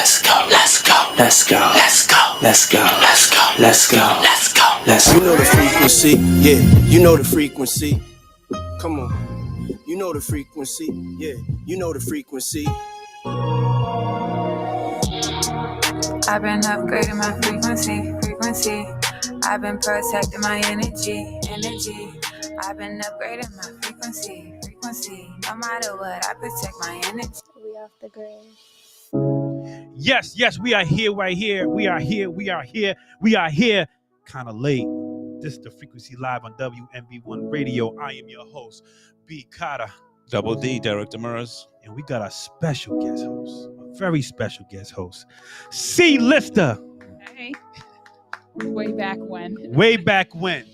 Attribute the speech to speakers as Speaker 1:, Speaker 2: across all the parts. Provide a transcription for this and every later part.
Speaker 1: Let's go. Let's go. Let's go. Let's go. Let's go. Let's go. Let's go. Let's go. Let's go.
Speaker 2: You know the frequency. Yeah, you know the frequency. Come on. You know the frequency. Yeah, you know the frequency.
Speaker 3: I've been upgrading my frequency. I've been protecting my energy. I've been upgrading my frequency. No matter what, I protect my energy.
Speaker 4: We off the grid.
Speaker 5: Yes, we are here right here. We are here. Kind of late. This is the Frequency Live on WMB1 Radio. I am your host, B. Carter.
Speaker 6: Double D, Derek Demers.
Speaker 5: And we got a special guest host, a very special guest host, C. Lifter.
Speaker 7: Hey. Way back when.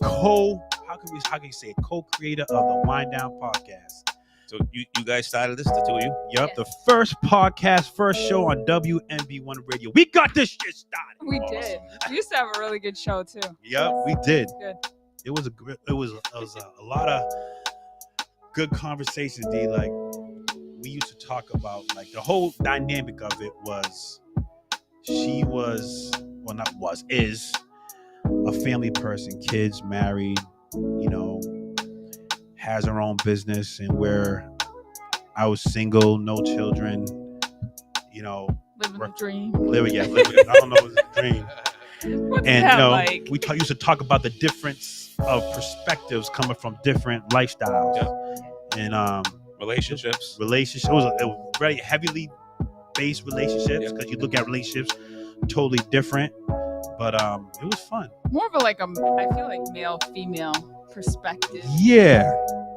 Speaker 5: How can you say it? Co-creator of the Wind Down podcast.
Speaker 6: So you guys started this, the two of you?
Speaker 5: Yep,
Speaker 7: Yes.
Speaker 5: The first podcast, first show on WMB1 Radio. We got this shit started.
Speaker 7: We did. We used to have a really good show too.
Speaker 5: Yep, we did.
Speaker 7: Good.
Speaker 5: It was a lot of good conversations, D. Like we used to talk about, like the whole dynamic of it was is a family person, kids, married, has her own business, and where I was single, no children,
Speaker 7: Living the dream.
Speaker 5: I don't know, it's a dream.
Speaker 7: What's
Speaker 5: And
Speaker 7: that like?
Speaker 5: we used to talk about the difference of perspectives coming from different lifestyles. And
Speaker 6: Relationships.
Speaker 5: It was very heavily based relationships, because you look at relationships totally different. But it was fun.
Speaker 7: More of I feel like male, female perspective.
Speaker 5: Yeah.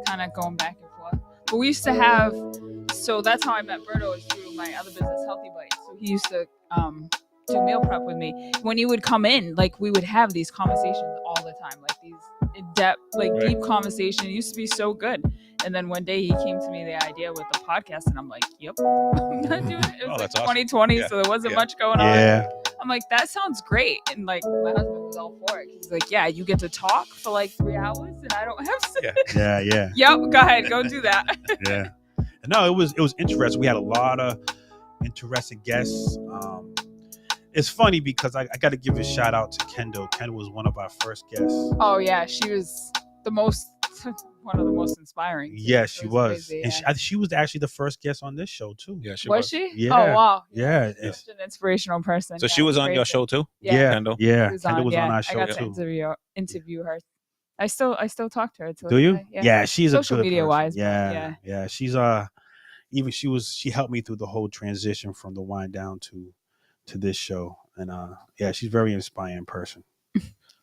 Speaker 7: Kind of going back and forth. But we used to have, so that's how I met Berto, is through my other business, Healthy Bites. So he used to do meal prep with me. When he would come in, we would have these conversations all the time, these in-depth, deep conversations. It used to be so good. And then one day he came to me the idea with the podcast, and I'm like, yep. I'm not doing it. It was
Speaker 6: that's
Speaker 7: 2020,
Speaker 6: awesome.
Speaker 7: so there wasn't much going on.
Speaker 5: Yeah.
Speaker 7: I'm like, that sounds great. And my husband was all for it. He's like, yeah, you get to talk for 3 hours and I don't have to.
Speaker 5: Yeah.
Speaker 7: Yep, go ahead, go do that.
Speaker 5: Yeah. No, it was interesting. We had a lot of interesting guests. It's funny because I got to give a shout out to Kendall. Kendall was one of our first guests.
Speaker 7: Oh yeah, she was one of the most inspiring.
Speaker 5: Yeah, she was.
Speaker 7: Crazy,
Speaker 5: and she was actually the first guest on this show too.
Speaker 6: Yeah, she
Speaker 7: was she?
Speaker 5: Yeah.
Speaker 7: Oh wow.
Speaker 5: Yeah.
Speaker 7: Such an inspirational person.
Speaker 6: So she was on your
Speaker 7: crazy.
Speaker 6: show too?
Speaker 5: Yeah.
Speaker 6: Kendall?
Speaker 5: Yeah.
Speaker 7: She
Speaker 5: Kendall was on our
Speaker 7: I
Speaker 5: show
Speaker 7: got
Speaker 5: too.
Speaker 7: to interview her. I still talk to her.
Speaker 5: Do you? Yeah, she's
Speaker 7: social
Speaker 5: a good
Speaker 7: media
Speaker 5: person.
Speaker 7: wise.
Speaker 5: Yeah. She's she helped me through the whole transition from the Wind Down to this show. And she's a very inspiring person.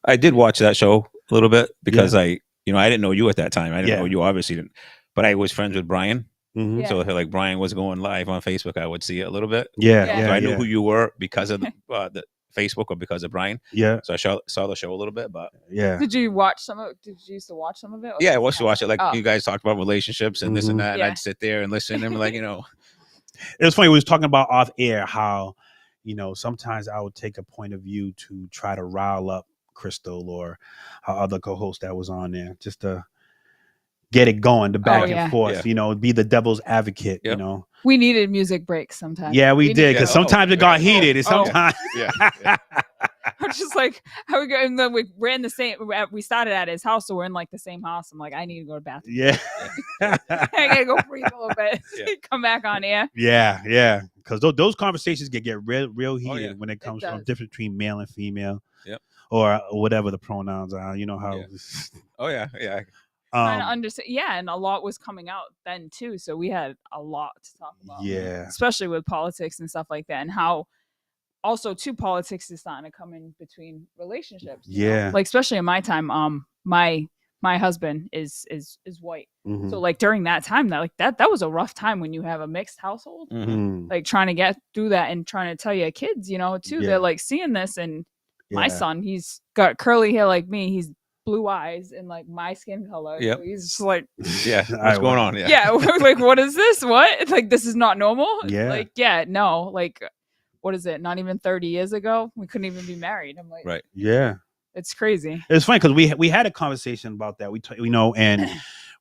Speaker 6: I did watch that show a little bit because I didn't know you at that time. I didn't know you, obviously didn't. But I was friends with Brian.
Speaker 5: Mm-hmm.
Speaker 7: Yeah.
Speaker 6: So Brian was going live on Facebook, I would see it a little bit.
Speaker 5: Yeah.
Speaker 7: Yeah.
Speaker 6: So I knew who you were because of the Facebook or because of Brian.
Speaker 5: Yeah.
Speaker 6: So I saw the show a little bit, but
Speaker 5: yeah.
Speaker 7: Did you watch some of it? Did you used to watch some of it?
Speaker 6: yeah, I watched to watch it.
Speaker 7: Oh.
Speaker 6: You guys talked about relationships and this and that, and
Speaker 7: Yeah.
Speaker 6: I'd sit there and listen. And I'm
Speaker 5: It was funny. We was talking about off air how, sometimes I would take a point of view to try to rile up Crystal or our other co-host that was on there, just to get it going, the back and forth, be the devil's advocate,
Speaker 6: Yep.
Speaker 7: We needed music breaks sometimes.
Speaker 5: Yeah, we did, because sometimes it got heated. And sometimes
Speaker 7: I'm just how we go, and then we ran the same. We started at his house, so we're in the same house. I'm like, I need to go to the bathroom.
Speaker 5: Yeah.
Speaker 7: I gotta go breathe a little bit. Come back on air.
Speaker 5: Yeah. Because those conversations get real heated when it comes
Speaker 7: It
Speaker 5: from
Speaker 7: does.
Speaker 5: difference between male and female.
Speaker 6: Yep.
Speaker 5: Or whatever the pronouns are. You know how.
Speaker 6: yeah.
Speaker 7: Trying to understand. Yeah, and a lot was coming out then too, so we had a lot to talk about.
Speaker 5: Yeah.
Speaker 7: Especially with politics and stuff like that, and how also too politics is starting to come in between relationships.
Speaker 5: Yeah.
Speaker 7: Especially in my time, my husband is white.
Speaker 5: Mhm.
Speaker 7: So during that time, that was a rough time when you have a mixed household.
Speaker 6: Mm-hmm.
Speaker 5: Mm.
Speaker 7: Trying to get through that and trying to tell your kids, too.
Speaker 5: Yeah.
Speaker 7: They're seeing this, and my
Speaker 5: Yeah.
Speaker 7: son, he's got curly hair like me. He's blue eyes and my skin color.
Speaker 6: Yep.
Speaker 7: So he's just
Speaker 6: Yeah. What's going on?
Speaker 7: yeah, what is this? What? This is not normal?
Speaker 5: Yeah.
Speaker 7: No. What is it? Not even 30 years ago, we couldn't even be married. I'm like,
Speaker 6: Right.
Speaker 5: Yeah.
Speaker 7: it's crazy.
Speaker 5: It's funny because we had a conversation about that. And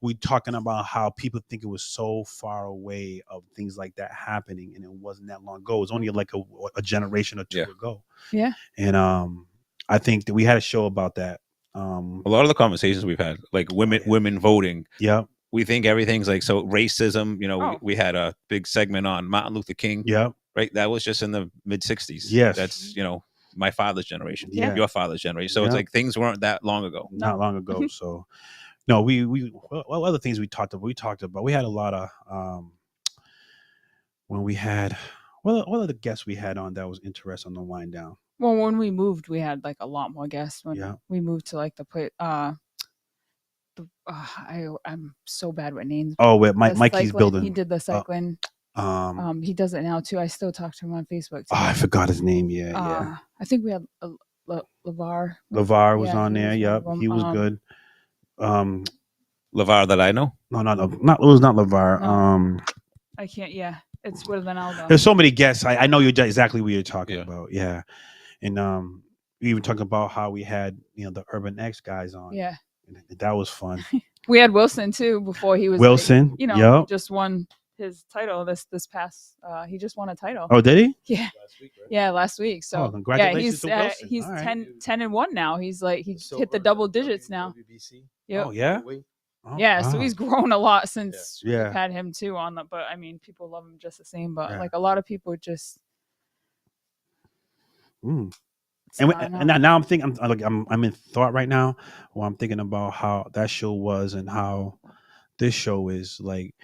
Speaker 5: we talking about how people think it was so far away of things like that happening, and it wasn't that long ago. It was only like a generation or two ago.
Speaker 7: Yeah.
Speaker 5: And I think that we had a show about that.
Speaker 6: A lot of the conversations we've had, like women voting.
Speaker 5: Yeah.
Speaker 6: We think everything's like, so racism, we had a big segment on Martin Luther King.
Speaker 5: Yeah.
Speaker 6: Right. That was just in the mid 60s.
Speaker 5: Yes.
Speaker 6: That's, my father's generation.
Speaker 5: Yeah.
Speaker 6: Your father's generation. So it's like things weren't that long ago.
Speaker 5: Not long ago. So no, what other things we talked about, we had a lot of when we had what other guests we had on that was interested on the wind down.
Speaker 7: Well, when we moved, we had like a lot more guests. When we moved to like the place, I'm so bad with names.
Speaker 5: Oh, with Mikey's building.
Speaker 7: He did the cycling. He does it now too. I still talk to him on Facebook. Too.
Speaker 5: Oh, I forgot his name. Yeah.
Speaker 3: I think we had LIVE.
Speaker 5: LIVE was on there. Yep, he was good.
Speaker 6: LIVE that I know.
Speaker 5: No, it was not LIVE.
Speaker 7: No. I can't. Yeah, it's with Ronaldo.
Speaker 5: There's so many guests. I know exactly what you're talking about. Yeah, and we even talking about how we had the Urban X guys on.
Speaker 7: Yeah,
Speaker 5: that was fun.
Speaker 7: We had Wilson too before he was
Speaker 5: Wilson.
Speaker 7: Just won his title this past. He just won a title.
Speaker 5: Oh, did he?
Speaker 7: Yeah. Last week, right? Yeah, last week. So
Speaker 5: congratulations to Wilson.
Speaker 7: He's
Speaker 5: right.
Speaker 7: 10-1 now. He's like he hit the double digits now.
Speaker 5: Yep. Oh yeah.
Speaker 7: Oh, yeah, wow. So he's grown a lot since we've had him too on the. But I mean, people love him just the same. But like a lot of people just.
Speaker 5: And now I'm thinking, I'm in thought right now. Well, I'm thinking about how that show was and how this show is. Like,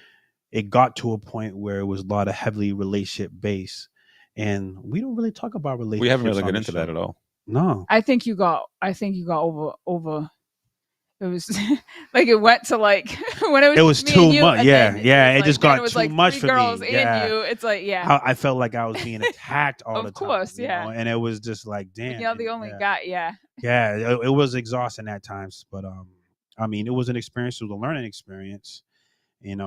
Speaker 5: it got to a point where it was a lot of heavily relationship based, and we don't really talk about relationships.
Speaker 6: We haven't really got into that at all.
Speaker 5: No,
Speaker 7: I think you got over. It was like it went to like when it was
Speaker 5: too much. Yeah. It just got
Speaker 7: too
Speaker 5: like much for me.
Speaker 7: Girls and you. It's like
Speaker 5: I felt like I was being attacked all the time. Of course, and it was just like, damn.
Speaker 7: You're the only guy. Yeah.
Speaker 5: Yeah, it was exhausting at times, but I mean, it was an experience. It was a learning experience.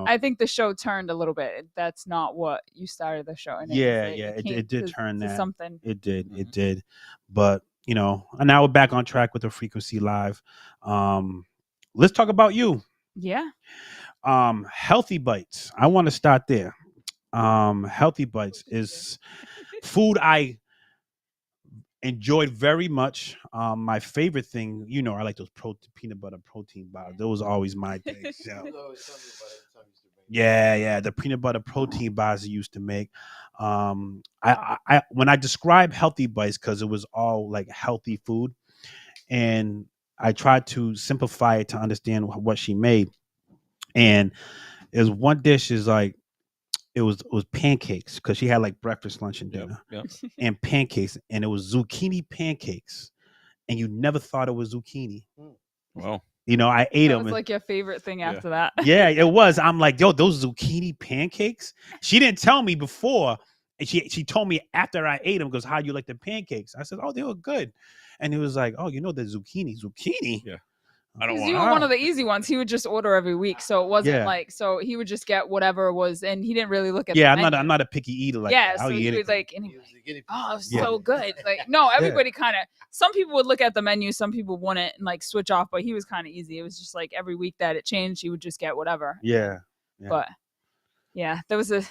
Speaker 7: I think the show turned a little bit. That's not what you started the show.
Speaker 5: It did turn that.
Speaker 7: Something.
Speaker 5: It did. Mm-hmm. It did. But and now we're back on track with the Frequency Live. Let's talk about you.
Speaker 7: Yeah.
Speaker 5: Healthy Bites. I want to start there. Healthy Bites is food I enjoyed very much. My favorite thing, I like those peanut butter protein bars. Those are always my things. Yeah, the peanut butter protein bars I used to make. I when I describe Healthy Bites, because it was all like healthy food, and I tried to simplify it to understand what she made. And there's one dish is like it was pancakes, because she had like breakfast, lunch, and dinner, and pancakes, and it was zucchini pancakes, and you never thought it was zucchini.
Speaker 6: Wow.
Speaker 5: I ate them.
Speaker 7: It was like your favorite thing after that.
Speaker 5: Yeah, it was. I'm like, yo, those zucchini pancakes. She didn't tell me before, and she told me after I ate them. Goes, how you like the pancakes? I said, oh, they were good. And he was like, oh, the zucchini.
Speaker 6: Yeah.
Speaker 7: I don't want. You were one of the easy ones. He would just order every week, so it wasn't like. So he would just get whatever was, and he didn't really look at.
Speaker 5: Yeah, I'm not a picky eater. Like
Speaker 7: so he would like, and oh, so good. Like, no, everybody kind of. Some people would look at the menu, some people wouldn't, and like switch off. But he was kind of easy. It was just like every week that it changed, he would just get whatever.
Speaker 5: Yeah.
Speaker 7: But there was a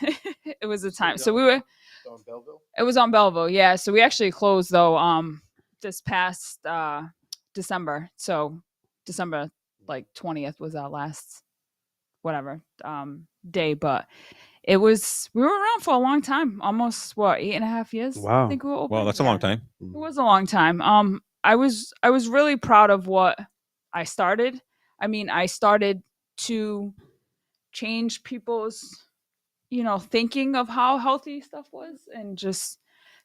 Speaker 7: it was a time. So we were on Belleville. It was on Belleville. Yeah. So we actually closed though. This past December. So. December like 20th was our last day, but we were around for a long time, almost 8.5 years.
Speaker 5: Wow.
Speaker 7: I think we were open.
Speaker 6: Well, that's a long time.
Speaker 7: It was a long time. I was really proud of what I started. I mean, I started to change people's thinking of how healthy stuff was, and just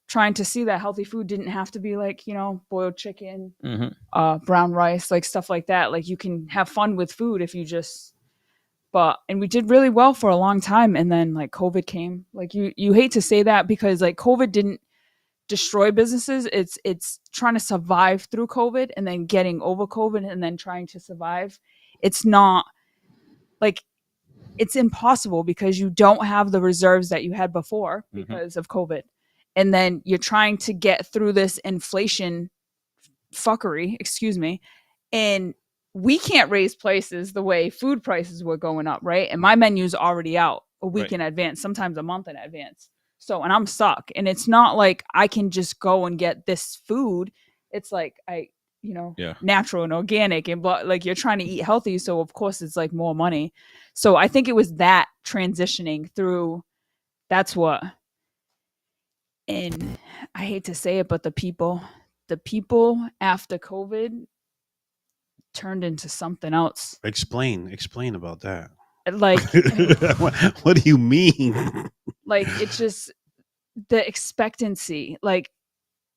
Speaker 7: trying to see that healthy food didn't have to be like, boiled chicken, brown rice, like stuff like that. Like you can have fun with food if you just, and we did really well for a long time. And then like COVID came. Like you hate to say that, because like COVID didn't destroy businesses. It's trying to survive through COVID, and then getting over COVID, and then trying to survive. It's not like, it's impossible, because you don't have the reserves that you had before because of COVID. And then you're trying to get through this inflation fuckery, excuse me. And we can't raise prices the way food prices were going up, right? And my menu's already out a week in advance, sometimes a month in advance. So, and I'm stuck. And it's not like I can just go and get this food. It's like natural and organic, and but like you're trying to eat healthy. So of course it's like more money. So I think it was that transitioning through, that's what, and I hate to say it, but the people after COVID turned into something else.
Speaker 5: Explain about that.
Speaker 7: Like,
Speaker 5: what do you mean?
Speaker 7: like it's just the expectancy. Like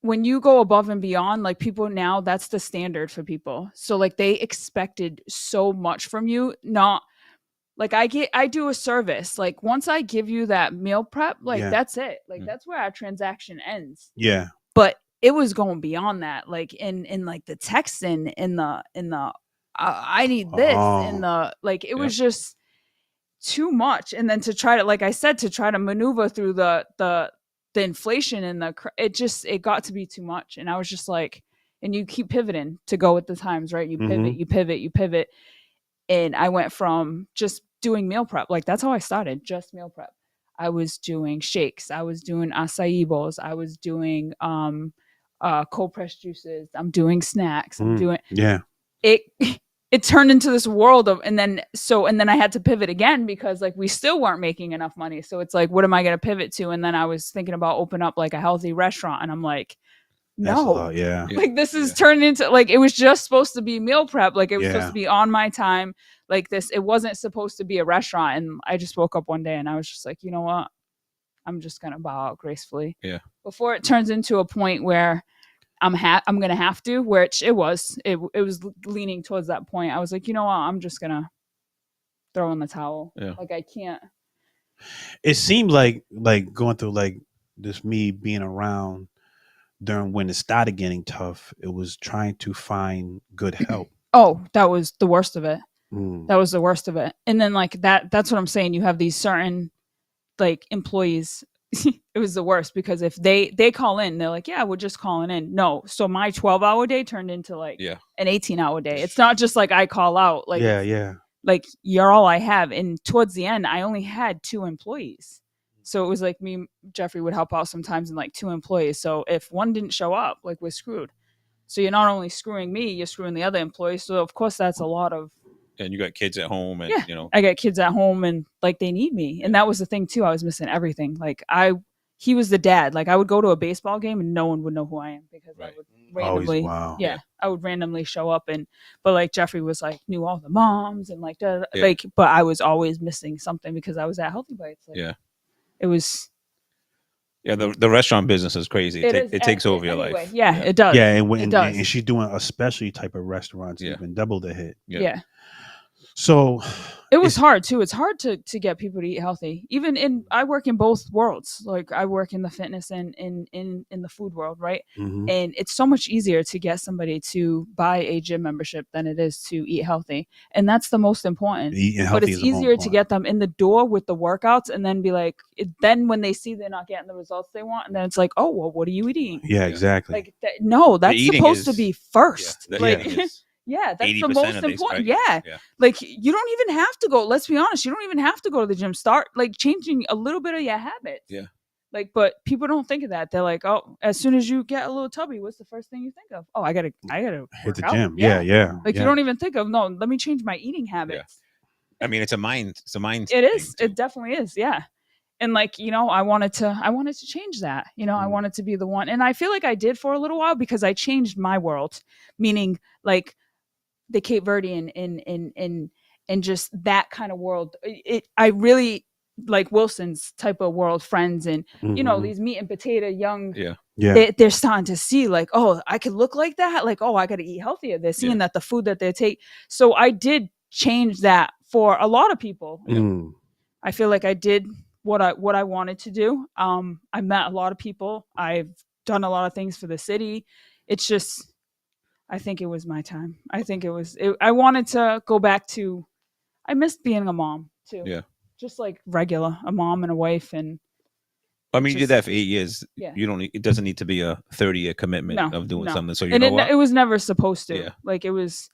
Speaker 7: when you go above and beyond, like people now, that's the standard for people. So like they expected so much from you. Not like I do a service. Like once I give you that meal prep, like that's it. Like that's where our transaction ends.
Speaker 5: Yeah.
Speaker 7: But it was going beyond that. Like in like the texting, in the I need this, in the like it was just too much. And then to try to, like I said, to try to maneuver through the inflation and it got to be too much. And I was just like, and you keep pivoting to go with the times, right? You pivot. And I went from just doing meal prep. Like that's how I started, just meal prep. I was doing shakes. I was doing acai bowls. I was doing cold pressed juices. I'm doing snacks. I'm doing it. It turned into this world of, and then I had to pivot again because like we still weren't making enough money. So it's like, what am I going to pivot to? And then I was thinking about open up like a healthy restaurant, and I'm like, no, like this is turned into like, it was just supposed to be meal prep. Like it was supposed to be on my time like this. It wasn't supposed to be a restaurant. And I just woke up one day and I was just like, you know what? I'm just going to bow out gracefully. Yeah. Before it turns into a point where I'm going to have to, which it was leaning towards that point. I was like, you know what? I'm just going to throw in the towel. Yeah. Like I can't.
Speaker 5: It seemed like going through like this, me being around during when it started getting tough, it was trying to find good help.
Speaker 7: Oh, that was the worst of it. That was the worst of it. And then like that's what I'm saying. You have these certain like employees. It was the worst because if they call in, they're like, yeah, we're just calling in. No. So my 12-hour day turned into like an 18-hour day. It's not just like I call out. Like, like you're all I have. And towards the end, I only had 2 employees. So it was like me, Jeffrey would help out sometimes in like 2 employees. So if one didn't show up, like we're screwed. So you're not only screwing me, you're screwing the other employees. So of course that's a lot of.
Speaker 6: And you got kids at home, and
Speaker 7: I got kids at home, and like they need me. And that was the thing too. I was missing everything. Like he was the dad. Like I would go to a baseball game and no one would know who I am because I would randomly, I would randomly show up. But like Jeffrey was like knew all the moms and like like, but I was always missing something because I was at Healthy Bites. Like, it was.
Speaker 6: Yeah, the restaurant business is crazy. It takes over your life.
Speaker 7: Yeah, it does.
Speaker 5: Yeah, and she's doing a specialty type of restaurants, even double the hit.
Speaker 7: Yeah.
Speaker 5: So
Speaker 7: it was hard too. It's hard to get people to eat healthy. Even I work in both worlds. Like I work in the fitness and in the food world, right? Mm-hmm. And it's so much easier to get somebody to buy a gym membership than it is to eat healthy. And that's the most important. But it's easier to get them in the door with the workouts and then be like, then when they see they're not getting the results they want, and then it's like, oh, well, what are you eating?
Speaker 5: Yeah, exactly.
Speaker 7: Like no, that's supposed to be first. Yeah, that's the most important. These, right? Yeah. Like you don't even have to go. Let's be honest. You don't even have to go to the gym. Start like changing a little bit of your habits. Yeah. Like, but people don't think of that. They're like, oh, as soon as you get a little tubby, what's the first thing you think of? Oh, I gotta
Speaker 5: hit the gym. Yeah.
Speaker 7: Like you don't even think of, no, let me change my eating habits.
Speaker 6: Yeah. I mean, it's a mind.
Speaker 7: It is. It definitely is. Yeah. And like, I wanted to change that. I wanted to be the one. And I feel like I did for a little while because I changed my world, meaning like the Cape Verdean and just that kind of world. I really like Wilson's type of world, friends and these meat and potato young. Yeah. They're starting to see like, oh, I could look like that. Like, oh, I got to eat healthier. They're seeing that the food that they take. So I did change that for a lot of people. I feel like I did what I wanted to do. I met a lot of people. I've done a lot of things for the city. It's just. I think it was my time. I think I wanted to go back to, I missed being a mom too. Yeah. Just like regular, a mom and a wife. And
Speaker 6: I mean, you did that for 8 years. Yeah. It doesn't need to be a 30-year commitment of doing something. So
Speaker 7: it was never supposed to. Yeah. Like it was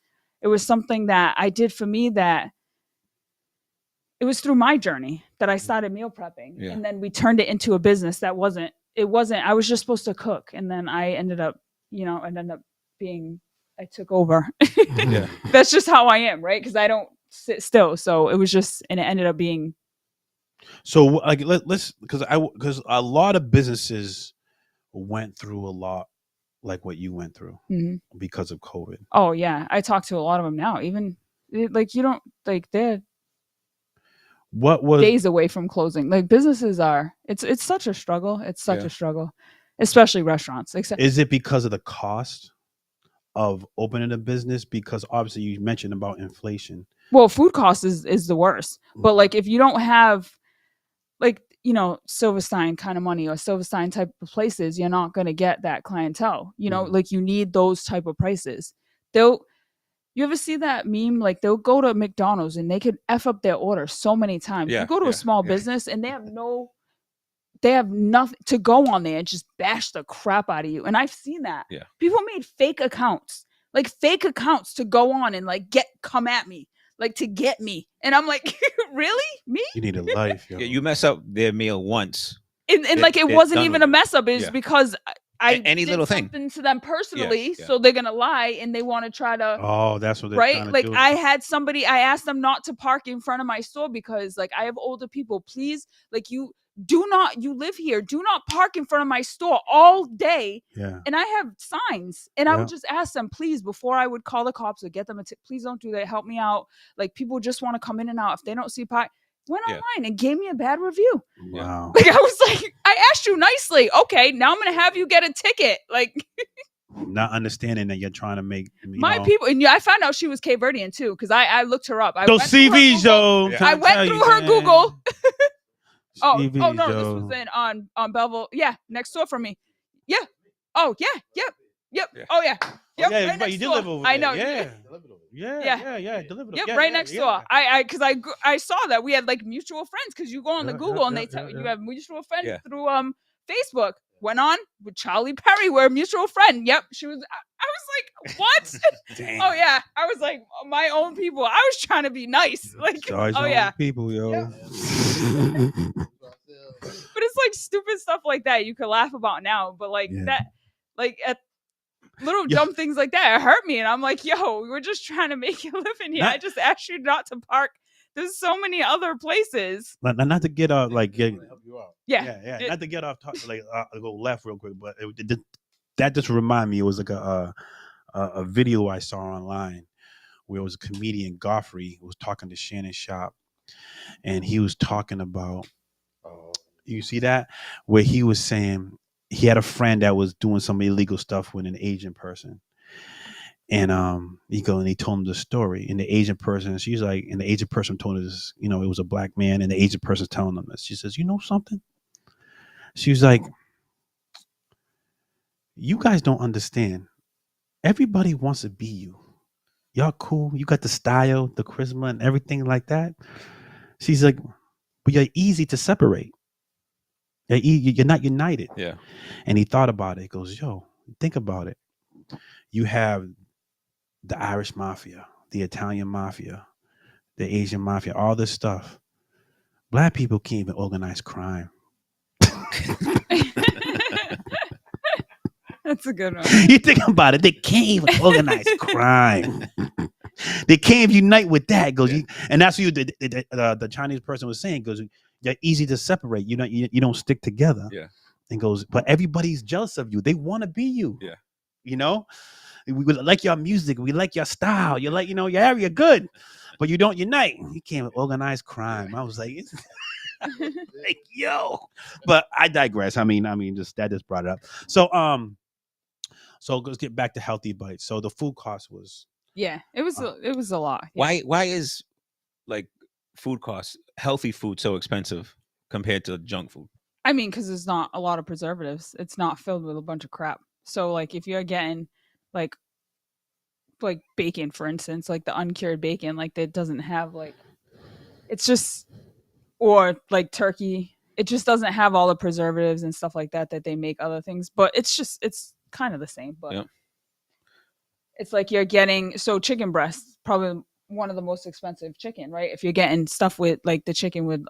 Speaker 7: it was something that I did for me, that it was through my journey that I started meal prepping.
Speaker 6: Yeah.
Speaker 7: And then we turned it into a business that wasn't, I was just supposed to cook. And then I ended up, being, I took over.
Speaker 6: Yeah.
Speaker 7: That's just how I am, right? Because I don't sit still. So it was just, and it ended up being.
Speaker 5: So like let's because a lot of businesses went through a lot like what you went through because of COVID.
Speaker 7: Oh yeah, I talk to a lot of them now. Even like you don't like they're
Speaker 5: what was
Speaker 7: days away from closing. Like businesses are, it's such a struggle. It's such a struggle, especially restaurants.
Speaker 5: Is it because of the cost of opening a business? Because obviously you mentioned about inflation.
Speaker 7: Well, food cost is the worst. But like if you don't have like, Silverstein kind of money or Silverstein type of places, you're not going to get that clientele. Like you need those type of prices. You ever see that meme? Like they'll go to McDonald's and they could F up their order so many times.
Speaker 6: Yeah,
Speaker 7: you go to a small business and they have nothing to go on there and just bash the crap out of you. And I've seen that.
Speaker 6: Yeah.
Speaker 7: People made fake accounts to go on and like come at me, like to get me. And I'm like, really? Me?
Speaker 5: You need a life. Yo.
Speaker 6: Yeah, you mess up their meal once.
Speaker 7: And like it wasn't even a mess up. It's because I
Speaker 6: any
Speaker 7: did
Speaker 6: little
Speaker 7: something to them personally,
Speaker 6: Yeah.
Speaker 7: so they're gonna lie and they want to try to.
Speaker 5: Oh, that's what they're
Speaker 7: right.
Speaker 5: trying to
Speaker 7: Like
Speaker 5: do.
Speaker 7: I had somebody, I asked them not to park in front of my store because like I have older people. Please, like you live here. Do not park in front of my store all day.
Speaker 5: Yeah.
Speaker 7: And I have signs, and I would just ask them, please, before I would call the cops or get them a tip, please don't do that. Help me out. Like people just want to come in and out. If they don't see park. Went online and gave me a bad review.
Speaker 5: Wow.
Speaker 7: Like I was like, I asked you nicely. Okay, now I'm gonna have you get a ticket. Like
Speaker 5: not understanding that you're trying to make
Speaker 7: my people. And I found out she was Cape Verdean too, because I looked her up.
Speaker 5: Those CVs, yo.
Speaker 6: Yeah.
Speaker 7: I went through her Google. Oh no,
Speaker 5: yo.
Speaker 7: this was in on Belleville. Yeah, next door from me. Yeah. Oh yeah. Yep.
Speaker 6: Yeah.
Speaker 7: Oh yeah. Yep.
Speaker 5: Yeah,
Speaker 7: right
Speaker 5: but
Speaker 7: next
Speaker 5: you
Speaker 7: door.
Speaker 5: deliver over there.
Speaker 7: I know.
Speaker 5: Yeah.
Speaker 7: Yeah.
Speaker 5: Yeah. Deliver.
Speaker 7: Yep,
Speaker 5: Yeah,
Speaker 7: right next door. I saw that we had like mutual friends because you go on the Google and they tell you have mutual friends through Facebook. Went on with Charlie Perry, we're a mutual friend. Yep, she was. I was like, what? Oh yeah, I was like my own people. I was trying to be nice, like
Speaker 5: people, yo.
Speaker 7: Yeah. But it's like stupid stuff like that you could laugh about now, but like that, like at little dumb things like that, it hurt me, and I'm like, yo, we're just trying to make a living here. I just asked you not to park. There's so many other places.
Speaker 5: Not to get off, like get.
Speaker 7: Yeah.
Speaker 5: Not to get off, go left real quick, but that just reminded me. It was like a video I saw online where it was a comedian, Godfrey, who was talking to Shannon Sharp, and he was talking about. You see that where he was saying he had a friend that was doing some illegal stuff with an Asian person. And he told him the story, and the Asian person, she's like, and the Asian person told us, it was a black man, and the Asian person's telling them this. She says, you know something? She was like, you guys don't understand. Everybody wants to be you. Y'all cool. You got the style, the charisma, and everything like that. She's like, but you're easy to separate. You're not united.
Speaker 6: Yeah.
Speaker 5: And he thought about it. He goes, yo, think about it. You have the Irish mafia, the Italian mafia, the Asian mafia, all this stuff. Black people can't even organize crime.
Speaker 7: That's a good one.
Speaker 5: You think about it, they can't even organize crime. They can't unite with that. Goes, and that's what the Chinese person was saying. Goes, you're easy to separate. You don't stick together.
Speaker 6: Yeah.
Speaker 5: And goes, but everybody's jealous of you. They want to be you.
Speaker 6: Yeah.
Speaker 5: We like your music. We like your style. You like, your area good, but you don't unite. You can't organize crime. I was like, like, yo, but I digress. I mean, that just brought it up. So let's get back to Healthy Bites. So the food cost was.
Speaker 7: Yeah, it was a lot.
Speaker 6: Yeah. Why is like food costs, healthy food, so expensive compared to junk food?
Speaker 7: I mean, because there's not a lot of preservatives. It's not filled with a bunch of crap. So like if you're getting like bacon, for instance, like the uncured bacon, like that doesn't have like, it's just, or like turkey, it just doesn't have all the preservatives and stuff like that they make other things. But it's kind of the same. But it's like you're getting, so chicken breast, probably one of the most expensive chicken, right? If you're getting stuff with like the chicken with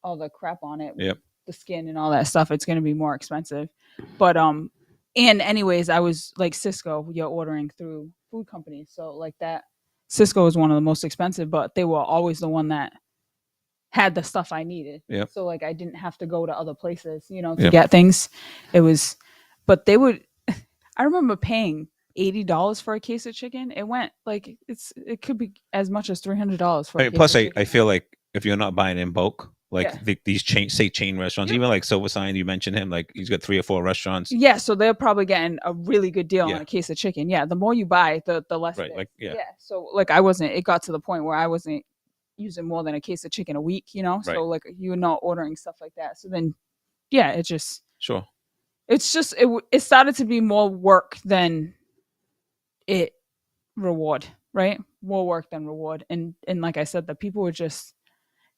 Speaker 7: all the crap on it,
Speaker 6: Yep.
Speaker 7: the skin and all that stuff, it's going to be more expensive. But and anyways, I was like Cisco, you're ordering through food companies, so like that Cisco is one of the most expensive, but they were always the one that had the stuff I needed.
Speaker 6: Yep.
Speaker 7: So like I didn't have to go to other places, you know, to
Speaker 6: Yep.
Speaker 7: get things. It was, but they would. I remember paying $80 for a case of chicken. It went like it could be as much as $300 for a case
Speaker 6: Plus,
Speaker 7: of
Speaker 6: I
Speaker 7: chicken.
Speaker 6: feel like if you're not buying in bulk, like
Speaker 7: Yeah.
Speaker 6: these chain restaurants,
Speaker 7: Yeah.
Speaker 6: even like Silver Sign, you mentioned him, like he's got 3 or 4 restaurants.
Speaker 7: Yeah, so they're probably getting a really good deal
Speaker 6: Yeah.
Speaker 7: on a case of chicken. Yeah, the more you buy, the less.
Speaker 6: Right,
Speaker 7: it is.
Speaker 6: like, yeah.
Speaker 7: So like I wasn't. It got to the point where I wasn't using more than a case of chicken a week. You know,
Speaker 6: Right.
Speaker 7: so like you're not ordering stuff like that. So then, yeah, it just.
Speaker 6: Sure.
Speaker 7: It's just it started to be more work than it reward, right? More work than reward, and like I said, the people were just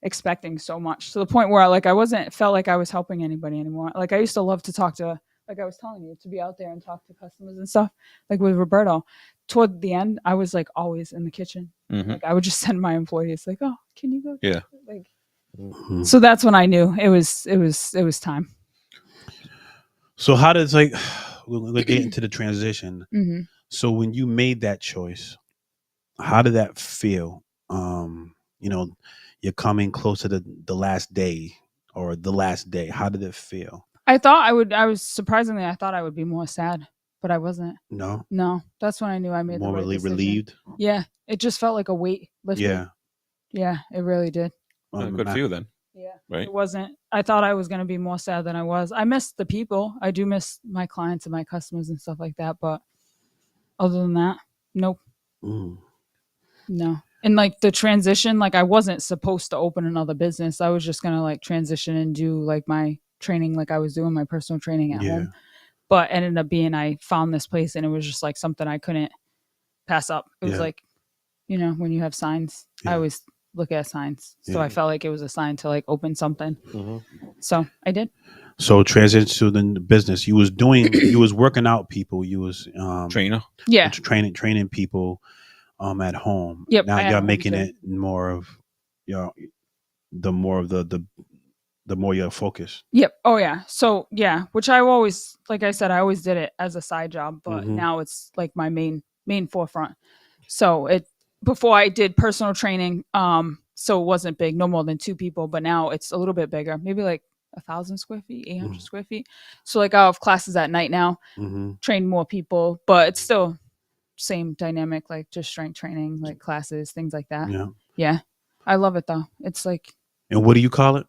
Speaker 7: expecting so much to the point where like I wasn't felt like I was helping anybody anymore. Like I used to love to talk to, like I was telling you, to be out there and talk to customers and stuff. Like with Roberto, toward the end, I was like always in the kitchen.
Speaker 6: Mhm.
Speaker 7: Like I would just send my employees like, "Oh, can you go?"
Speaker 6: Yeah.
Speaker 7: Like,
Speaker 5: Mhm.
Speaker 7: so that's when I knew it was time.
Speaker 5: So how does like we'll get into the transition.
Speaker 7: Mm-hmm.
Speaker 5: So when you made that choice, how did that feel? You know, you're coming closer to the last day or the last day. How did it feel?
Speaker 7: I thought I was surprisingly, I thought I would be more sad, but I wasn't.
Speaker 5: No,
Speaker 7: No, that's when I knew I made
Speaker 5: more
Speaker 7: the right decision.
Speaker 5: relieved.
Speaker 7: Yeah, it just felt like a weight lifted.
Speaker 5: Yeah,
Speaker 7: Yeah, it really did.
Speaker 6: Good for you then.
Speaker 7: Yeah,
Speaker 6: Right.
Speaker 7: It wasn't. I thought I was going to be more sad than I was. I missed the people. I do miss my clients and my customers and stuff like that. But other than that, nope.
Speaker 5: Mm.
Speaker 7: No. And like the transition, like I wasn't supposed to open another business. I was just going to like transition and do like my training, like I was doing my personal training at home. But ended up being, I found this place and it was just like something I couldn't pass up. It was like, you know, when you have signs, I always look at signs. So I felt like it was a sign to like open something. Mm-hmm. So I did.
Speaker 5: So transition to the business. You was doing, you was working out people. You was
Speaker 6: Trainer.
Speaker 7: Yeah.
Speaker 5: training people at home.
Speaker 7: Yep.
Speaker 5: Now you're making it more of, you know, the more of the more you're focused.
Speaker 7: Yep. Oh yeah. So yeah, which I always, like I said, I always did it as a side job, but now it's like my main forefront. So it, before I did personal training, so it wasn't big, no more than 2 people, but now it's a little bit bigger, maybe like 1,000 square feet, 800 square feet. So like I'll have classes at night now, train more people, but it's still same dynamic, like just strength training, like classes, things like that. Yeah. I love it though. It's like.
Speaker 5: And what do you call it?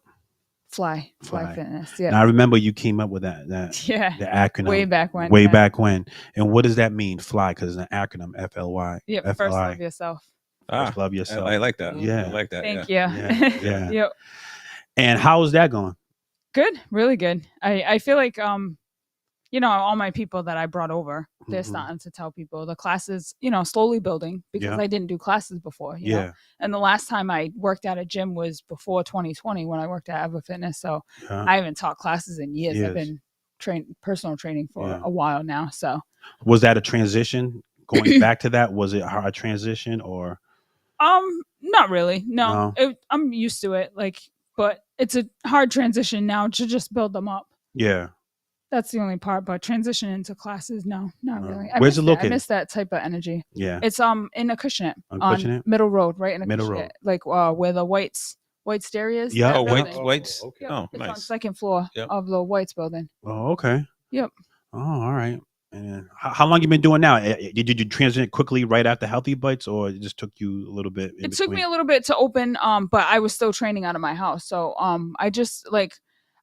Speaker 7: Fly Fitness. Yeah.
Speaker 5: And I remember you came up with that
Speaker 7: yeah,
Speaker 5: the acronym
Speaker 7: way back when.
Speaker 5: Way back when. And what does that mean? Fly, because it's an acronym. FLY.
Speaker 7: Yep.
Speaker 5: F-L-I.
Speaker 7: First love yourself.
Speaker 5: First love yourself.
Speaker 6: I like that.
Speaker 5: Yeah.
Speaker 6: I like that.
Speaker 7: Thank you.
Speaker 5: Yeah.
Speaker 7: Yep.
Speaker 5: And how is that going?
Speaker 7: Good. Really good. I feel like you know, all my people that I brought over, they're starting to tell people the classes, you know, slowly building because I didn't do classes before. You know? And the last time I worked at a gym was before 2020 when I worked at Ever Fitness. So I haven't taught classes in years. I've been personal training for a while now. So
Speaker 5: was that a transition going back to that? Was it a hard transition or?
Speaker 7: Not really. No. I'm used to it. Like, but it's a hard transition now to just build them up.
Speaker 5: Yeah.
Speaker 7: That's the only part, but transition into classes, no, not really.
Speaker 5: Where's it located?
Speaker 7: I miss that type of energy.
Speaker 5: Yeah.
Speaker 7: It's in Acushnet on Middle Road, right in Acushnet.
Speaker 5: Middle Road.
Speaker 7: Like where the White's dairy is.
Speaker 5: Yeah.
Speaker 6: Oh,
Speaker 7: building.
Speaker 6: White's.
Speaker 5: Okay.
Speaker 7: Yep.
Speaker 6: Oh,
Speaker 7: It's
Speaker 6: nice.
Speaker 7: on second floor of the White's building.
Speaker 5: Oh, okay.
Speaker 7: Yep.
Speaker 5: Oh, all right. And how long you been doing now? Did you transition quickly right after Healthy Bites, or it just took you a little bit?
Speaker 7: It took me a little bit to open, but I was still training out of my house. So I just like,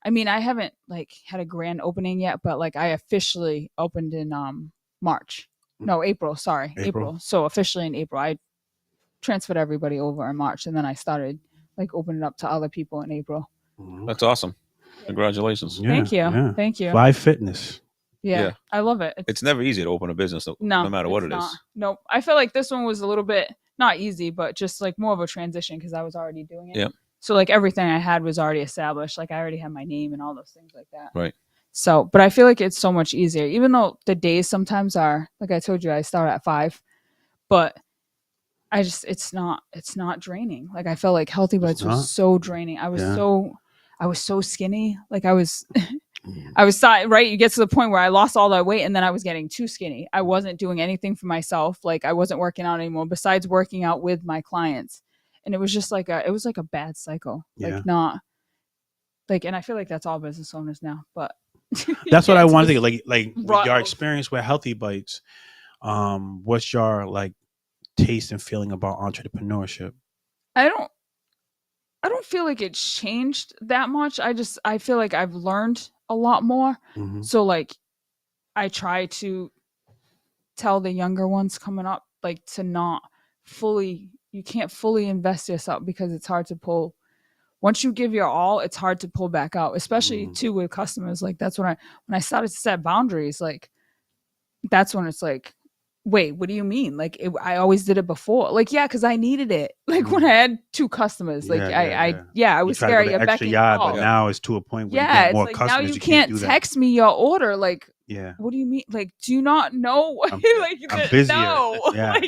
Speaker 7: I mean, I haven't like had a grand opening yet, but like I officially opened in April. Sorry, April. So officially in April, I transferred everybody over in March, and then I started like opening up to other people in April.
Speaker 6: That's awesome. Congratulations.
Speaker 5: Yeah,
Speaker 7: Thank you.
Speaker 5: yeah.
Speaker 7: Thank you.
Speaker 5: Fly Fitness.
Speaker 7: Yeah, I love it.
Speaker 6: It's never easy to open a business, no matter what it is.
Speaker 7: Nope. I feel like this one was a little bit not easy, but just like more of a transition because I was already doing it.
Speaker 6: Yep.
Speaker 7: So like everything I had was already established. Like I already had my name and all those things like that.
Speaker 6: Right.
Speaker 7: So, but I feel like it's so much easier, even though the days sometimes are, like I told you, I start at 5. but it's not draining. Like I felt like Healthy Bites was so draining. I was so skinny. Like I was right. You get to the point where I lost all that weight and then I was getting too skinny. I wasn't doing anything for myself. Like I wasn't working out anymore besides working out with my clients. And it was just like it was like a bad cycle. Like not like, and I feel like that's all business owners now, but
Speaker 5: that's what I want to think. Like with your experience with Healthy Bites, what's your like taste and feeling about entrepreneurship?
Speaker 7: I don't feel like it's changed that much. I feel like I've learned a lot more.
Speaker 5: Mm-hmm.
Speaker 7: So like I try to tell the younger ones coming up, like to not you can't fully invest yourself because it's hard to pull. Once you give your all, it's hard to pull back out, especially too with customers. Like that's when I started to set boundaries, like that's when it's like, wait, what do you mean? Like I always did it before. Like, yeah, because I needed it. Like when I had 2 customers, like I was scared of
Speaker 5: extra yard, but now it's to a point where you get more
Speaker 7: like
Speaker 5: customers.
Speaker 7: Now you can't text me your order. Like,
Speaker 5: yeah,
Speaker 7: what do you mean? Like, do you not know?
Speaker 5: I'm busier.
Speaker 7: No,
Speaker 5: yeah.
Speaker 7: Like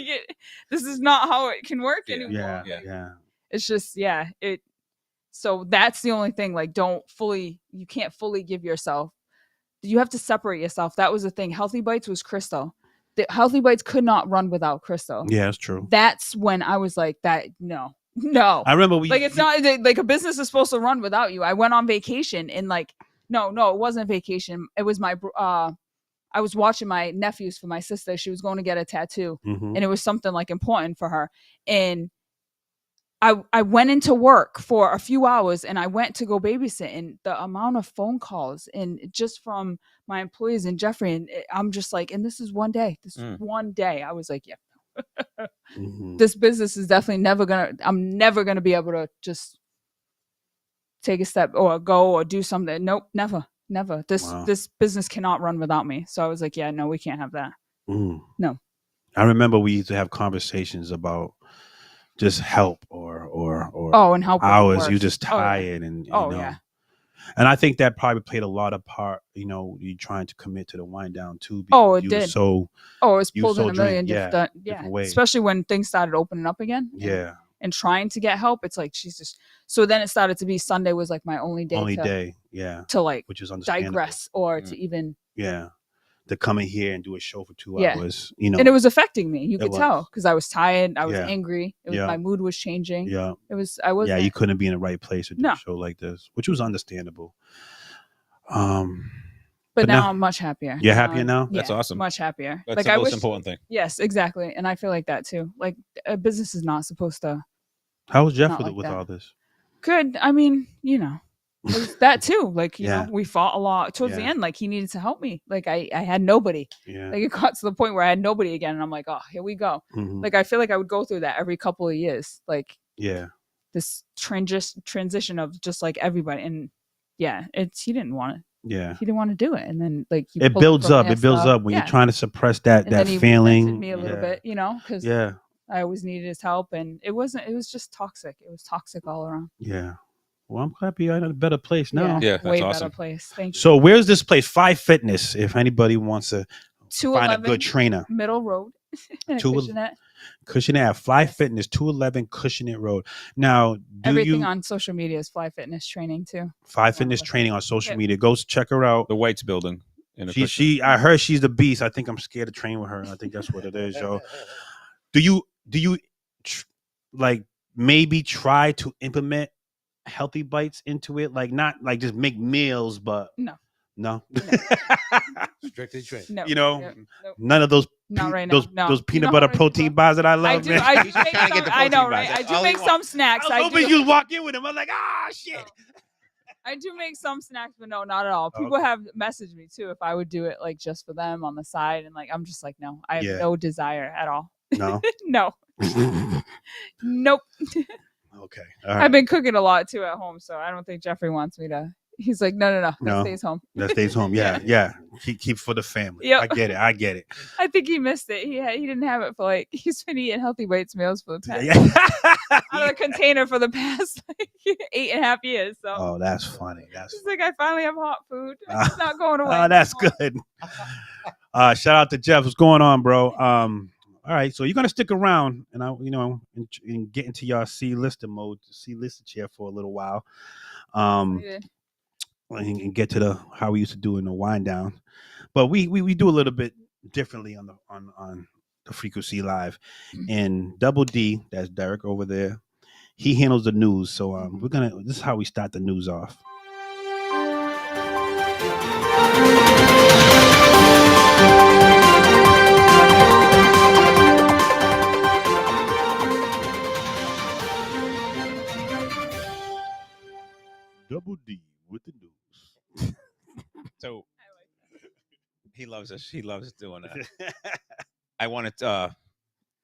Speaker 7: this is not how it can work anymore.
Speaker 5: Yeah.
Speaker 7: It's just it. So that's the only thing. Like, you can't fully give yourself. You have to separate yourself. That was the thing. Healthy Bites was Crystal. The Healthy Bites could not run without Crystal.
Speaker 5: Yeah, that's true.
Speaker 7: That's when I was like, no.
Speaker 5: I remember
Speaker 7: it's not like a business is supposed to run without you. I went on vacation and like, no, it wasn't vacation. It was I was watching my nephews for my sister. She was going to get a tattoo and it was something like important for her. And I went into work for a few hours and I went to go babysit, and the amount of phone calls and just from my employees and Jeffrey, and I'm just like, and this is one day. One day. I was like, yeah, this business is definitely I'm never gonna be able to just take a step or go or do something. Nope, never. This business cannot run without me. So I was like, yeah, no, we can't have that. No.
Speaker 5: I remember we used to have conversations about just help or
Speaker 7: and help
Speaker 5: hours. You just tired and you know.
Speaker 7: Yeah.
Speaker 5: And I think that probably played a lot of part. You know, you trying to commit to the wind down too.
Speaker 7: It did.
Speaker 5: It was
Speaker 7: pulled in a million different ways. Especially when things started opening up again.
Speaker 5: Yeah.
Speaker 7: And trying to get help, it's like she's just. So then it started to be Sunday was like my only day. To like,
Speaker 5: which is
Speaker 7: digress or to even.
Speaker 5: Yeah. To come in here and do a show for 2 hours, you know,
Speaker 7: and it was affecting me. You could tell because I was tired. I was angry. It was my mood was changing.
Speaker 5: Yeah,
Speaker 7: it was. I was.
Speaker 5: Yeah, you couldn't be in the right place to do a show like this, which was understandable.
Speaker 7: But now I'm much happier.
Speaker 5: You're happier now?
Speaker 6: That's awesome.
Speaker 7: Much happier.
Speaker 6: That's the most important thing.
Speaker 7: Yes, exactly. And I feel like that too. Like a business is not supposed to.
Speaker 5: How was Jeff with all this?
Speaker 7: Good. I mean, you know. That too, like you know, we fought a lot towards the end. Like he needed to help me. Like I had nobody.
Speaker 5: Yeah.
Speaker 7: Like it got to the point where I had nobody again, and I'm like, oh, here we go. Like I feel like I would go through that every couple of years. Like this transition of just like everybody, and he didn't want it.
Speaker 5: Yeah,
Speaker 7: he didn't want to do it, and then like
Speaker 5: it builds up. It builds up when you're trying to suppress that feeling.
Speaker 7: Me a little bit, you know, because I always needed his help, and it was just toxic. It was toxic all around.
Speaker 5: Yeah. Well, I'm happy you're in a better place now.
Speaker 6: Yeah, that's
Speaker 7: way
Speaker 6: awesome.
Speaker 7: Better place. Thank you.
Speaker 5: So, where's this place? 5 Fitness. If anybody wants to find a good trainer,
Speaker 7: Middle Road, Cushionet.
Speaker 5: 5 Fitness, 211 Cushionet Road. Now,
Speaker 7: everything on social media is 5 Fitness Training too.
Speaker 5: 5 Fitness Training on social media. Go check her out.
Speaker 6: The White's building.
Speaker 5: I heard she's the beast. I think I'm scared to train with her. I think that's what it is, yo. Do you like maybe try to implement Healthy Bites into it, like not like just make meals, but no.
Speaker 2: Strictly trained.
Speaker 7: No,
Speaker 5: you know, none of those those peanut butter protein bars that I love.
Speaker 7: I know, right? I do make some snacks.
Speaker 5: I was hoping you walk in with them. I'm like, shit.
Speaker 7: I do make some snacks, but no, not at all. People have messaged me too if I would do it like just for them on the side, and like I'm just like, no, I have no desire at all.
Speaker 5: No,
Speaker 7: no, nope.
Speaker 5: Okay. All right.
Speaker 7: I've been cooking a lot too at home, so I don't think Jeffrey wants me to. He's like, no. That stays home.
Speaker 5: That stays home. Yeah. Keep for the family. Yep. I get it.
Speaker 7: I think he missed it. He didn't have it for like he's been eating Healthy Bites meals for the past out of the container for the past like 8.5 years. So.
Speaker 5: Oh, that's funny.
Speaker 7: He's like, I finally have hot food. It's not going away.
Speaker 5: Oh, that's good. Shout out to Jeff. What's going on, bro? all right, so you're gonna stick around, and and get into your C-lister mode, C-lister chair for a little while, and get to how we used to do in the wind down. But we do a little bit differently on the Frequency Live, and Double D, that's Derek over there. He handles the news, so this is how we start the news off. Double D with the news.
Speaker 6: So he loves us. He loves doing that. I wanted to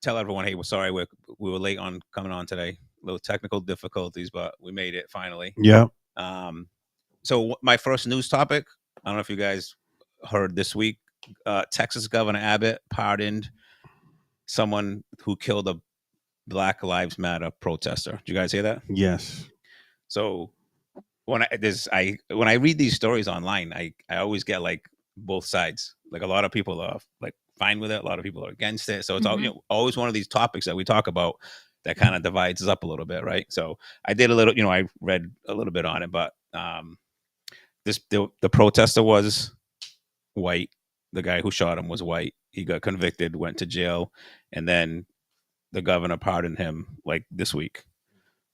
Speaker 6: tell everyone, hey, we're sorry we were late on coming on today. A little technical difficulties, but we made it finally.
Speaker 5: Yeah.
Speaker 6: So my first news topic, I don't know if you guys heard this week, Texas Governor Abbott pardoned someone who killed a Black Lives Matter protester. Did you guys hear that?
Speaker 5: Yes.
Speaker 6: So when I read these stories online, I always get like both sides. Like a lot of people are like fine with it, a lot of people are against it. So it's all, always one of these topics that we talk about that kind of divides us up a little bit, right? So I did a little, I read a little bit on it, but the protester was white. The guy who shot him was white. He got convicted, went to jail, and then the governor pardoned him like this week.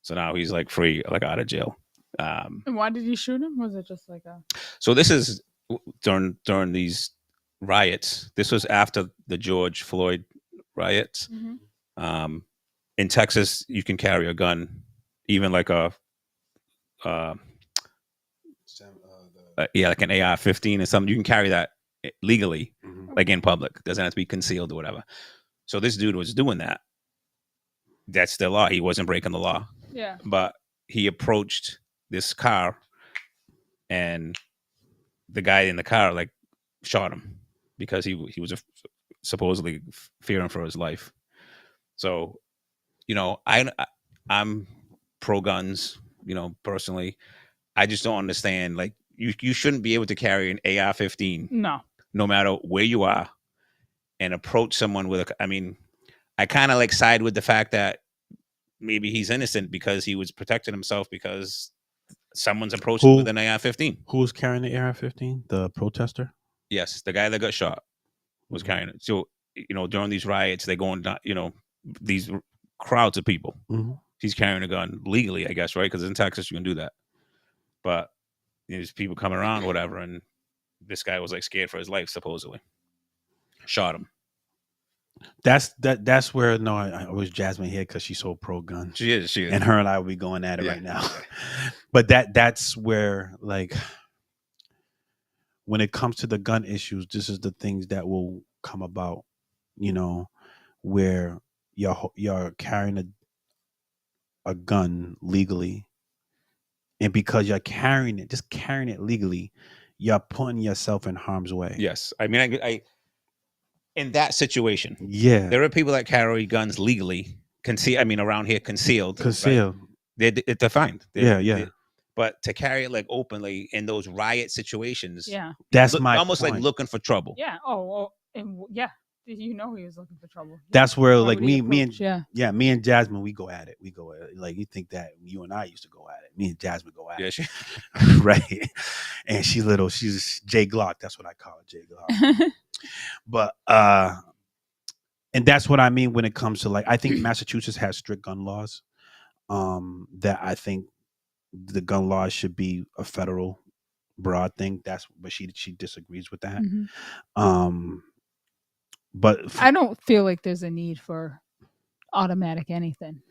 Speaker 6: So now he's like free, like out of jail.
Speaker 7: And why did he shoot him? Was it just like a?
Speaker 6: So this is during these riots. This was after the George Floyd riots. In Texas, you can carry a gun, even like like an AR-15 or something. You can carry that legally, like in public. Doesn't have to be concealed or whatever. So this dude was doing that. That's the law. He wasn't breaking the law.
Speaker 7: Yeah.
Speaker 6: But he approached this car, and the guy in the car like shot him because he was supposedly fearing for his life. So, I'm pro guns. Personally, I just don't understand. Like, you shouldn't be able to carry an AR-15. No matter where you are, and approach someone with I kind of like side with the fact that maybe he's innocent because he was protecting himself because someone's approaching with an AR-15.
Speaker 5: Who was carrying the AR-15? The protester?
Speaker 6: Yes, the guy that got shot was carrying it. So, during these riots, they're going down, these crowds of people. He's carrying a gun legally, I guess, right? Because in Texas, you can do that. But there's people coming around, whatever, and this guy was like scared for his life, supposedly. Shot him.
Speaker 5: That's where I wish Jasmine here because she's so pro gun.
Speaker 6: She is,
Speaker 5: and her and I will be going at it right now. But that's where, like, when it comes to the gun issues, this is the things that will come about. Where you're carrying a gun legally, and because you're carrying it legally, you're putting yourself in harm's way.
Speaker 6: Yes, I in that situation,
Speaker 5: there
Speaker 6: are people that carry guns legally, around here concealed. Right? They're fine. But to carry it like openly in those riot situations,
Speaker 5: that's
Speaker 6: almost
Speaker 5: point.
Speaker 6: Like looking for trouble.
Speaker 7: Yeah. Oh, and yeah. He was looking for trouble.
Speaker 5: That's where like me and Jasmine, we go at it. Like, you think that you and I used to go at it. Me and Jasmine go at it. Right. And she's Jay Glock. That's what I call it, Jay Glock. But and that's what I mean when it comes to, like, I think Massachusetts has strict gun laws. That I think the gun laws should be a federal broad thing. But she disagrees with that. But
Speaker 7: I don't feel like there's a need for automatic anything.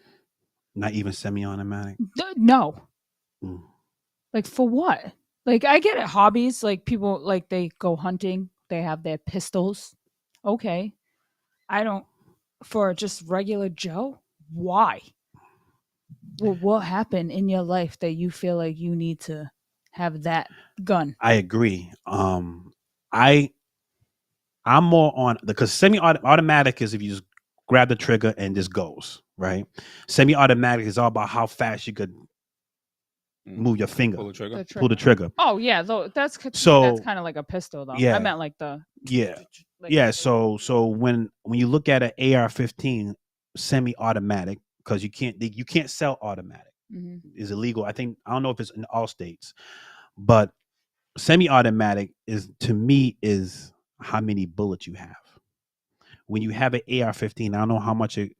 Speaker 5: Not even semi-automatic?
Speaker 7: No. Like, for what? Like, I get it. Hobbies, like, people, like, they go hunting. They have their pistols. Okay. I don't. For just regular Joe? Why? Well, what happened in your life that you feel like you need to have that gun?
Speaker 5: I agree. I'm more on because semi-automatic is if you just grab the trigger and just goes, right? Semi-automatic is all about how fast you could
Speaker 6: move your finger, pull the trigger.
Speaker 5: Pull the trigger.
Speaker 7: Oh yeah, though that's kind of like a pistol though.
Speaker 5: Yeah.
Speaker 7: I meant like the
Speaker 5: Yeah.
Speaker 7: Like,
Speaker 5: Yeah. So when you look at an AR-15 semi-automatic, because you can't sell automatic,
Speaker 7: Mhm.
Speaker 5: is illegal. I don't know if it's in all states, but semi-automatic to me is how many bullets you have. When you have an AR-15, I don't know how much it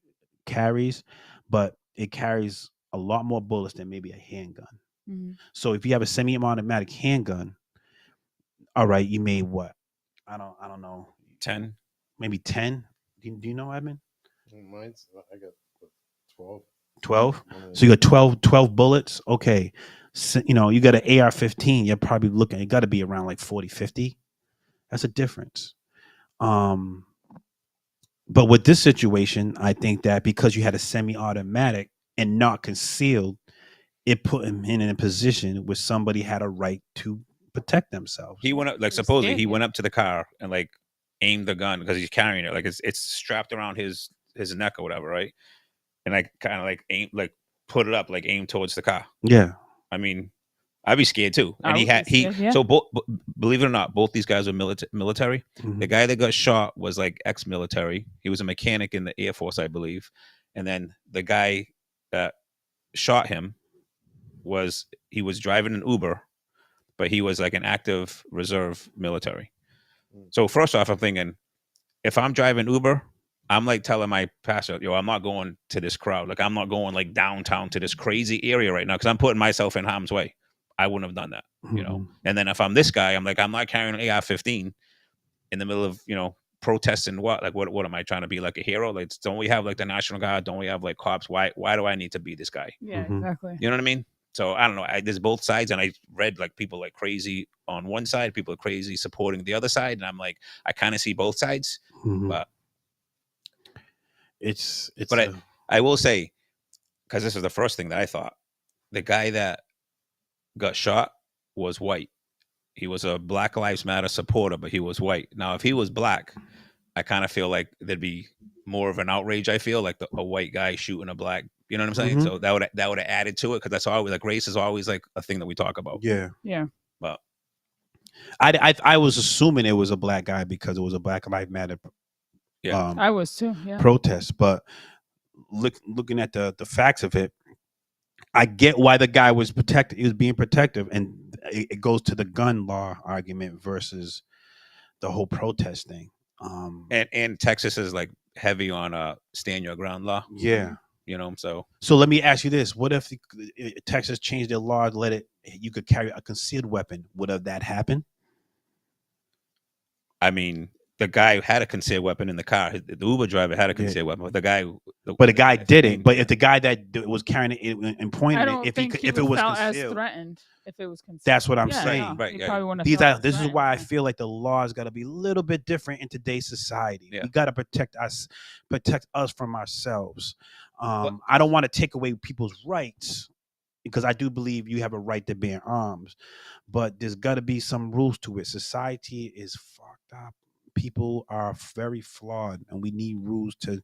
Speaker 5: carries, but it carries a lot more bullets than maybe a handgun.
Speaker 7: Mhm.
Speaker 5: So if you have a semi-automatic handgun, all right, you made what? I don't know.
Speaker 6: 10.
Speaker 5: Maybe 10. Do you know, Edmund?
Speaker 4: I got 12.
Speaker 5: 12. So you got 12 bullets. Okay. So, you got an AR-15. You're probably looking. It got to be around like 40, 50. That's a difference. But with this situation, I think that because you had a semi-automatic and not concealed, it put him in a position where somebody had a right to protect themselves.
Speaker 6: He went up, like, supposedly he went up to the car and like aimed the gun because he's carrying it, like it's strapped around his neck or whatever, right? And I kind of like aim, like put it up, like aim towards the car.
Speaker 5: Yeah.
Speaker 6: I mean, I'd be scared too. And
Speaker 7: I would be scared, yeah.
Speaker 6: so believe it or not, both these guys were military.
Speaker 5: Mhm.
Speaker 6: The guy that got shot was like ex-military. He was a mechanic in the Air Force, I believe. And then the guy that shot him was driving an Uber, but he was like an active reserve military. So first off, I'm thinking, if I'm driving Uber, I'm like telling my pastor, yo, I'm not going to this crowd. Like, I'm not going like downtown to this crazy area right now because I'm putting myself in harm's way. I wouldn't have done that,
Speaker 5: Mhm.
Speaker 6: And then if I'm this guy, I'm like, I'm not carrying an AR-15 in the middle of, protesting what? Like, what am I trying to be, like a hero? Like, don't we have like the National Guard? Don't we have like cops? Why do I need to be this guy?
Speaker 7: Yeah,
Speaker 5: Mhm.
Speaker 7: exactly.
Speaker 6: You know what I mean? So I don't know. There's both sides, and I read like people like crazy on one side, people are crazy supporting the other side, and I'm like, I kind of see both sides,
Speaker 5: Mhm.
Speaker 6: but
Speaker 5: but
Speaker 6: I will say, because this is the first thing that I thought, the guy that got shot was white. He was a Black Lives Matter supporter, but he was white. Now, if he was black, I kind of feel like there'd be more of an outrage. I feel like a white guy shooting a black. You know what I'm saying?
Speaker 5: Mhm.
Speaker 6: So that would have added to it, because that's always like race is always like a thing that we talk about.
Speaker 5: Yeah.
Speaker 7: Yeah.
Speaker 6: But
Speaker 5: I was assuming it was a black guy because it was a Black Lives Matter
Speaker 6: yeah,
Speaker 7: I was too. Yeah.
Speaker 5: protest. But looking at the facts of it, I get why the guy was protected. He was being protective, and it goes to the gun law argument versus the whole protest thing.
Speaker 6: and Texas is like heavy on stand your ground law.
Speaker 5: Yeah.
Speaker 6: So
Speaker 5: let me ask you this: what if Texas changed their law to you could carry a concealed weapon? Would have that happened?
Speaker 6: I mean, the guy who had a concealed weapon in the car. The Uber driver had a concealed weapon, but the guy
Speaker 5: didn't. But if the guy that was carrying it and pointing
Speaker 7: I don't
Speaker 5: it,
Speaker 7: think
Speaker 5: if it was
Speaker 7: felt
Speaker 5: concealed,
Speaker 7: as threatened if it was concealed.
Speaker 5: that's what I'm
Speaker 7: Yeah,
Speaker 5: saying.
Speaker 7: no,
Speaker 6: Right,
Speaker 7: he
Speaker 6: yeah.
Speaker 7: probably wouldn't have felt as
Speaker 5: This is
Speaker 7: threatened,
Speaker 5: why I
Speaker 7: yeah.
Speaker 5: feel like the law's got to be a little bit different in today's society.
Speaker 6: Yeah.
Speaker 5: We got to protect us from ourselves. I don't want to take away people's rights, because I do believe you have a right to bear arms, but there's got to be some rules to it. Society is fucked up. People are very flawed, and we need rules to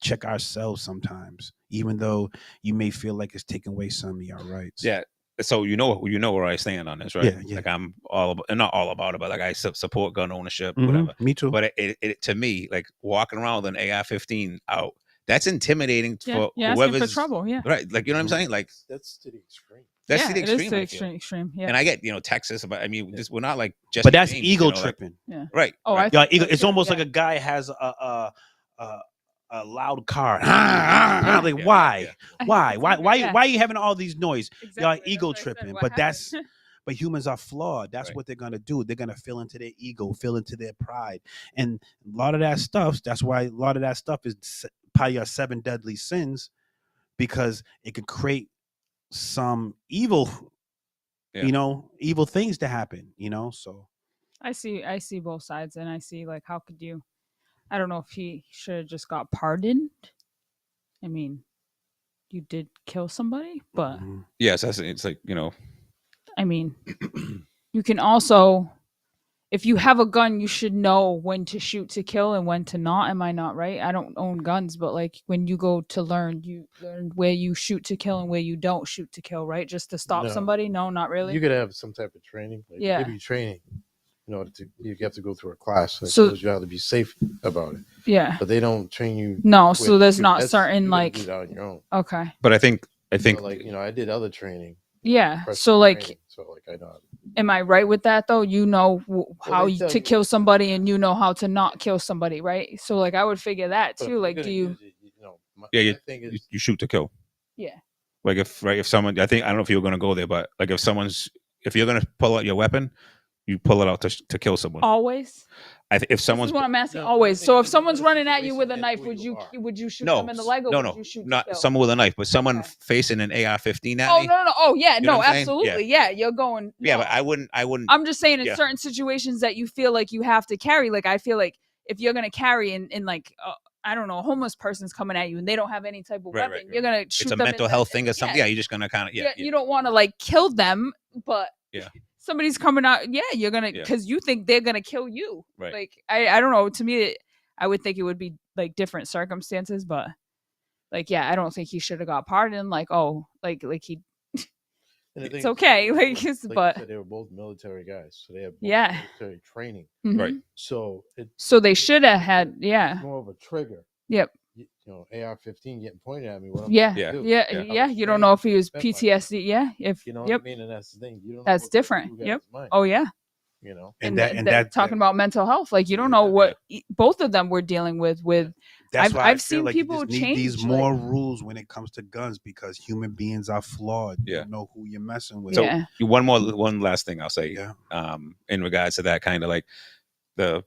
Speaker 5: check ourselves sometimes, even though you may feel like it's taking away some of your rights.
Speaker 6: Yeah. So you know where I stand on this, right?
Speaker 5: Yeah.
Speaker 6: Like, I'm not all about it, but like I support gun ownership,
Speaker 5: Mhm,
Speaker 6: whatever.
Speaker 5: me too.
Speaker 6: But it to me, like walking around with an AR-15 out, that's intimidating for
Speaker 7: You're asking
Speaker 6: whoever's
Speaker 7: for trouble. Yeah.
Speaker 6: right. Like, you know what I'm saying? Like,
Speaker 4: That's to the extreme.
Speaker 6: that's
Speaker 7: yeah,
Speaker 6: to the
Speaker 7: it
Speaker 6: extreme.
Speaker 7: is to
Speaker 6: I
Speaker 7: the
Speaker 6: feel.
Speaker 7: extreme. Yeah.
Speaker 6: And I get Texas, but I mean, we're not like just.
Speaker 5: But that's ego tripping.
Speaker 7: Yeah.
Speaker 6: Right.
Speaker 7: Oh,
Speaker 6: right.
Speaker 7: I think
Speaker 5: Yeah,
Speaker 7: so
Speaker 5: it's
Speaker 7: too,
Speaker 5: almost
Speaker 7: yeah.
Speaker 5: like a guy has a loud car.
Speaker 7: Yeah.
Speaker 5: Like,
Speaker 6: Yeah,
Speaker 5: why?
Speaker 6: yeah.
Speaker 5: Why? Why?
Speaker 7: Yeah.
Speaker 5: Why are you having all these noise?
Speaker 7: Exactly.
Speaker 5: Y'all
Speaker 7: That's
Speaker 5: ego
Speaker 7: what I said.
Speaker 5: tripping.
Speaker 7: What
Speaker 5: But
Speaker 7: happened?
Speaker 5: but humans are flawed. That's
Speaker 6: Right.
Speaker 5: what they're gonna do. They're gonna feel into their ego, feel into their pride, and a lot of that stuff. That's why a lot of that stuff is probably your 7 deadly sins, because it could create some evil, evil things to happen. So
Speaker 7: I see both sides, and I see like how could you? I don't know if he should have just got pardoned. I mean, you did kill somebody, but
Speaker 6: Yes, it's like
Speaker 7: I mean, you can also, if you have a gun, you should know when to shoot to kill and when to not. Am I not right? I don't own guns, but like when you go to learn, you learn where you shoot to kill and where you don't shoot to kill, right? Just to stop
Speaker 4: No.
Speaker 7: somebody? No, not really.
Speaker 4: You could have some type of training. Like,
Speaker 7: Yeah.
Speaker 4: Give you training. you have to go through a class. That
Speaker 7: So-
Speaker 4: shows you how to be safe about it.
Speaker 7: Yeah.
Speaker 4: But they don't train you.
Speaker 7: No, so there's not
Speaker 4: that's-
Speaker 7: certain
Speaker 4: you gotta
Speaker 7: like.
Speaker 4: do that on your own.
Speaker 7: Okay.
Speaker 6: But I think
Speaker 4: So, like, I did other training.
Speaker 7: Yeah.
Speaker 4: impressive
Speaker 7: So like,
Speaker 4: training, so like I know.
Speaker 7: am I right with that though? You know how
Speaker 4: they tell
Speaker 7: to
Speaker 4: you-
Speaker 7: kill somebody, and you know how to not kill somebody, right? So like, I would figure that
Speaker 4: But if
Speaker 7: too.
Speaker 4: you're
Speaker 7: Like,
Speaker 4: gonna
Speaker 7: do you?
Speaker 4: use it, my thing
Speaker 6: you,
Speaker 4: is,
Speaker 6: you shoot to kill.
Speaker 7: Yeah.
Speaker 6: Like if someone, I don't know if you were going to go there, but like if you're going to pull out your weapon, you pull it out to kill someone.
Speaker 7: Always.
Speaker 6: If
Speaker 7: This
Speaker 6: someone's
Speaker 7: is what I'm asking.
Speaker 4: No,
Speaker 7: Always.
Speaker 4: I
Speaker 7: So
Speaker 4: think
Speaker 7: if someone's
Speaker 4: it's a
Speaker 7: running at you with a
Speaker 4: situation
Speaker 7: knife,
Speaker 4: and who you are.
Speaker 7: would you shoot
Speaker 6: no,
Speaker 7: them in the leg, or
Speaker 6: no,
Speaker 7: would you shoot?
Speaker 6: not
Speaker 7: to kill?
Speaker 6: someone with a knife, but someone
Speaker 7: Okay.
Speaker 6: facing an AR-15 at
Speaker 7: Oh
Speaker 6: me.
Speaker 7: no. Oh yeah.
Speaker 6: You know
Speaker 7: No.
Speaker 6: what I'm saying?
Speaker 7: Absolutely. Yeah. You're going.
Speaker 6: Yeah,
Speaker 7: no.
Speaker 6: but I wouldn't.
Speaker 7: I'm just saying in
Speaker 6: Yeah.
Speaker 7: certain situations that you feel like you have to carry. Like I feel like if you're gonna carry in like I don't know, a homeless person's coming at you and they don't have any type of
Speaker 6: Right,
Speaker 7: weapon,
Speaker 6: right.
Speaker 7: you're gonna shoot
Speaker 6: It's a
Speaker 7: them
Speaker 6: mental
Speaker 7: in
Speaker 6: health
Speaker 7: the,
Speaker 6: thing or something. Yeah, you're just gonna kind of
Speaker 7: You don't want to like kill them, but
Speaker 6: Yeah.
Speaker 7: somebody's coming out. Yeah, you're gonna
Speaker 6: Yeah.
Speaker 7: because you think they're gonna kill you.
Speaker 6: Right.
Speaker 7: Like I don't know. To me, I would think it would be like different circumstances, but like yeah, I don't think he should have got pardoned. Like like he.
Speaker 4: and the thing
Speaker 7: It's
Speaker 4: is,
Speaker 7: okay, like,
Speaker 4: you
Speaker 7: but-
Speaker 4: said, they were both military guys, so they have both
Speaker 7: Yeah.
Speaker 4: military training.
Speaker 7: Mhm.
Speaker 6: Right.
Speaker 4: So
Speaker 7: So they should have had yeah.
Speaker 4: it's more of a trigger.
Speaker 7: Yep.
Speaker 4: AR-15 getting pointed at me. What am I
Speaker 7: Yeah,
Speaker 4: gonna
Speaker 6: Yeah.
Speaker 4: do?
Speaker 7: yeah,
Speaker 6: Yeah.
Speaker 7: yeah. You don't know if he was
Speaker 4: Defend myself.
Speaker 7: PTSD. Yeah, if
Speaker 4: You know what
Speaker 7: yep.
Speaker 4: I mean? And that's the thing. You don't know
Speaker 7: That's
Speaker 4: what goes
Speaker 7: different.
Speaker 4: through a
Speaker 7: Yep.
Speaker 4: guy's mind,
Speaker 7: Oh yeah.
Speaker 5: And
Speaker 7: that
Speaker 5: that
Speaker 7: talking about mental health, like you don't know what both of them were dealing with.
Speaker 5: That's why I
Speaker 7: I've
Speaker 5: feel
Speaker 7: seen
Speaker 5: like you
Speaker 7: people
Speaker 5: just need these
Speaker 7: change,
Speaker 5: more
Speaker 7: like-
Speaker 5: rules when it comes to guns because human beings are flawed. You
Speaker 6: Yeah.
Speaker 5: don't know who you're messing with.
Speaker 6: So
Speaker 7: Yeah.
Speaker 6: one last thing I'll say.
Speaker 5: Yeah.
Speaker 6: In regards to that kind of like the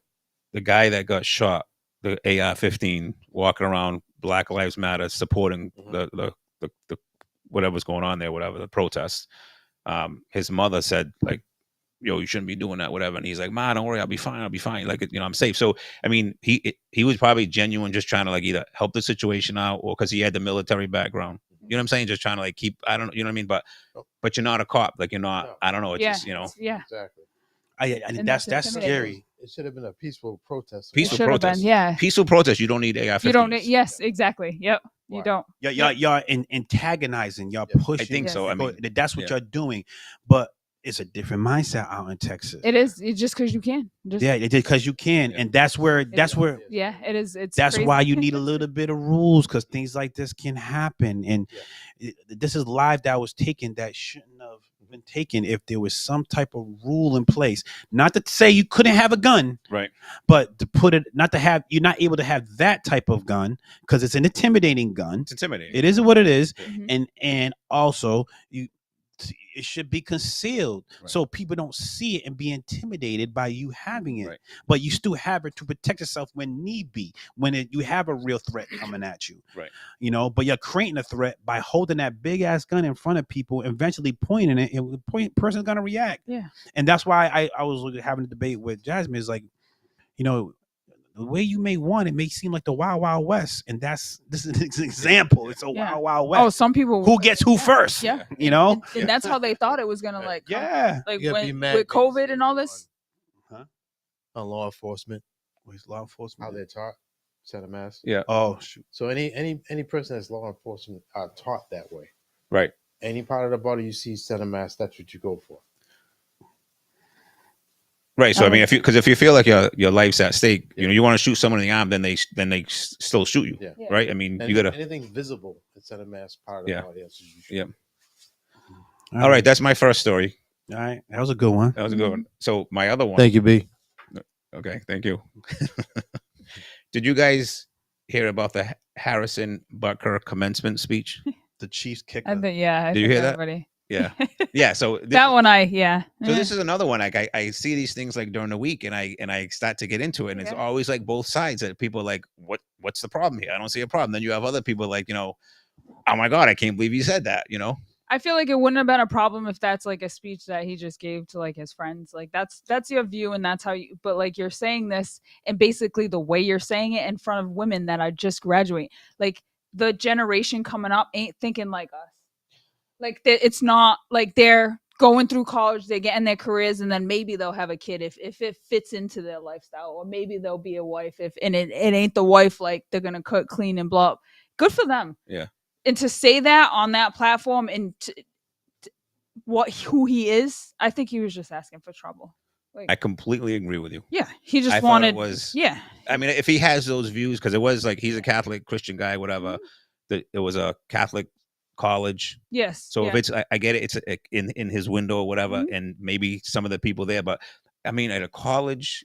Speaker 6: guy that got shot, the AR-15 walking around Black Lives Matter supporting the whatever's going on there, whatever the protests. His mother said like, yo, you shouldn't be doing that, whatever. And he's like, Ma, don't worry, I'll be fine. Like, I'm safe. So, I mean, he was probably genuine, just trying to like either help the situation out or because he had the military background. You know what I'm saying? Just trying to like keep, I don't know, you know what I mean? But you're not a cop. Like you're not,
Speaker 4: No.
Speaker 6: I don't know. It's
Speaker 7: Yeah.
Speaker 6: just,
Speaker 7: Yeah.
Speaker 4: Exactly.
Speaker 7: And
Speaker 5: that's
Speaker 7: that's
Speaker 5: scary.
Speaker 4: It should have been a peaceful protest.
Speaker 6: Peaceful
Speaker 7: Should have been.
Speaker 6: protest.
Speaker 7: Yeah.
Speaker 6: Peaceful protest. You don't need AR-15s.
Speaker 7: You don't. Yes. Exactly. Yep. You
Speaker 4: Why?
Speaker 7: don't.
Speaker 5: Y'all antagonizing, y'all
Speaker 4: Yeah.
Speaker 5: pushing.
Speaker 6: I think so.
Speaker 7: Yes.
Speaker 6: I mean,
Speaker 5: that's what
Speaker 6: yeah.
Speaker 5: you're doing. But it's a different mindset out in Texas.
Speaker 7: It is. It's just because you can. Just,
Speaker 5: Yeah, because you can,
Speaker 6: Yeah.
Speaker 5: and that's where
Speaker 7: Yeah. It is. It's.
Speaker 5: that's
Speaker 7: crazy.
Speaker 5: why you need a little bit of rules because things like this can happen. And this is live that was taken that shouldn't have been taken if there was some type of rule in place. Not to say you couldn't have a gun,
Speaker 6: right.
Speaker 5: but to put it, not to have, you're not able to have that type of gun because it's an intimidating gun.
Speaker 6: It's intimidating.
Speaker 5: It is what it is.
Speaker 7: Mhm.
Speaker 5: And also it should be concealed
Speaker 6: Right.
Speaker 5: so people don't see it and be intimidated by you having it.
Speaker 6: Right.
Speaker 5: But you still have it to protect yourself when need be, when you have a real threat coming at you.
Speaker 6: Right.
Speaker 5: But you're creating a threat by holding that big ass gun in front of people, eventually pointing it, and the person's gonna react.
Speaker 7: Yeah.
Speaker 5: And that's why I was having a debate with Jasmine. Is like, the way you may want it may seem like the Wild Wild West, and this is an example. It's a
Speaker 7: Yeah.
Speaker 5: Wild Wild West.
Speaker 7: Oh, some people.
Speaker 5: Who gets who first?
Speaker 7: Yeah.
Speaker 5: You
Speaker 7: And that's how they thought it was gonna like. come.
Speaker 5: Yeah.
Speaker 7: Like
Speaker 4: You gotta be
Speaker 7: when
Speaker 4: mad
Speaker 7: with COVID and all this.
Speaker 4: on law enforcement,
Speaker 5: Where's law enforcement?
Speaker 4: how they're taught, set a mask.
Speaker 6: Yeah.
Speaker 5: Oh shoot.
Speaker 4: So any person that's law enforcement are taught that way.
Speaker 6: Right.
Speaker 4: Any part of the body you see set a mask, that's what you go for.
Speaker 6: Right. So I mean, if you feel like your life's at stake, you want to shoot someone in the arm, then they still shoot you.
Speaker 4: Yeah.
Speaker 7: Yeah.
Speaker 6: Right. I mean,
Speaker 4: And
Speaker 6: you gotta.
Speaker 4: anything visible, it's set a mask part of the
Speaker 6: Yeah.
Speaker 4: body. That's what you shoot.
Speaker 6: Yeah. All right. That's my first story.
Speaker 5: All right. That was a good one.
Speaker 6: That was a good one. So my other one.
Speaker 4: Thank you, B.
Speaker 6: Okay. Thank you. Did you guys hear about the Harrison Butker commencement speech?
Speaker 5: The Chiefs kicker.
Speaker 7: I think yeah.
Speaker 6: Did you hear that?
Speaker 7: Everybody.
Speaker 6: Yeah. Yeah. So
Speaker 7: That one, yeah.
Speaker 6: So this is another one. Like I see these things like during the week, and I start to get into it, and it's
Speaker 7: Okay.
Speaker 6: always like both sides that people are like, what's the problem here? I don't see a problem. Then you have other people like, oh my God, I can't believe you said that.
Speaker 7: I feel like it wouldn't have been a problem if that's like a speech that he just gave to like his friends. Like that's your view and that's how you. But like you're saying this, and basically the way you're saying it in front of women that are just graduating, like the generation coming up ain't thinking like us. Like it's not like they're going through college, they're getting their careers, and then maybe they'll have a kid if it fits into their lifestyle, or maybe they'll be a wife and it ain't the wife like they're gonna cook, clean, and blow up. Good for them.
Speaker 6: Yeah.
Speaker 7: And to say that on that platform and who he is, I think he was just asking for trouble. Like,
Speaker 6: I completely agree with you.
Speaker 7: yeah, he just
Speaker 6: I thought
Speaker 7: wanted.
Speaker 6: it was.
Speaker 7: Yeah,
Speaker 6: I mean, if he has those views, because it was like he's a Catholic Christian guy, whatever. It was a Catholic college.
Speaker 7: yes.
Speaker 6: So
Speaker 7: yeah.
Speaker 6: if it's, I get it, it's in his window or whatever,
Speaker 7: Mhm.
Speaker 6: and maybe some of the people there. But I mean, at a college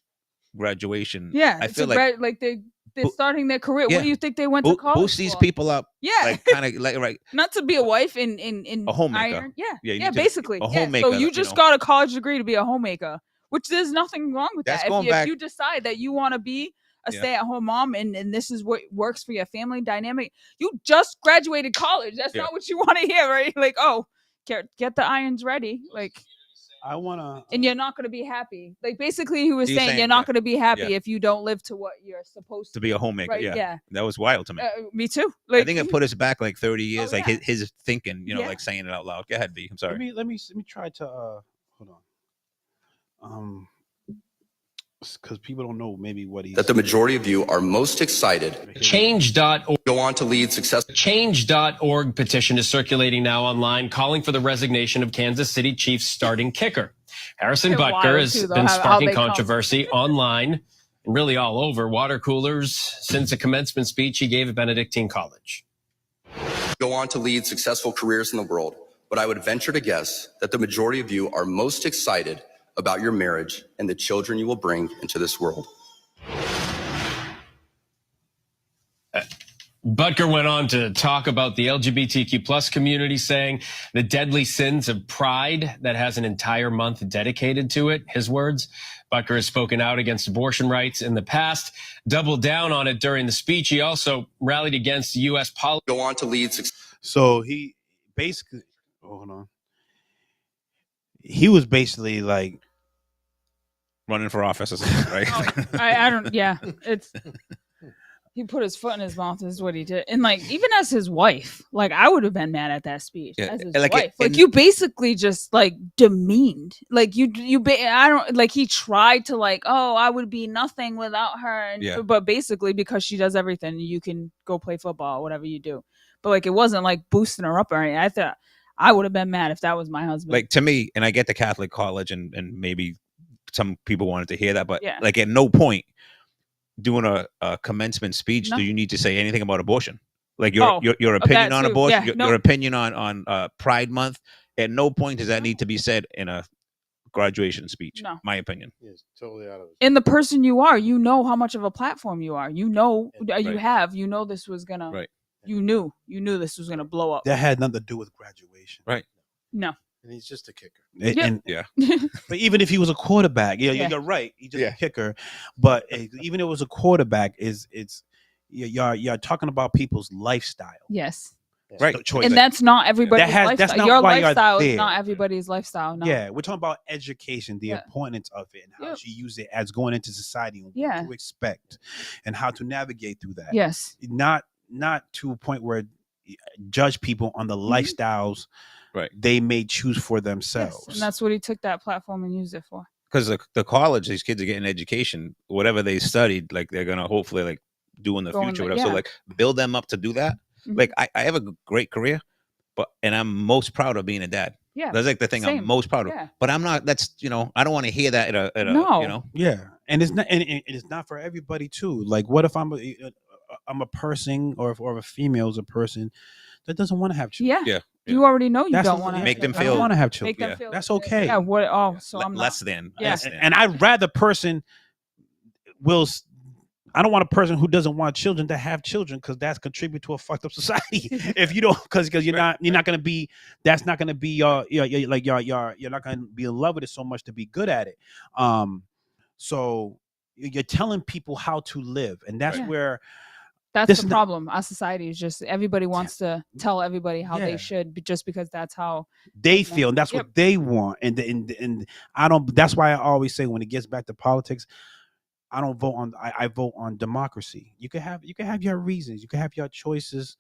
Speaker 6: graduation,
Speaker 7: yeah,
Speaker 6: I
Speaker 7: it's
Speaker 6: feel
Speaker 7: like they're starting their career.
Speaker 6: yeah.
Speaker 7: What do you think they went to college
Speaker 6: boost these
Speaker 7: for?
Speaker 6: people up.
Speaker 7: Yeah,
Speaker 6: Like kind of like right.
Speaker 7: not to be a wife in
Speaker 6: A homemaker.
Speaker 7: iron. Yeah,
Speaker 6: Yeah, you
Speaker 7: yeah,
Speaker 6: need to-
Speaker 7: basically.
Speaker 6: a
Speaker 7: Yeah.
Speaker 6: homemaker,
Speaker 7: So you
Speaker 6: you
Speaker 7: just
Speaker 6: know.
Speaker 7: got a college degree to be a homemaker, which there's nothing wrong with
Speaker 6: That's
Speaker 7: that.
Speaker 6: going
Speaker 7: If
Speaker 6: back-
Speaker 7: you decide that you want to be a
Speaker 6: Yeah.
Speaker 7: stay-at-home mom and this is what works for your family dynamic, you just graduated college. That's
Speaker 6: Yeah.
Speaker 7: not what you want to hear, right? Like, oh, get the irons ready, like.
Speaker 5: I wanna.
Speaker 7: And you're not going to be happy. Like basically, he was
Speaker 6: He's
Speaker 7: saying,
Speaker 6: saying,
Speaker 7: you're not
Speaker 6: yeah,
Speaker 7: going to be happy
Speaker 6: yeah.
Speaker 7: if you don't live to what you're supposed
Speaker 6: To be a homemaker.
Speaker 7: Right,
Speaker 6: Yeah.
Speaker 7: yeah.
Speaker 6: That was wild to me.
Speaker 7: Me too. Like,
Speaker 6: I think it put us back like 30 years,
Speaker 7: Oh,
Speaker 6: like
Speaker 7: yeah.
Speaker 6: his thinking, you know,
Speaker 7: Yeah.
Speaker 6: like saying it out loud. Go ahead, B. I'm sorry.
Speaker 5: Let me try to hold on. Because people don't know maybe what he's
Speaker 8: that the majority of you are most excited.
Speaker 9: Change.org.
Speaker 8: Go on to lead success.
Speaker 9: Change.org petition is circulating now online calling for the resignation of Kansas City Chiefs starting kicker. Harrison
Speaker 7: Wild,
Speaker 9: Butker has
Speaker 7: too, though,
Speaker 9: been
Speaker 7: how
Speaker 9: sparking
Speaker 7: they come.
Speaker 9: controversy online and really all over water coolers since a commencement speech he gave at Benedictine College.
Speaker 8: Go on to lead successful careers in the world. But I would venture to guess that the majority of you are most excited about your marriage and the children you will bring into this world.
Speaker 9: Butker went on to talk about the LGBTQ plus community, saying the deadly sins of pride that has an entire month dedicated to it. His words. Butker has spoken out against abortion rights in the past, doubled down on it during the speech. He also rallied against U.S. policy.
Speaker 8: Go on to lead success.
Speaker 5: So he basically, hold on. He was basically like
Speaker 6: Running for office or something, right?
Speaker 7: Oh, I don't. Yeah, it's. He put his foot in his mouth. Is what he did, and like even as his wife, like I would have been mad at that speech.
Speaker 6: Yeah,
Speaker 7: As his
Speaker 6: like,
Speaker 7: wife,
Speaker 6: and-
Speaker 7: like you basically just like demeaned, like I don't like he tried to like, oh, I would be nothing without her, and,
Speaker 6: Yeah.
Speaker 7: but basically because she does everything, you can go play football, whatever you do. But like it wasn't like boosting her up or anything. I thought I would have been mad if that was my husband.
Speaker 6: Like to me, and I get the Catholic college and maybe some people wanted to hear that, but
Speaker 7: Yeah.
Speaker 6: like at no point doing a commencement speech
Speaker 7: No.
Speaker 6: do you need to say anything about abortion. Like your
Speaker 7: Oh,
Speaker 6: opinion
Speaker 7: that
Speaker 6: on
Speaker 7: too.
Speaker 6: abortion,
Speaker 7: Yeah,
Speaker 6: your opinion on Pride Month. At no point does that need to be said in a graduation speech.
Speaker 7: No.
Speaker 6: My opinion.
Speaker 4: Yes, totally out of it.
Speaker 7: And the person you are, you know how much of a platform you are. You know you
Speaker 6: Right.
Speaker 7: have. You know this was gonna.
Speaker 6: Right.
Speaker 7: You knew this was gonna blow up.
Speaker 5: that had nothing to do with graduation.
Speaker 6: Right.
Speaker 7: No.
Speaker 4: And he's just a kicker.
Speaker 5: And,
Speaker 7: Yeah.
Speaker 5: and-
Speaker 6: Yeah.
Speaker 5: but even if he was a quarterback,
Speaker 7: Yeah.
Speaker 5: you're right. He's just
Speaker 6: Yeah.
Speaker 5: a kicker. But even if it was a quarterback, you're talking about people's lifestyle.
Speaker 7: Yes.
Speaker 6: Right.
Speaker 5: The choice.
Speaker 7: And that's not everybody's
Speaker 5: that's
Speaker 7: lifestyle.
Speaker 5: not
Speaker 7: Your
Speaker 5: why you're
Speaker 7: lifestyle is
Speaker 5: there.
Speaker 7: not everybody's lifestyle. No.
Speaker 5: Yeah, we're talking about education, the
Speaker 7: Yeah.
Speaker 5: importance of it, and how
Speaker 7: Yep.
Speaker 5: she used it as going into society and
Speaker 7: Yeah.
Speaker 5: what to expect, and how to navigate through that.
Speaker 7: Yes.
Speaker 5: Not to a point where judge people on the lifestyles
Speaker 6: Right.
Speaker 5: they may choose for
Speaker 7: Yes.
Speaker 5: themselves.
Speaker 7: And that's what he took that platform and used it for.
Speaker 6: Because the college, these kids are getting education, whatever they studied, like they're gonna hopefully like do in the
Speaker 7: Go in
Speaker 6: future,
Speaker 7: the-
Speaker 6: whatever. So
Speaker 7: yeah.
Speaker 6: like build them up to do that.
Speaker 7: Mhm.
Speaker 6: Like I have a great career, and I'm most proud of being a dad.
Speaker 7: Yeah.
Speaker 6: That's like the thing
Speaker 7: Same.
Speaker 6: I'm most proud of.
Speaker 7: Yeah.
Speaker 6: But I'm not. That's I don't want to hear that at a
Speaker 7: No.
Speaker 6: you know.
Speaker 5: Yeah, and it's not, and it's not for everybody too. Like, what if I'm a person, or a female is a person that doesn't want to have children?
Speaker 7: Yeah.
Speaker 6: Yeah.
Speaker 7: You already know you
Speaker 5: That's
Speaker 7: don't
Speaker 5: the-
Speaker 7: want to
Speaker 6: Make them
Speaker 5: I don't
Speaker 6: feel-
Speaker 5: want to have
Speaker 7: Make
Speaker 5: children.
Speaker 7: them
Speaker 6: Yeah.
Speaker 7: feel.
Speaker 5: That's okay.
Speaker 7: Yeah. What? Oh, so I'm
Speaker 6: less
Speaker 7: not.
Speaker 6: than.
Speaker 7: Yeah.
Speaker 6: Less than.
Speaker 5: And I'd rather person will. I don't want a person who doesn't want children to have children, because that's contribute to a fucked up society. If you don't, because you're not gonna be. That's not gonna be your like you're not gonna be in love with it so much to be good at it. So you're telling people how to live, and that's
Speaker 7: Right.
Speaker 5: where
Speaker 7: That's
Speaker 5: This
Speaker 7: the
Speaker 5: is not-
Speaker 7: problem. Our society is just everybody wants to tell everybody how
Speaker 5: Yeah.
Speaker 7: they should, just because that's how.
Speaker 5: they
Speaker 7: Yeah.
Speaker 5: feel, and that's
Speaker 7: Yep.
Speaker 5: what they want. And I don't. That's why I always say, when it gets back to politics, I don't vote on. I vote on democracy. You can have your reasons. You can have your choices.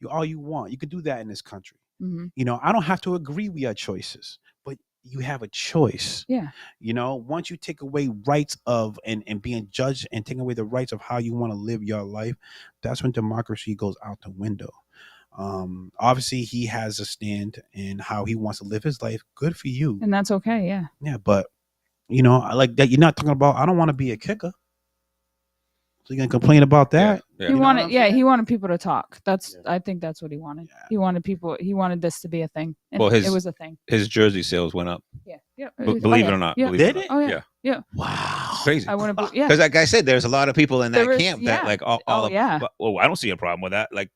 Speaker 5: All you want. You can do that in this country.
Speaker 7: Mhm.
Speaker 5: I don't have to agree with your choices, but you have a choice.
Speaker 7: Yeah.
Speaker 5: Once you take away rights of and being judged, and taking away the rights of how you want to live your life, that's when democracy goes out the window. Obviously he has a stand in how he wants to live his life. Good for you.
Speaker 7: And that's okay. Yeah.
Speaker 5: Yeah, but You know, I like that. You're not talking about. I don't want to be a kicker. So you gonna complain about that?
Speaker 6: Yeah.
Speaker 7: He
Speaker 5: You know
Speaker 7: wanted,
Speaker 5: what I'm saying?
Speaker 7: he wanted people to talk. I think that's what he wanted. He wanted people. He wanted this to be a thing. And
Speaker 6: Well,
Speaker 7: it was a thing.
Speaker 6: His jersey sales went up.
Speaker 7: Yeah.
Speaker 6: Believe it or not.
Speaker 7: Yeah.
Speaker 6: Believe
Speaker 5: Did
Speaker 6: it?
Speaker 5: it?
Speaker 7: Oh yeah. Yeah.
Speaker 5: Wow.
Speaker 6: It's crazy.
Speaker 7: I want to. Yeah.
Speaker 6: Because, like I said, there's a lot of people in that
Speaker 7: There is-
Speaker 6: camp that
Speaker 7: yeah.
Speaker 6: like all
Speaker 7: Oh,
Speaker 6: of.
Speaker 7: yeah.
Speaker 6: Well, I don't see a problem with that. Like,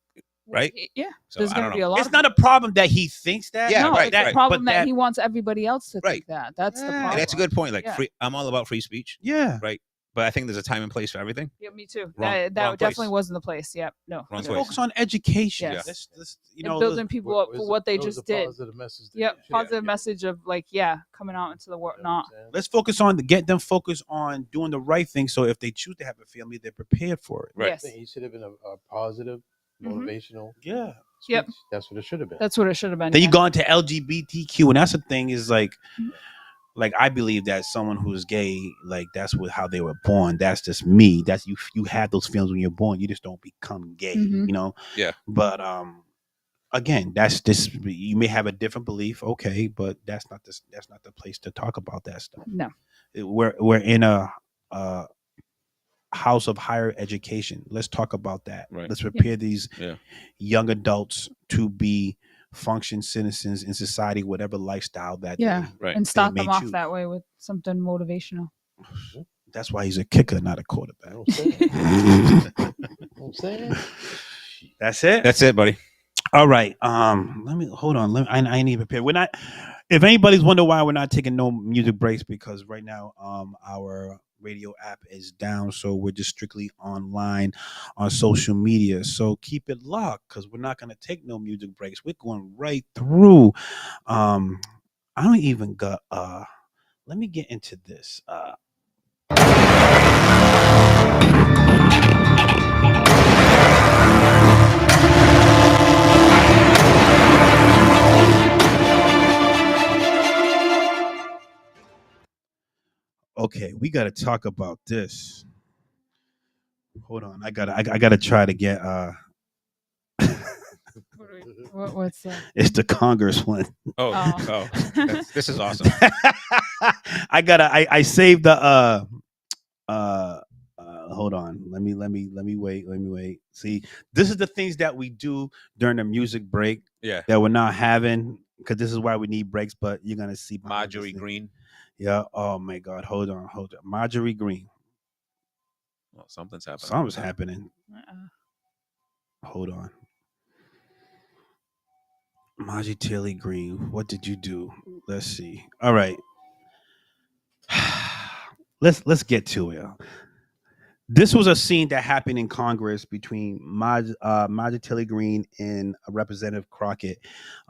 Speaker 6: right?
Speaker 7: Yeah.
Speaker 6: So,
Speaker 7: There's
Speaker 6: I
Speaker 7: going
Speaker 6: don't
Speaker 7: to be
Speaker 6: know.
Speaker 7: a lot.
Speaker 5: It's
Speaker 7: of
Speaker 5: not a problem that he thinks that.
Speaker 6: Yeah,
Speaker 7: no,
Speaker 6: right,
Speaker 7: it's a
Speaker 6: right.
Speaker 7: problem
Speaker 5: But
Speaker 7: that he wants everybody else to
Speaker 6: Right.
Speaker 7: think that. That's the
Speaker 5: Yeah.
Speaker 7: problem.
Speaker 6: And that's a good point. Like,
Speaker 7: Yeah.
Speaker 6: I'm all about free speech.
Speaker 5: Yeah.
Speaker 6: Right. But I think there's a time and place for everything.
Speaker 7: Yeah, me too.
Speaker 6: Wrong-
Speaker 7: that
Speaker 6: wrong
Speaker 7: definitely
Speaker 6: place.
Speaker 7: wasn't the place. Yep. No.
Speaker 6: Wrong
Speaker 5: Let's
Speaker 6: place.
Speaker 5: focus on education.
Speaker 7: Yes.
Speaker 5: Let's,
Speaker 7: And building people up for what they
Speaker 4: What was
Speaker 7: just
Speaker 4: the
Speaker 7: did.
Speaker 4: Positive message.
Speaker 7: Yep. Positive message of like, coming out into the world. Not.
Speaker 5: let's focus on get them focused on doing the right thing. So if they choose to have a family, they're prepared for it.
Speaker 6: Right.
Speaker 7: Yes.
Speaker 4: He should have been a positive, motivational.
Speaker 5: Yeah.
Speaker 7: Yep.
Speaker 4: Speech. That's what it should have been.
Speaker 7: That's what it should have been.
Speaker 5: Then
Speaker 7: yeah.
Speaker 5: you go into LGBTQ, and that's the thing is like I believe that someone who's gay, like that's how they were born. That's just me. That's you have those feelings when you're born. You just don't become gay,
Speaker 7: Mhm.
Speaker 5: you know.
Speaker 6: Yeah.
Speaker 5: But again, that's just you may have a different belief, okay, but that's not the place to talk about that stuff.
Speaker 7: No.
Speaker 5: We're in a house of higher education. Let's talk about that.
Speaker 6: Right.
Speaker 5: Let's prepare these
Speaker 6: Yeah.
Speaker 5: young adults to be function citizens in society, whatever lifestyle that
Speaker 7: Yeah.
Speaker 6: Right.
Speaker 7: And start
Speaker 5: may
Speaker 7: them off
Speaker 5: choose.
Speaker 7: that way with something motivational.
Speaker 5: That's why he's a kicker, not a quarterback.
Speaker 4: You know what I'm saying?
Speaker 5: That's it.
Speaker 6: That's it, buddy.
Speaker 5: All right. Let me hold on. I ain't even prepared. We're not. If anybody's wonder why we're not taking no music breaks, because right now our radio app is down, so we're just strictly online on social media. So keep it locked because we're not gonna take no music breaks. We're going right through. I don't even got. Let me get into this. Okay, we got to talk about this. Hold on, I gotta try to get.
Speaker 7: What's that?
Speaker 5: It's the Congress one.
Speaker 6: Oh. This is awesome.
Speaker 5: I saved the hold on. Let me wait. See, this is the things that we do during the music break.
Speaker 6: Yeah.
Speaker 5: That we're not having because this is why we need breaks. But you're gonna see
Speaker 6: Marjorie Green.
Speaker 5: Yeah. Oh my God. Hold on. Marjorie Green.
Speaker 6: Well, something's happening.
Speaker 5: Something's happening. Hold on. Marjorie Taylor Green. What did you do? Let's see. All right. Let's get to it. This was a scene that happened in Congress between Marjorie Taylor Greene and Representative Crockett.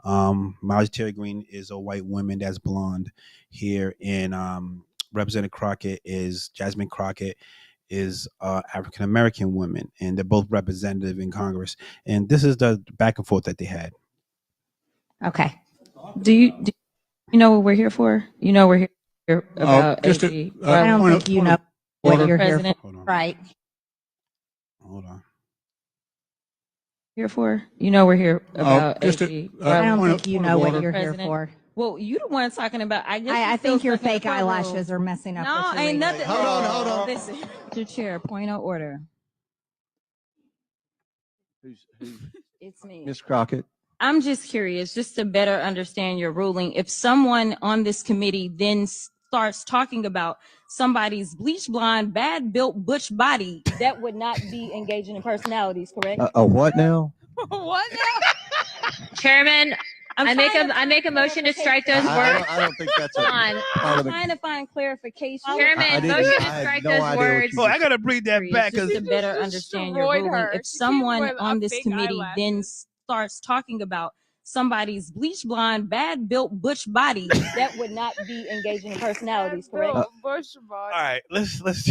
Speaker 5: Marjorie Taylor Greene is a white woman that's blonde here, and Representative Crockett is Jasmine Crockett is African American woman, and they're both representative in Congress. And this is the back and forth that they had.
Speaker 10: Okay. Do you know what we're here for? You know we're here about AG. I don't think you know what you're here for. Right.
Speaker 5: Hold on.
Speaker 10: Here for? You know we're here about AG. I don't think you know what you're here for. Well, you the one talking about. I think your fake eyelashes are messing up. No, ain't nothing. Hold on. Listen, your chair. Point of order.
Speaker 11: Who's
Speaker 10: It's me.
Speaker 11: Ms. Crockett?
Speaker 10: I'm just curious, just to better understand your ruling. If someone on this committee then starts talking about somebody's bleach blonde, bad built butch body, that would not be engaging in personalities, correct?
Speaker 11: A what now?
Speaker 7: What now?
Speaker 12: Chairman, I make a motion to strike those words.
Speaker 11: I don't think that's
Speaker 12: on.
Speaker 10: I'm trying to find clarification.
Speaker 12: Chairman, motion to strike those words.
Speaker 5: Oh, I gotta bring that back
Speaker 10: Just
Speaker 5: because
Speaker 10: to better understand your ruling. If someone on this committee then starts talking about somebody's bleach blonde, bad built butch body, that would not be engaging in personalities, correct?
Speaker 7: Bush body.
Speaker 5: all right, let's.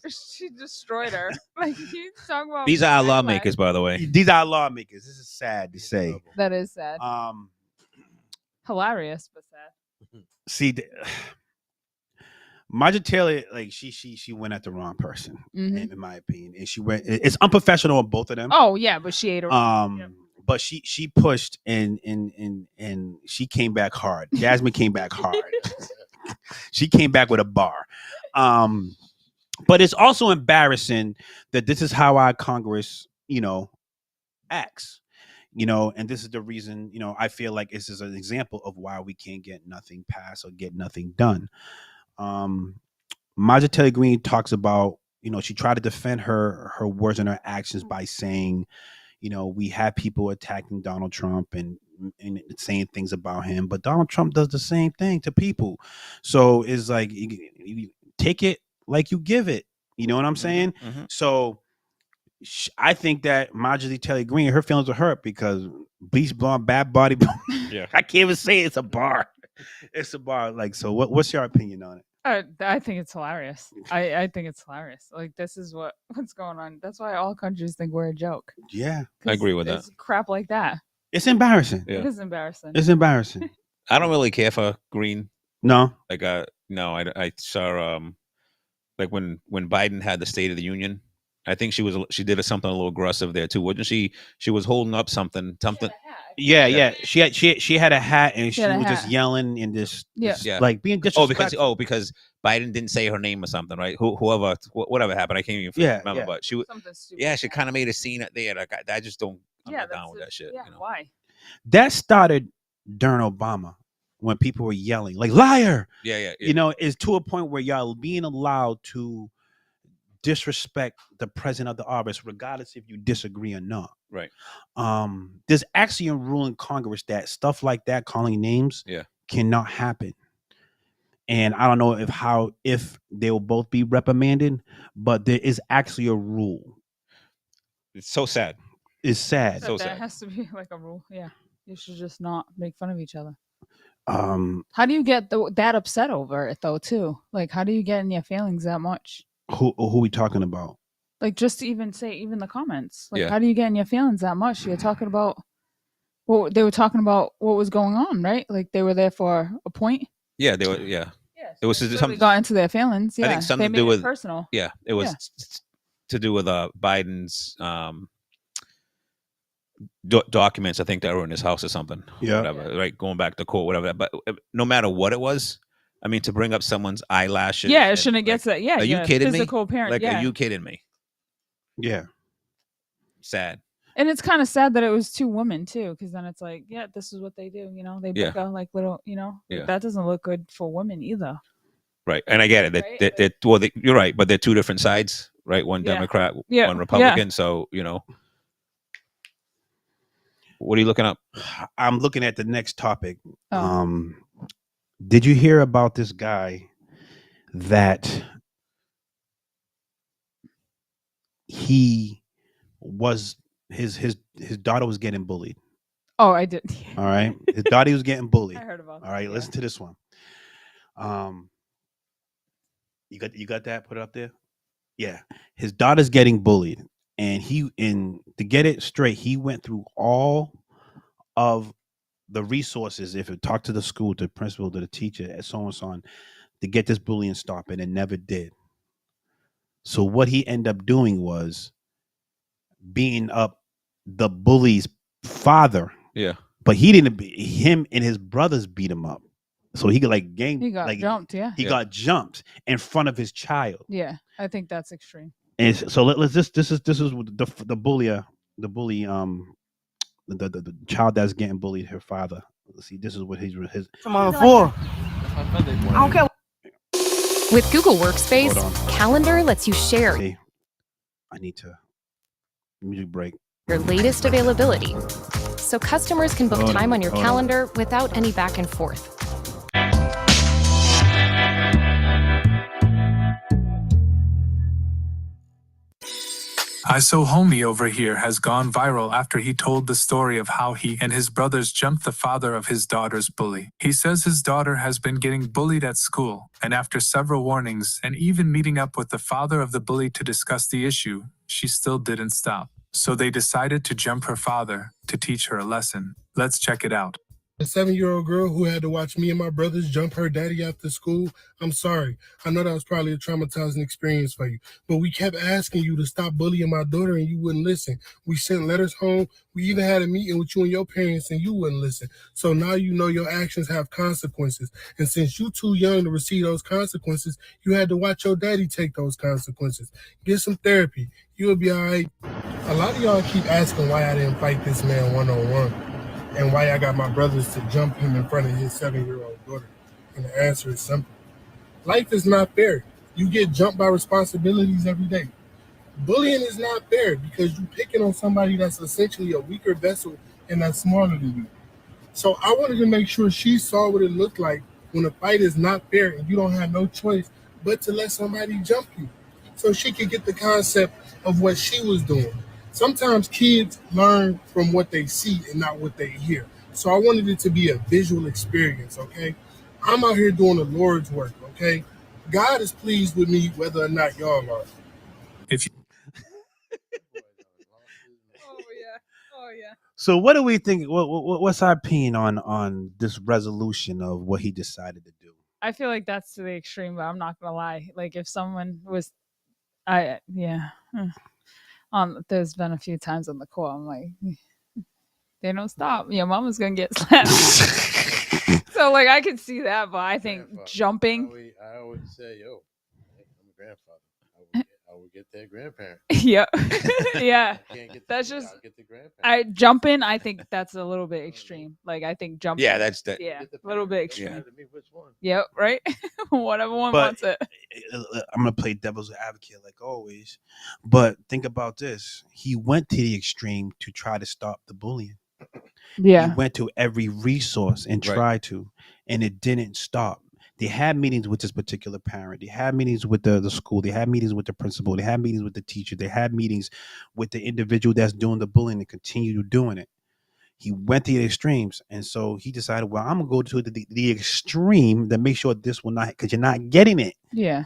Speaker 7: She destroyed her. Like you talking about.
Speaker 6: These are our lawmakers, by the way.
Speaker 5: These are lawmakers. This is sad to say.
Speaker 7: That is sad. Hilarious, but sad.
Speaker 5: See, Marjorie Taylor, like she went at the wrong person, in my opinion, and she went. It's unprofessional on both of them.
Speaker 7: Oh yeah, but she ate her.
Speaker 5: But she pushed and she came back hard. Jasmine came back hard. She came back with a bar. But it's also embarrassing that this is how our Congress, acts. And this is the reason, I feel like this is an example of why we can't get nothing passed or get nothing done. Marjorie Taylor Greene talks about, she tried to defend her words and her actions by saying, we have people attacking Donald Trump and saying things about him, but Donald Trump does the same thing to people. So it's like, you take it like you give it. You know what I'm saying?
Speaker 6: Mm-hmm.
Speaker 5: So I think that Marjorie Taylor Greene, her feelings are hurt because bleach blonde, bad body.
Speaker 6: Yeah.
Speaker 5: I can't even say it's a bar. It's a bar. Like, so what's your opinion on it?
Speaker 7: I think it's hilarious. I think it's hilarious. Like, this is what's going on. That's why all countries think we're a joke.
Speaker 5: Yeah.
Speaker 6: I agree with that.
Speaker 7: It's crap like that.
Speaker 5: It's embarrassing.
Speaker 6: Yeah.
Speaker 7: It is embarrassing.
Speaker 5: It's embarrassing.
Speaker 6: I don't really care for Green.
Speaker 5: No.
Speaker 6: Like, no, I saw, like when Biden had the State of the Union, I think she did something a little aggressive there too, wasn't she? She was holding up something.
Speaker 5: Yeah. She had a hat and she was just yelling and this like being disrespectful.
Speaker 6: Because Biden didn't say her name or something, right? Whatever happened, I can't even remember. But she was, she kind of made a scene there. Like I just don't. I'm not down with that shit.
Speaker 7: Yeah, why?
Speaker 5: That started during Obama when people were yelling like liar.
Speaker 6: Yeah.
Speaker 5: It's to a point where y'all being allowed to disrespect the president of the office, regardless if you disagree or not.
Speaker 6: Right.
Speaker 5: There's actually a rule in Congress that stuff like that, calling names, cannot happen. And I don't know if they will both be reprimanded, but there is actually a rule.
Speaker 6: It's so sad.
Speaker 5: It's sad.
Speaker 7: So there has to be like a rule. Yeah, you should just not make fun of each other.
Speaker 5: How
Speaker 7: do you get that upset over it though? Too like, how do you get in your feelings that much?
Speaker 5: Who are we talking about?
Speaker 7: Like, just to even the comments. Like, how do you get in your feelings that much? You're talking about they were talking about what was going on, right? Like, they were there for a point.
Speaker 6: Yeah, they were. Yeah,
Speaker 7: it was something got into their feelings. Yeah,
Speaker 6: I think something to do with
Speaker 7: personal.
Speaker 6: Yeah, it was to do with Biden's documents. I think that were in his house or something.
Speaker 5: Yeah,
Speaker 6: whatever. Right, going back to court, whatever. But no matter what it was. I mean, to bring up someone's eyelashes.
Speaker 7: Yeah, it shouldn't get to that. Yeah,
Speaker 6: are you kidding me?
Speaker 7: Physical parent.
Speaker 6: Like, are you kidding me?
Speaker 5: Yeah.
Speaker 6: Sad.
Speaker 7: And it's kind of sad that it was two women too, because then it's like, yeah, this is what they do. They bicker like little, that doesn't look good for women either.
Speaker 6: Right, and I get it. Right? You're right, but they're two different sides, right? One Democrat, one Republican. So what are you looking up?
Speaker 5: I'm looking at the next topic. Did you hear about this guy that he was his daughter was getting bullied?
Speaker 7: Oh, I did.
Speaker 5: All right, his daughter was getting bullied.
Speaker 7: I heard about that.
Speaker 5: All right, listen to this one. You got that? Put it up there. Yeah, his daughter's getting bullied, and to get it straight, he went through all of the resources, if it talked to the school, to the principal, to the teacher, and so on, to get this bullying stopped, and it never did. So what he ended up doing was beating up the bully's father.
Speaker 6: Yeah.
Speaker 5: But he didn't. Him and his brothers beat him up. So he got
Speaker 7: He got jumped. Yeah.
Speaker 5: He got jumped in front of his child.
Speaker 7: Yeah, I think that's extreme.
Speaker 5: And so let's this is the bully. The child that's getting bullied, her father. Let's see, this is what his.
Speaker 11: Come on, four. I don't care.
Speaker 13: With Google Workspace, Calendar lets you share.
Speaker 5: Hey, I need to music break.
Speaker 13: Your latest availability, so customers can book time on your calendar without any back and forth.
Speaker 14: ISO Homie over here has gone viral after he told the story of how he and his brothers jumped the father of his daughter's bully. He says his daughter has been getting bullied at school, and after several warnings and even meeting up with the father of the bully to discuss the issue, she still didn't stop. So they decided to jump her father to teach her a lesson. Let's check it out.
Speaker 11: A 7-year-old girl who had to watch me and my brothers jump her daddy after school. I'm sorry. I know that was probably a traumatizing experience for you, but we kept asking you to stop bullying my daughter and you wouldn't listen. We sent letters home. We even had a meeting with you and your parents and you wouldn't listen. So now you know your actions have consequences. And since you're too young to receive those consequences, you had to watch your daddy take those consequences. Get some therapy. You'll be all right. A lot of y'all keep asking why I didn't fight this man one-on-one. And why I got my brothers to jump him in front of his 7-year-old daughter. And the answer is simple. Life is not fair. You get jumped by responsibilities every day. Bullying is not fair because you're picking on somebody that's essentially a weaker vessel and that's smaller than you. So I wanted to make sure she saw what it looked like when a fight is not fair and you don't have no choice but to let somebody jump you. So she could get the concept of what she was doing. Sometimes kids learn from what they see and not what they hear. So I wanted it to be a visual experience, okay? I'm out here doing the Lord's work, okay? God is pleased with me whether or not y'all are.
Speaker 14: If you
Speaker 7: Oh yeah.
Speaker 5: So what do we think? What's our opinion on this resolution of what he decided to do?
Speaker 7: I feel like that's to the extreme, but I'm not gonna lie. Like if someone was, there's been a few times on the court. I'm like, they don't stop. Your mama's gonna get slapped. So like I can see that, but I think jumping.
Speaker 4: I always say, yo, I'm a grandfather. I would get that grandparent.
Speaker 7: Yeah, yeah.
Speaker 4: That's
Speaker 7: just
Speaker 4: I'll get the grandparent.
Speaker 7: jumping. I think that's a little bit extreme. Like I think jumping.
Speaker 6: Yeah, that's that.
Speaker 7: Yeah, a little bit extreme.
Speaker 6: Yeah.
Speaker 4: Which one?
Speaker 7: Yep, right. Whatever one wants it.
Speaker 5: I'm gonna play devil's advocate like always, but think about this: he went to the extreme to try to stop the bullying.
Speaker 7: Yeah,
Speaker 5: he went to every resource and tried to, and it didn't stop. They had meetings with this particular parent. They had meetings with the school. They had meetings with the principal. They had meetings with the teacher. They had meetings with the individual that's doing the bullying and continue doing it. He went to the extremes, and so he decided, well, I'm gonna go to the extreme to make sure this will not, because you're not getting it.
Speaker 7: Yeah,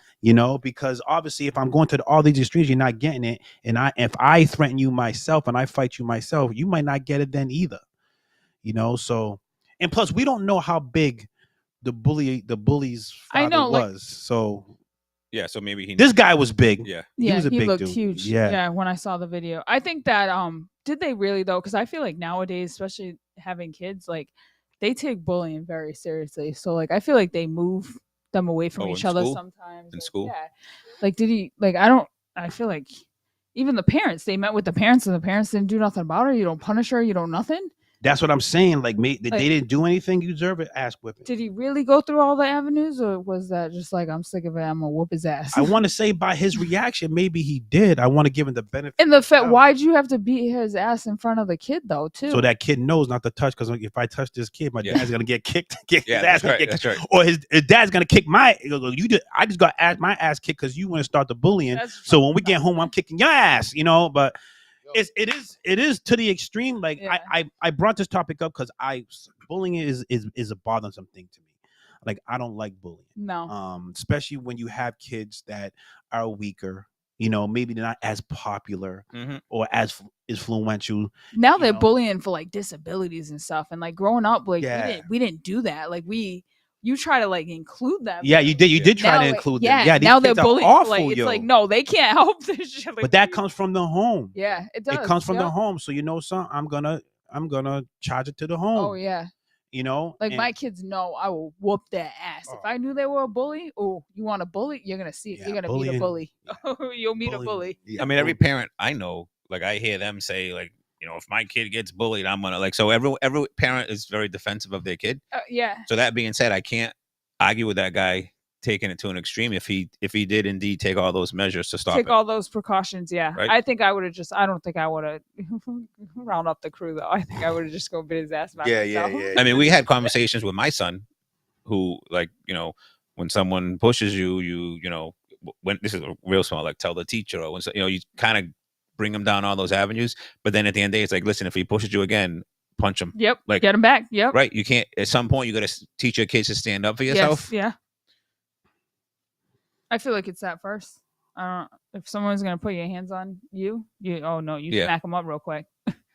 Speaker 5: because obviously, if I'm going to all these extremes, you're not getting it, and if I threaten you myself and I fight you myself, you might not get it then either. So, and plus, we don't know how big the bully's father was. So
Speaker 6: yeah, so maybe
Speaker 5: this guy was big.
Speaker 6: Yeah,
Speaker 5: he was a big
Speaker 7: looked
Speaker 5: dude.
Speaker 7: huge.
Speaker 5: Yeah.
Speaker 7: When I saw the video, I think that did they really though? Because I feel like nowadays, especially having kids, like they take bullying very seriously. So like I feel like they move them away from each other sometimes.
Speaker 6: In school,
Speaker 7: yeah. Like did he? Like I don't. I feel like even the parents, they met with the parents and the parents didn't do nothing about her. You don't punish her. You don't nothing.
Speaker 5: That's what I'm saying. Like, they didn't do anything. You deserve it. Ass whipping.
Speaker 7: Did he really go through all the avenues, or was that just like, I'm sick of it, I'm gonna whoop his ass?
Speaker 5: I want to say by his reaction, maybe he did. I want to give him the benefit.
Speaker 7: And the fact, why'd you have to beat his ass in front of the kid though, too?
Speaker 5: So that kid knows not to touch, because if I touch this kid, my dad's gonna get kicked. His ass
Speaker 6: that's
Speaker 5: gonna
Speaker 6: right.
Speaker 5: get
Speaker 6: That's
Speaker 5: kicked.
Speaker 6: right.
Speaker 5: Or his dad's gonna kick my. I just got my ass kicked because you want to start the bullying. So when we get home, I'm kicking your ass. But it is to the extreme. Like I brought this topic up because bullying is a bothersome thing to me. Like I don't like bullying.
Speaker 7: No.
Speaker 5: Especially when you have kids that are weaker. Maybe they're not as popular or as influential.
Speaker 7: Now they're bullying for like disabilities and stuff. And like growing up, like we didn't do that. Like you try to like include them.
Speaker 5: Yeah, you did. You did try to include them. Yeah,
Speaker 7: now they're bullying.
Speaker 5: Awful,
Speaker 7: like it's like no, they can't help this shit. Like,
Speaker 5: but that comes from the home.
Speaker 7: Yeah, it does.
Speaker 5: It comes from the home. So son, I'm gonna charge it to the home.
Speaker 7: Oh yeah.
Speaker 5: Like
Speaker 7: my kids know I will whoop their ass. If I knew they were a bully, you want a bully? You're gonna see it. You're gonna meet a bully. You'll meet a bully.
Speaker 6: I mean, every parent I know, like I hear them say, like, if my kid gets bullied, I'm gonna so every parent is very defensive of their kid.
Speaker 7: Yeah.
Speaker 6: So that being said, I can't argue with that guy taking it to an extreme if he did indeed take all those measures to stop it.
Speaker 7: All those precautions. Yeah. Right? I think I would have I don't think I would have round up the crew though. I think I would have just go beat his ass back.
Speaker 6: Yeah. I mean, we had conversations with my son who, like, when someone pushes you, when this is real small, like tell the teacher, or when you kind of bring him down all those avenues. But then at the end of the day, it's like, listen, if he pushes you again, punch him.
Speaker 7: Yep.
Speaker 6: Like,
Speaker 7: get him back. Yep.
Speaker 6: Right. You can't. At some point, you got to teach your kids to stand up for yourself.
Speaker 7: Yes, yeah. I feel like it's that first. If someone's gonna put your hands on you, smack them up real quick.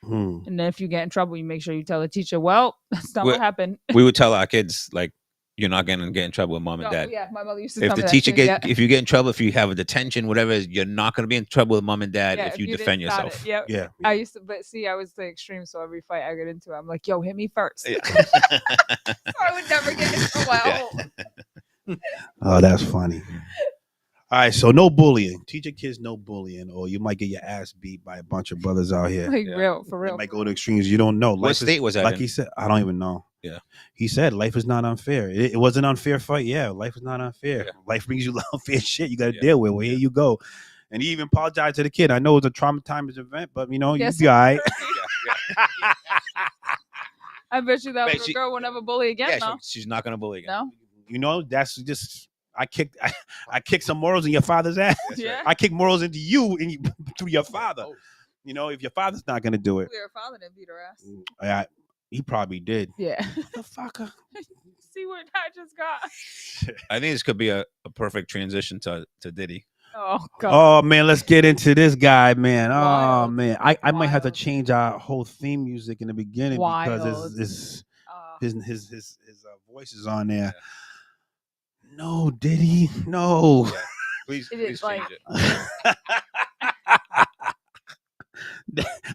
Speaker 7: And then if you get in trouble, you make sure you tell the teacher, well, that's not what happened.
Speaker 6: We would tell our kids, like, you're not going to get in trouble with mom and dad.
Speaker 7: Yeah, my mother used to
Speaker 6: if
Speaker 7: tell
Speaker 6: the
Speaker 7: me
Speaker 6: teacher
Speaker 7: that too,
Speaker 6: if you get in trouble, if you have a detention, whatever, you're not going to be in trouble with mom and dad if you defend yourself.
Speaker 7: Yep.
Speaker 5: Yeah.
Speaker 7: I used to, but see, I was the extreme. So every fight I get into, I'm like, yo, hit me first.
Speaker 6: Yeah.
Speaker 7: So I would never get in trouble at home.
Speaker 5: Oh, that's funny. All right, so no bullying. Teach your kids no bullying, or you might get your ass beat by a bunch of brothers out here.
Speaker 7: Like real, for real.
Speaker 5: You might go to extremes you don't know.
Speaker 6: What state was that
Speaker 5: Like
Speaker 6: in?
Speaker 5: he said, I don't even know.
Speaker 6: Yeah.
Speaker 5: He said life is not unfair. It was an unfair fight. Yeah, life is not unfair. Yeah. Life brings you unfair shit you got to deal with. Well, here you go. And he even apologized to the kid. I know it was a traumatizing event, but you'll be all right.
Speaker 7: I bet you that little girl will never bully again.
Speaker 6: Yeah,
Speaker 7: no?
Speaker 6: she's not going to bully again.
Speaker 7: No.
Speaker 5: That's just... I kicked some morals in your father's ass.
Speaker 7: Yeah.
Speaker 5: I kicked morals into you through your father. If your father's not gonna do it,
Speaker 7: your father didn't beat her ass.
Speaker 5: He probably did.
Speaker 7: Yeah.
Speaker 5: Motherfucker.
Speaker 7: See what I just got?
Speaker 6: I think this could be a perfect transition to Diddy.
Speaker 7: Oh God.
Speaker 5: Oh man, let's get into this guy, man. Oh man, I might have to change our whole theme music in the beginning because his voice is on there. No, Diddy, no.
Speaker 6: Yeah. Please change it.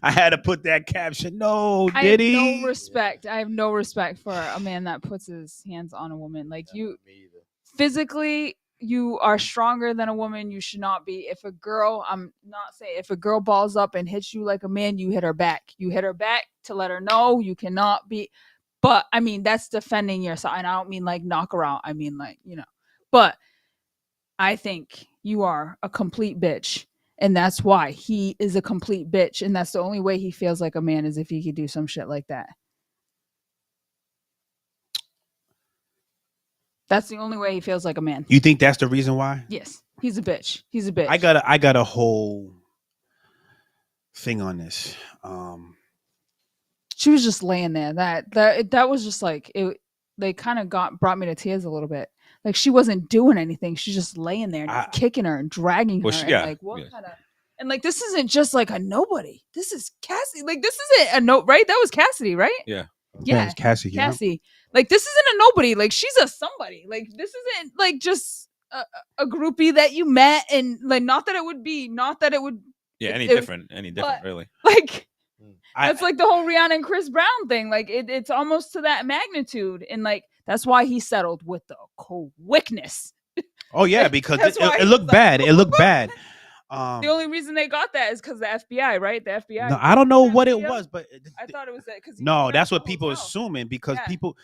Speaker 5: I had to put that caption. No, Diddy.
Speaker 7: I have no respect for a man that puts his hands on a woman. Like you, physically, you are stronger than a woman. You should not be. If a girl, I'm not saying, if a girl balls up and hits you like a man, you hit her back. You hit her back to let her know you cannot be. But I mean, that's defending yourself. And I don't mean like knock her out. I mean like, but I think you are a complete bitch. And that's why he is a complete bitch. And that's the only way he feels like a man is if he could do some shit like that. That's the only way he feels like a man.
Speaker 5: You think that's the reason why?
Speaker 7: Yes. He's a bitch. He's a bitch.
Speaker 5: I got a whole thing on this.
Speaker 7: She was just laying there. That was just like it. They kind of brought me to tears a little bit. Like she wasn't doing anything. She's just laying there, and kicking her and dragging her. And like what kind of? And like this isn't just like a nobody. This is Cassie. Like this isn't a no, right? That was Cassidy, right?
Speaker 6: Yeah.
Speaker 5: Yeah, it's Cassie.
Speaker 7: Cassie. Like this isn't a nobody. Like she's a somebody. Like this isn't like just a groupie that you met and like not that it would.
Speaker 6: Yeah, any different, really.
Speaker 7: Like. That's like the whole Rihanna and Chris Brown thing. Like it's almost to that magnitude, and like that's why he settled with the quickness.
Speaker 5: Oh yeah, because it looked bad. It looked bad.
Speaker 7: The only reason they got that is because the FBI, right? The FBI.
Speaker 5: No, I don't know what it was, but
Speaker 7: I thought it was that because
Speaker 5: no, that's what people are assuming because people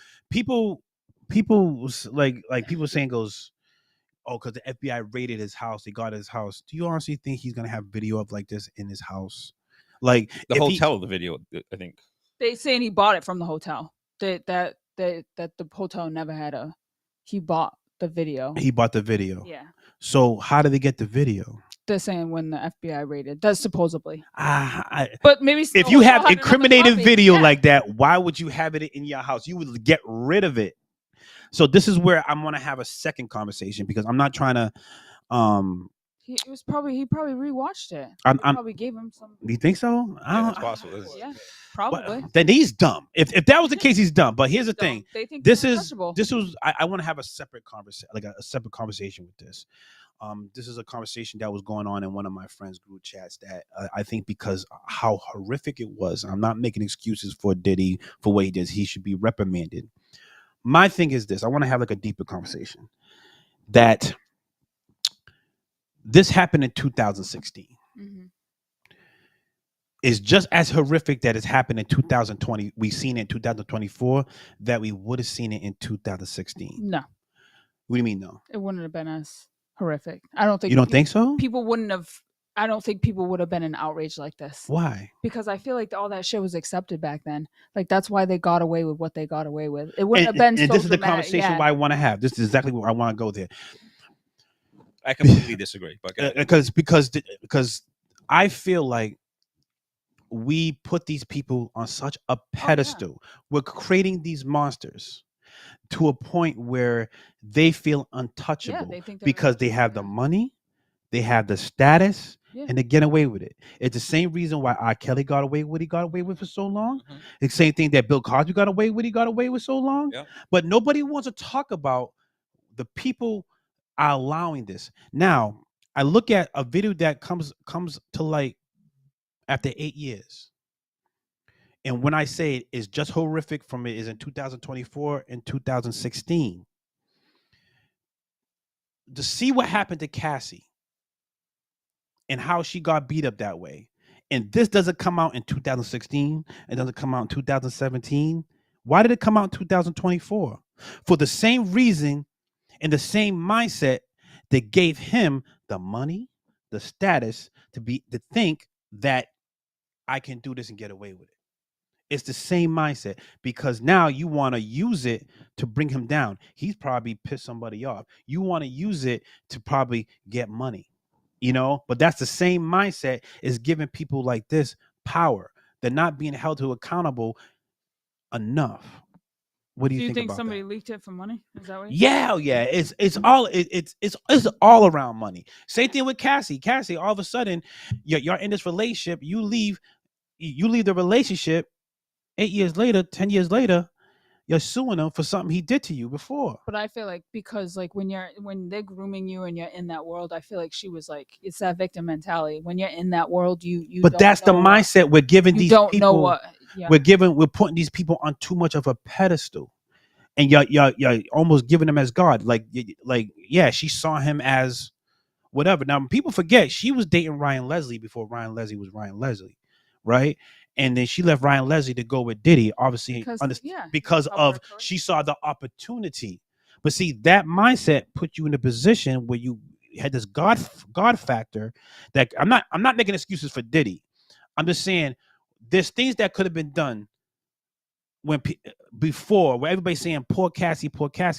Speaker 5: like people saying goes, oh, because the FBI raided his house, they got his house. Do you honestly think he's gonna have video of like this in his house? Like
Speaker 6: the hotel, the video, I think
Speaker 7: they saying he bought it from the hotel. That the hotel never had a. He bought the video.
Speaker 5: He bought the video.
Speaker 7: Yeah.
Speaker 5: So how did they get the video?
Speaker 7: They're saying when the FBI raided. That's supposedly.
Speaker 5: But
Speaker 7: maybe
Speaker 5: if you have incriminated video like that, why would you have it in your house? You would get rid of it. So this is where I'm gonna have a second conversation because I'm not trying to.
Speaker 7: He probably rewatched it. Probably gave him some.
Speaker 5: You think so?
Speaker 6: It's possible.
Speaker 7: Yeah, probably.
Speaker 5: Well, then he's dumb. If that was the case, he's dumb. But here's the thing.
Speaker 7: They think
Speaker 5: this was. I want to have a separate conversation, like a separate conversation with this. This is a conversation that was going on in one of my friends' group chats that I think because how horrific it was. I'm not making excuses for Diddy for what he did. He should be reprimanded. My thing is this. I want to have like a deeper conversation. That this happened in 2016. Mm-hmm. It's just as horrific that it's happened in 2020. We've seen it in 2024 that we would have seen it in 2016.
Speaker 7: No.
Speaker 5: What do you mean no?
Speaker 7: It wouldn't have been as horrific. I don't think.
Speaker 5: You don't think so?
Speaker 7: People wouldn't have. I don't think people would have been in outrage like this.
Speaker 5: Why?
Speaker 7: Because I feel like all that shit was accepted back then. Like that's why they got away with what they got away with. It wouldn't have been.
Speaker 5: And
Speaker 7: so
Speaker 5: this is the
Speaker 7: dramatic.
Speaker 5: conversation why I want to have. This is exactly where I want to go there.
Speaker 6: I completely disagree, but
Speaker 5: because I feel like we put these people on such a pedestal. Oh, yeah. We're creating these monsters to a point where they feel untouchable because they have the money, they have the status, and they get away with it. It's the same reason why R. Kelly got away with what he got away with for so long. It's the same thing that Bill Cosby got away with what he got away with so long.
Speaker 6: Yeah.
Speaker 5: But nobody wants to talk about the people are allowing this. Now, I look at a video that comes to light after 8 years. And when I say it is just horrific from it is in 2024 and 2016. To see what happened to Cassie and how she got beat up that way. And this doesn't come out in 2016. It doesn't come out in 2017. Why did it come out in 2024? For the same reason and the same mindset that gave him the money, the status to think that I can do this and get away with it. It's the same mindset because now you want to use it to bring him down. He's probably pissed somebody off. You want to use it to probably get money, but that's the same mindset is giving people like this power. They're not being held to accountable enough. What do you think about
Speaker 7: somebody
Speaker 5: that?
Speaker 7: leaked it for money? Is that what?
Speaker 5: Yeah. It's all around money. Same thing with Cassie. Cassie, all of a sudden, you're in this relationship. You leave the relationship. 8 years later, 10 years later, you're suing him for something he did to you before.
Speaker 7: But I feel like because like when they're grooming you and you're in that world, I feel like she was like, it's that victim mentality. When you're in that world, you.
Speaker 5: But that's the mindset we're giving these people.
Speaker 7: Know what. Yeah.
Speaker 5: We're putting these people on too much of a pedestal, and you're almost giving them as God. Like yeah, she saw him as whatever. Now people forget she was dating Ryan Leslie before Ryan Leslie was Ryan Leslie, right? And then she left Ryan Leslie to go with Diddy, obviously, because of she saw the opportunity. But see, that mindset put you in a position where you had this God factor. That I'm not making excuses for Diddy. I'm just saying there's things that could have been done before, where everybody's saying poor Cassie.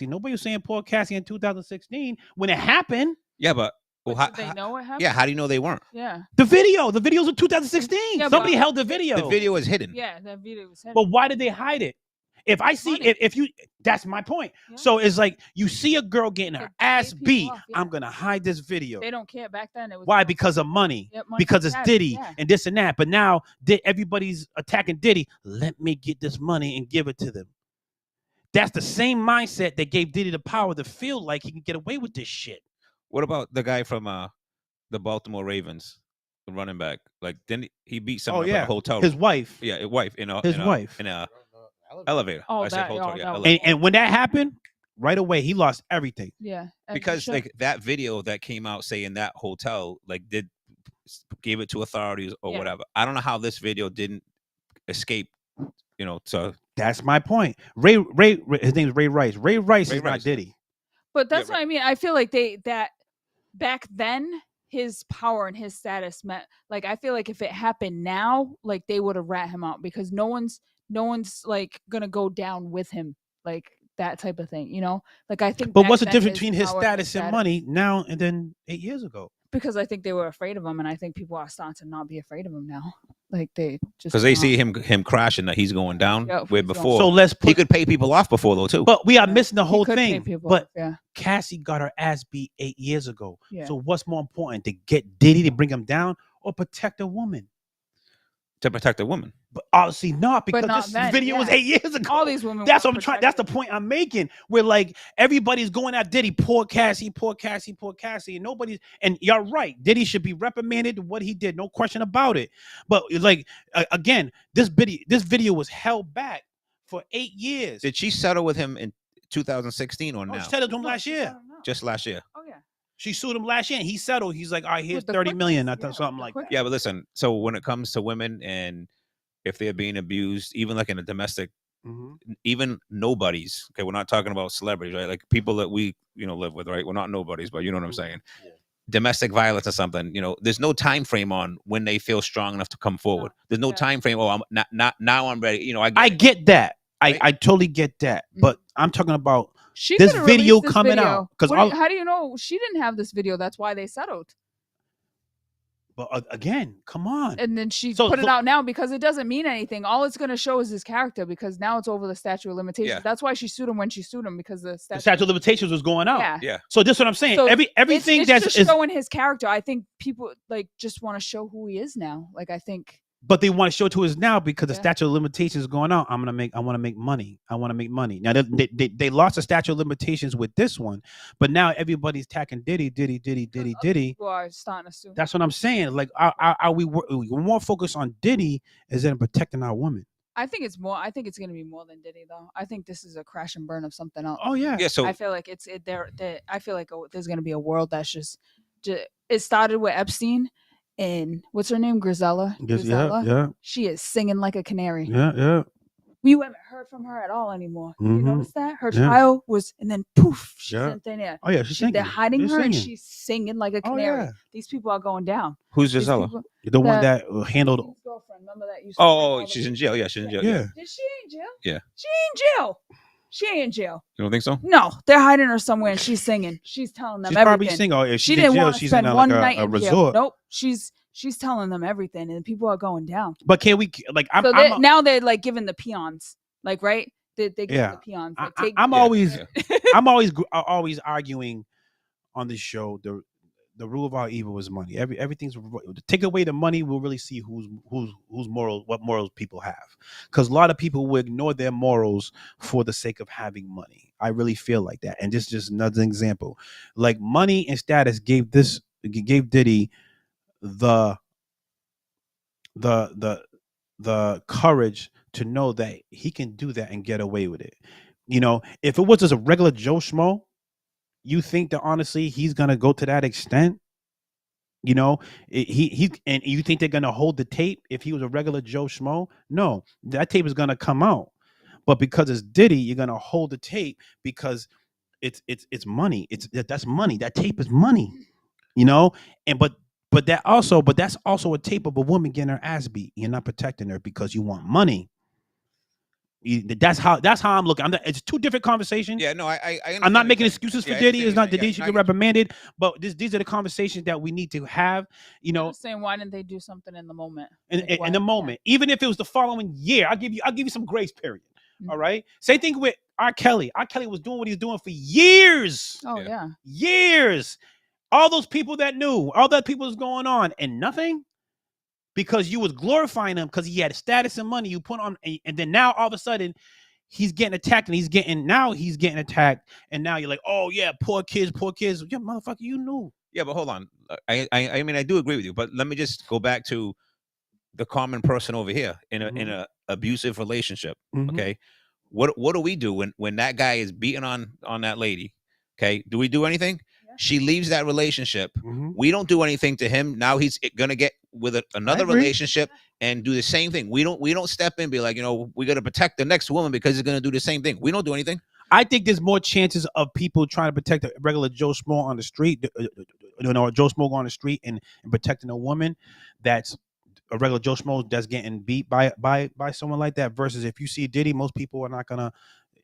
Speaker 5: Nobody was saying poor Cassie in 2016 when it happened.
Speaker 6: Yeah, but. Well,
Speaker 7: did they know what happened?
Speaker 6: Yeah, how do you know they weren't?
Speaker 7: Yeah.
Speaker 5: The videos of 2016. Yeah, somebody held the video.
Speaker 6: The video is hidden.
Speaker 7: Yeah, that video was hidden.
Speaker 5: But why did they hide it? If I see if you, that's my point. Yeah. So it's like you see a girl getting her ass beat. I'm gonna hide this video.
Speaker 7: They don't care back then. It was
Speaker 5: why? Because of money. Because it's Diddy and this and that. But now everybody's attacking Diddy. Let me get this money and give it to them. That's the same mindset that gave Diddy the power to feel like he can get away with this shit.
Speaker 6: What about the guy from the Baltimore Ravens, the running back? Like, didn't he beat someone at a hotel room?
Speaker 5: His wife.
Speaker 6: Yeah, his wife. In a elevator.
Speaker 7: Oh,
Speaker 6: elevator.
Speaker 5: And when that happened, right away he lost everything.
Speaker 7: Yeah,
Speaker 6: because like that video that came out saying that hotel gave it to authorities or whatever. I don't know how this video didn't escape. So
Speaker 5: that's my point. Ray, his name is Ray Rice. Ray Rice is not Diddy.
Speaker 7: But that's what I mean. I feel like that back then his power and his status meant, like, I feel like if it happened now, like they would have rat him out because no one's like gonna go down with him, like that type of thing, like I think.
Speaker 5: But what's the difference between his status and money now and then 8 years ago?
Speaker 7: Because I think they were afraid of him, and I think people are starting to not be afraid of him now. Like they just
Speaker 6: because they see him crashing, that he's going down. Where before,
Speaker 5: so
Speaker 6: he could pay people off before though too.
Speaker 5: But we are missing the whole thing. But
Speaker 7: off,
Speaker 5: Cassie got her ass beat 8 years ago.
Speaker 7: Yeah.
Speaker 5: So what's more important, to get Diddy to bring him down or protect a woman?
Speaker 6: To protect a woman.
Speaker 5: But obviously not, because
Speaker 7: not
Speaker 5: this
Speaker 7: then,
Speaker 5: video was 8 years ago.
Speaker 7: All these women.
Speaker 5: That's what I'm trying. That's the point I'm making. Where like everybody's going at Diddy, poor Cassie, and nobody's. And you're right. Diddy should be reprimanded what he did, no question about it. But like again, this video was held back for 8 years.
Speaker 6: Did she settle with him in 2016 or now?
Speaker 5: She settled with him last year.
Speaker 6: Just last year.
Speaker 7: Oh yeah.
Speaker 5: She sued him last year, and he settled. He's like, all right, here's 30 million. I thought something like that.
Speaker 6: Yeah, but listen. So when it comes to women and if they're being abused, even like in a domestic, even nobodies. Okay, we're not talking about celebrities, right? Like people that we live with, right? We're not nobodies, but you know what I'm saying. Yeah. Domestic violence or something. There's no time frame on when they feel strong enough to come forward. There's no time frame. Oh, I'm not now. I'm ready.
Speaker 5: I get that. Right? I totally get that. But I'm talking about this video coming out. Because
Speaker 7: how do you know she didn't have this video? That's why they settled.
Speaker 5: But again, come on.
Speaker 7: And then she put it out now because it doesn't mean anything. All it's going to show is his character because now it's over the statute of limitations.
Speaker 6: Yeah.
Speaker 7: That's why she sued him when she sued him because the
Speaker 5: statute of limitations was going out.
Speaker 7: Yeah.
Speaker 5: So this is what I'm saying.
Speaker 7: So
Speaker 5: Everything
Speaker 7: it's
Speaker 5: that's
Speaker 7: just showing his character. I think people like just want to show who he is now. Like I think.
Speaker 5: But they want to show it to us now because the statute of limitations is going out. I want to make money. I want to make money. Now they lost the statute of limitations with this one, but now everybody's attacking Diddy.
Speaker 7: People are starting to sue.
Speaker 5: That's what I'm saying. Like, are we more focused on Diddy instead of protecting our women?
Speaker 7: I think it's more. I think it's going to be more than Diddy though. I think this is a crash and burn of something else.
Speaker 5: Oh yeah.
Speaker 6: Yeah. So
Speaker 7: I feel like I feel like there's going to be a world that's just. It started with Epstein. And what's her name? Grisella.
Speaker 5: Yeah.
Speaker 7: She is singing like a canary.
Speaker 5: Yeah.
Speaker 7: We haven't heard from her at all anymore. You notice that? Her
Speaker 5: Yeah.
Speaker 7: trial was, and then poof, she's in thin air.
Speaker 5: Oh yeah, she's singing.
Speaker 7: They're hiding
Speaker 5: She's
Speaker 7: her, and
Speaker 5: singing.
Speaker 7: she's singing like a canary.
Speaker 5: yeah.
Speaker 7: These people are going down.
Speaker 6: Who's
Speaker 7: These
Speaker 6: Gisela?
Speaker 7: people-
Speaker 5: The one that handled.
Speaker 7: His girlfriend. Remember that? Used to bring all the
Speaker 6: she's in jail. Yeah, she's in jail.
Speaker 5: Yeah.
Speaker 7: Is she in jail?
Speaker 6: Yeah.
Speaker 7: She ain't in jail. She ain't in jail.
Speaker 6: You don't think so?
Speaker 7: No, they're hiding her somewhere, and she's singing. She's telling them
Speaker 5: She's
Speaker 7: everything.
Speaker 5: probably singing. Or if
Speaker 7: She
Speaker 5: she's in
Speaker 7: didn't
Speaker 5: jail,
Speaker 7: want to
Speaker 5: she's
Speaker 7: spend
Speaker 5: in
Speaker 7: one
Speaker 5: like
Speaker 7: night
Speaker 5: a
Speaker 7: in jail.
Speaker 5: resort.
Speaker 7: Nope. She's telling them everything, and people are going down.
Speaker 5: But can we like?
Speaker 7: Now they're like giving the peons, like right? They give the peons. Like,
Speaker 5: I'm always arguing on this show. The rule of our evil is money. Everything's take away the money, we'll really see who's morals, what morals people have. Because a lot of people will ignore their morals for the sake of having money. I really feel like that. And this is just another example. Like money and status gave Diddy the courage to know that he can do that and get away with it. You know, if it was just a regular Joe Schmo, you think that honestly he's gonna go to that extent? You know, he and you think they're gonna hold the tape if he was a regular Joe Schmo? No, that tape is gonna come out. But because it's Diddy, you're gonna hold the tape because it's money. That's money. That tape is money. You know, and but that's also a tape of a woman getting her ass beat. You're not protecting her because you want money. That's how I'm looking. It's two different conversations.
Speaker 6: Yeah, no,
Speaker 5: I'm not making excuses for Diddy. It's not that Diddy should
Speaker 6: get
Speaker 5: get reprimanded, but these are the conversations that we need to have. You know,
Speaker 7: saying why didn't they do something in the moment?
Speaker 5: In the moment, even if it was the following year, I'll give you some grace period.
Speaker 7: Mm-hmm.
Speaker 5: All right. Same thing with R. Kelly. R. Kelly was doing what he's doing for years.
Speaker 7: Oh yeah.
Speaker 5: Years. All those people that knew, all that people was going on, and nothing. Because you was glorifying him because he had status and money you put on, and then now all of a sudden he's getting attacked and he's getting attacked, and now you're like, oh yeah, poor kids, yeah, motherfucker, you knew.
Speaker 6: Yeah, but hold on. I mean, I do agree with you, but let me just go back to the common person over here in a abusive relationship.
Speaker 5: Mm-hmm.
Speaker 6: Okay, what do we do when that guy is beating on that lady? Okay, do we do anything? She leaves that relationship.
Speaker 5: Mm-hmm.
Speaker 6: We don't do anything to him. Now he's gonna get with another relationship and do the same thing. We don't step in and be like, you know, we got to protect the next woman because he's gonna do the same thing. We don't do anything.
Speaker 5: I think there's more chances of people trying to protect a regular Joe Schmo on the street, Joe Schmo on the street and protecting a woman that's a regular Joe Schmo that's getting beat by someone like that. Versus if you see Diddy, most people are not gonna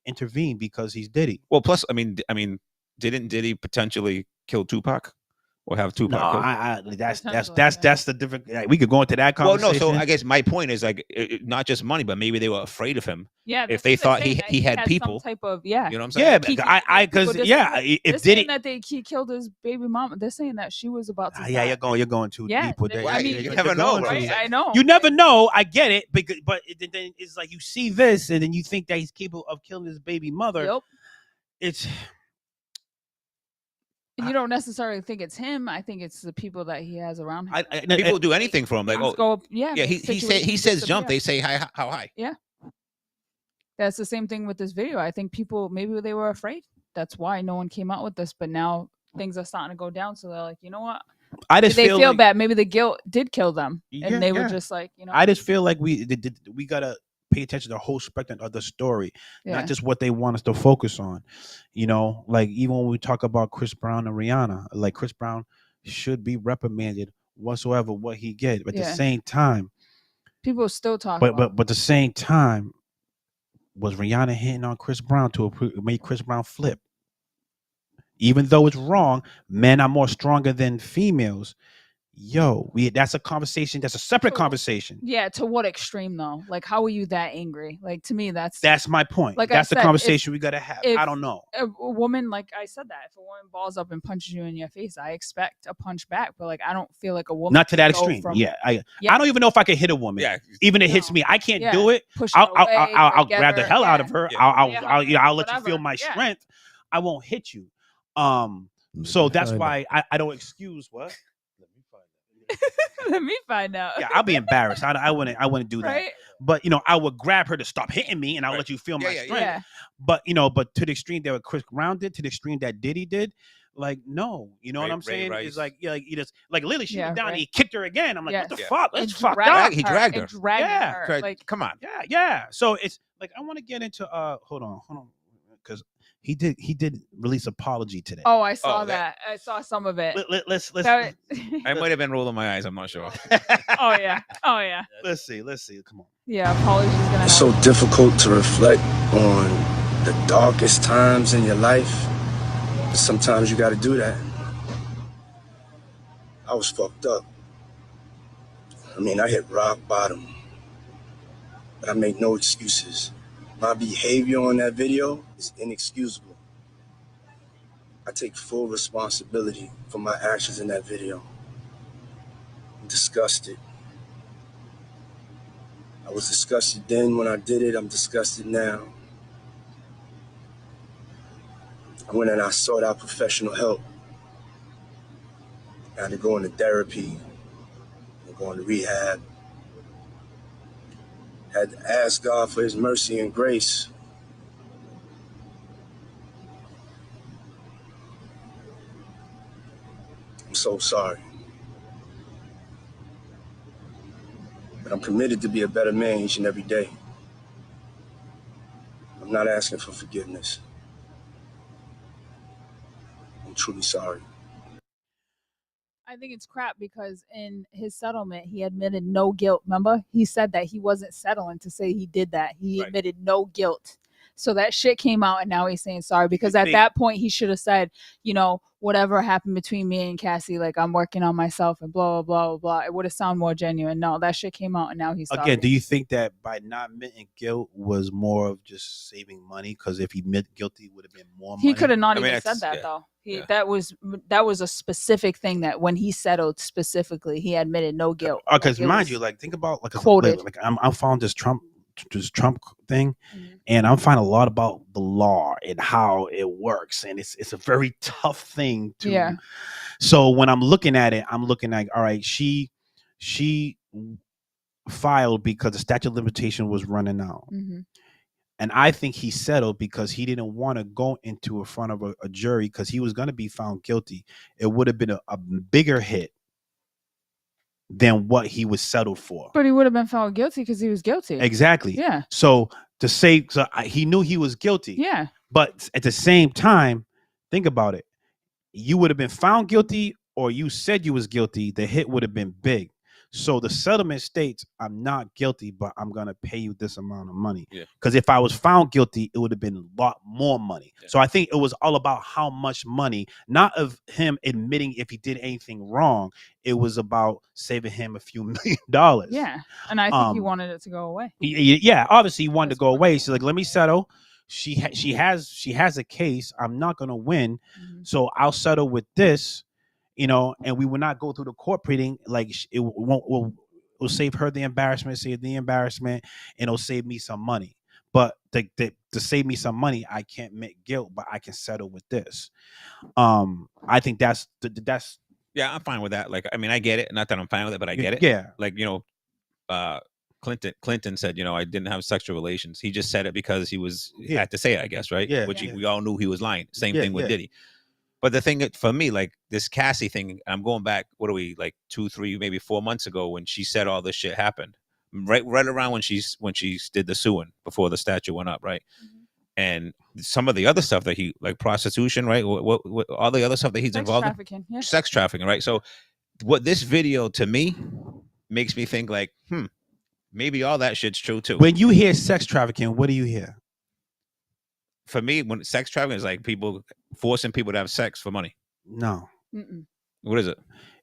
Speaker 5: intervene because he's Diddy.
Speaker 6: Well, plus, I mean, didn't Diddy potentially kill Tupac or have Tupac?
Speaker 5: No, that's the different. We could go into that conversation.
Speaker 6: Well, no. So I guess my point is like not just money, but maybe they were afraid of him.
Speaker 7: Yeah,
Speaker 6: if they thought he had people.
Speaker 7: Some type of, yeah.
Speaker 6: You know what I'm saying?
Speaker 5: Yeah, if Diddy
Speaker 7: that he killed his baby mama, they're saying that she was about to.
Speaker 5: Yeah, you're going too deep with that.
Speaker 7: I mean,
Speaker 6: you never know,
Speaker 7: right? I know.
Speaker 5: You never know. I get it, but then it's like you see this, and then you think that he's capable of killing his baby mother.
Speaker 7: Yep.
Speaker 5: It's.
Speaker 7: You don't necessarily think it's him. I think it's the people that he has around him.
Speaker 6: People do anything for him. Like, he says jump. They say how high.
Speaker 7: Yeah, that's the same thing with this video. I think people maybe they were afraid. That's why no one came out with this. But now things are starting to go down. So they're like, you know what? They feel like, bad. Maybe the guilt did kill them, and they were just like, you know.
Speaker 5: I just feel like we gotta pay attention to the whole spectrum of the story, not just what they want us to focus on. You know, like even when we talk about Chris Brown and Rihanna, like Chris Brown should be reprimanded whatsoever what he get. But at the same time,
Speaker 7: people still talk.
Speaker 5: But at the same time, was Rihanna hitting on Chris Brown to make Chris Brown flip? Even though it's wrong, men are more stronger than females. that's a conversation. That's a separate conversation.
Speaker 7: Yeah, to what extreme though? Like, how are you that angry? Like, to me, that's
Speaker 5: my point.
Speaker 7: Like
Speaker 5: that's
Speaker 7: I
Speaker 5: the
Speaker 7: said,
Speaker 5: conversation we gotta have. I don't know.
Speaker 7: A woman, like I said that, if a woman balls up and punches you in your face, I expect a punch back. But like, I don't feel like a woman.
Speaker 5: Not to that extreme. I don't even know if I could hit a woman. Yeah. Even if it hits me, I can't do it. I'll grab the hell out of her. I'll let you feel my strength. I won't hit you. So that's why I don't excuse what.
Speaker 7: Let me find out.
Speaker 5: Yeah, I'll be embarrassed. I wouldn't do that.
Speaker 7: Right?
Speaker 5: But I would grab her to stop hitting me, and I'll let you feel my strength.
Speaker 7: Yeah.
Speaker 5: But but to the extreme that Chris Brown did, to the extreme that Diddy did, like no, you know what I'm saying? It's like you just like Lily, she was down and he kicked her again. I'm like, what the fuck? Let's fuck up.
Speaker 6: He dragged her.
Speaker 7: Her. Like,
Speaker 6: come on.
Speaker 5: Yeah. So it's like I want to get into hold on, because he did release apology today.
Speaker 7: Oh, I saw that. I saw some of it.
Speaker 5: Let's
Speaker 7: I
Speaker 6: might have been rolling my eyes. I'm not sure.
Speaker 7: Oh yeah.
Speaker 5: Let's see. Come on.
Speaker 7: Yeah, apologies gonna.
Speaker 2: It's so difficult to reflect on the darkest times in your life. But sometimes you got to do that. I was fucked up. I mean, I hit rock bottom, but I make no excuses. My behavior on that video is inexcusable. I take full responsibility for my actions in that video. I'm disgusted. I was disgusted then when I did it. I'm disgusted now. I went and I sought out professional help. I had to go into therapy, and go into rehab. Had to ask God for his mercy and grace. I'm so sorry. But I'm committed to be a better man each and every day. I'm not asking for forgiveness. I'm truly sorry.
Speaker 7: I think it's crap because in his settlement, he admitted no guilt. Remember? He said that he wasn't settling to say he did that. He admitted no guilt. So that shit came out, and now he's saying sorry because at that point he should have said, whatever happened between me and Cassie, like I'm working on myself and blah, blah, blah, blah, blah. It would have sounded more genuine. No, that shit came out, and now he's sorry.
Speaker 5: Again, do you think that by not admitting guilt was more of just saving money? Because if he admit guilty, it would have been more money.
Speaker 7: He could have not even said that though. That was a specific thing that when he settled specifically, he admitted no guilt.
Speaker 5: Because mind you, like think about
Speaker 7: quoted.
Speaker 5: Like I'm following this Trump thing, and I'm finding a lot about the law and how it works, and it's a very tough thing to.
Speaker 7: Yeah.
Speaker 5: So when I'm looking at it, I'm looking like, all right, she filed because the statute of limitation was running out. And I think he settled because he didn't want to go into front of a jury because he was going to be found guilty. It would have been a bigger hit than what he was settled for.
Speaker 7: But he would have been found guilty because he was guilty.
Speaker 5: Exactly.
Speaker 7: Yeah.
Speaker 5: So he knew he was guilty.
Speaker 7: Yeah.
Speaker 5: But at the same time, think about it. You would have been found guilty or you said you was guilty. The hit would have been big. So the settlement states, I'm not guilty, but I'm going to pay you this amount of money. Because if I was found guilty, it would have been a lot more money. So I think it was all about how much money, not of him admitting if he did anything wrong. It was about saving him a few $1 million.
Speaker 7: Yeah. And I think he wanted it to go away.
Speaker 5: Yeah. Obviously, he wanted to go away. She's like, let me settle. She has a case. I'm not going to win. So I'll settle with this. And we will not go through the court proceeding. Like it will save her the embarrassment, and it'll save me some money. But to save me some money, I can't make guilt, but I can settle with this. I think that's.
Speaker 6: Yeah, I'm fine with that. Like, I mean, I get it. Not that I'm fine with it, but I get it.
Speaker 5: Yeah.
Speaker 6: Like, Clinton said, I didn't have sexual relations. He just said it because he had to say it, I guess, right?
Speaker 5: Yeah.
Speaker 6: Which we all knew he was lying. Same thing with Diddy. But the thing for me, like this Cassie thing, I'm going back, what are we, like 2, 3, maybe 4 months ago when she said all this shit happened. Right around when she did the suing before the statute went up, right? And some of the other stuff that he, like prostitution, right? What all the other stuff that he's involved in? Sex trafficking, right? So what this video to me makes me think like, maybe all that shit's true too.
Speaker 5: When you hear sex trafficking, what do you hear?
Speaker 6: For me, when sex trafficking is like people forcing people to have sex for money.
Speaker 5: No.
Speaker 6: What is it?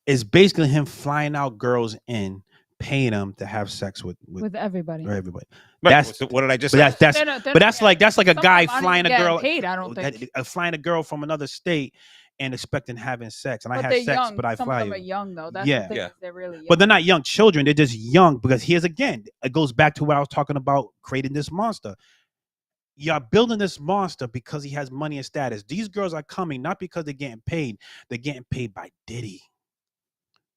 Speaker 5: is basically him flying out girls in, paying them to have sex with
Speaker 7: everybody.
Speaker 5: Or everybody.
Speaker 6: Right.
Speaker 5: That's
Speaker 6: what did I just
Speaker 5: but
Speaker 6: say?
Speaker 5: that's like a guy flying a girl,
Speaker 7: paid, I don't think.
Speaker 5: Flying a girl from another state and expecting having sex. And
Speaker 7: But
Speaker 5: I
Speaker 7: they're
Speaker 5: have sex,
Speaker 7: young.
Speaker 5: but I
Speaker 7: Some
Speaker 5: fly
Speaker 7: of them
Speaker 5: you.
Speaker 7: are young though. That's
Speaker 5: Yeah.
Speaker 7: the thing. They're really young.
Speaker 5: But they're not young children. They're just young because here's again, it goes back to what I was talking about, creating this monster. You're building this monster because he has money and status. These girls are coming not because they're getting paid. They're getting paid by Diddy.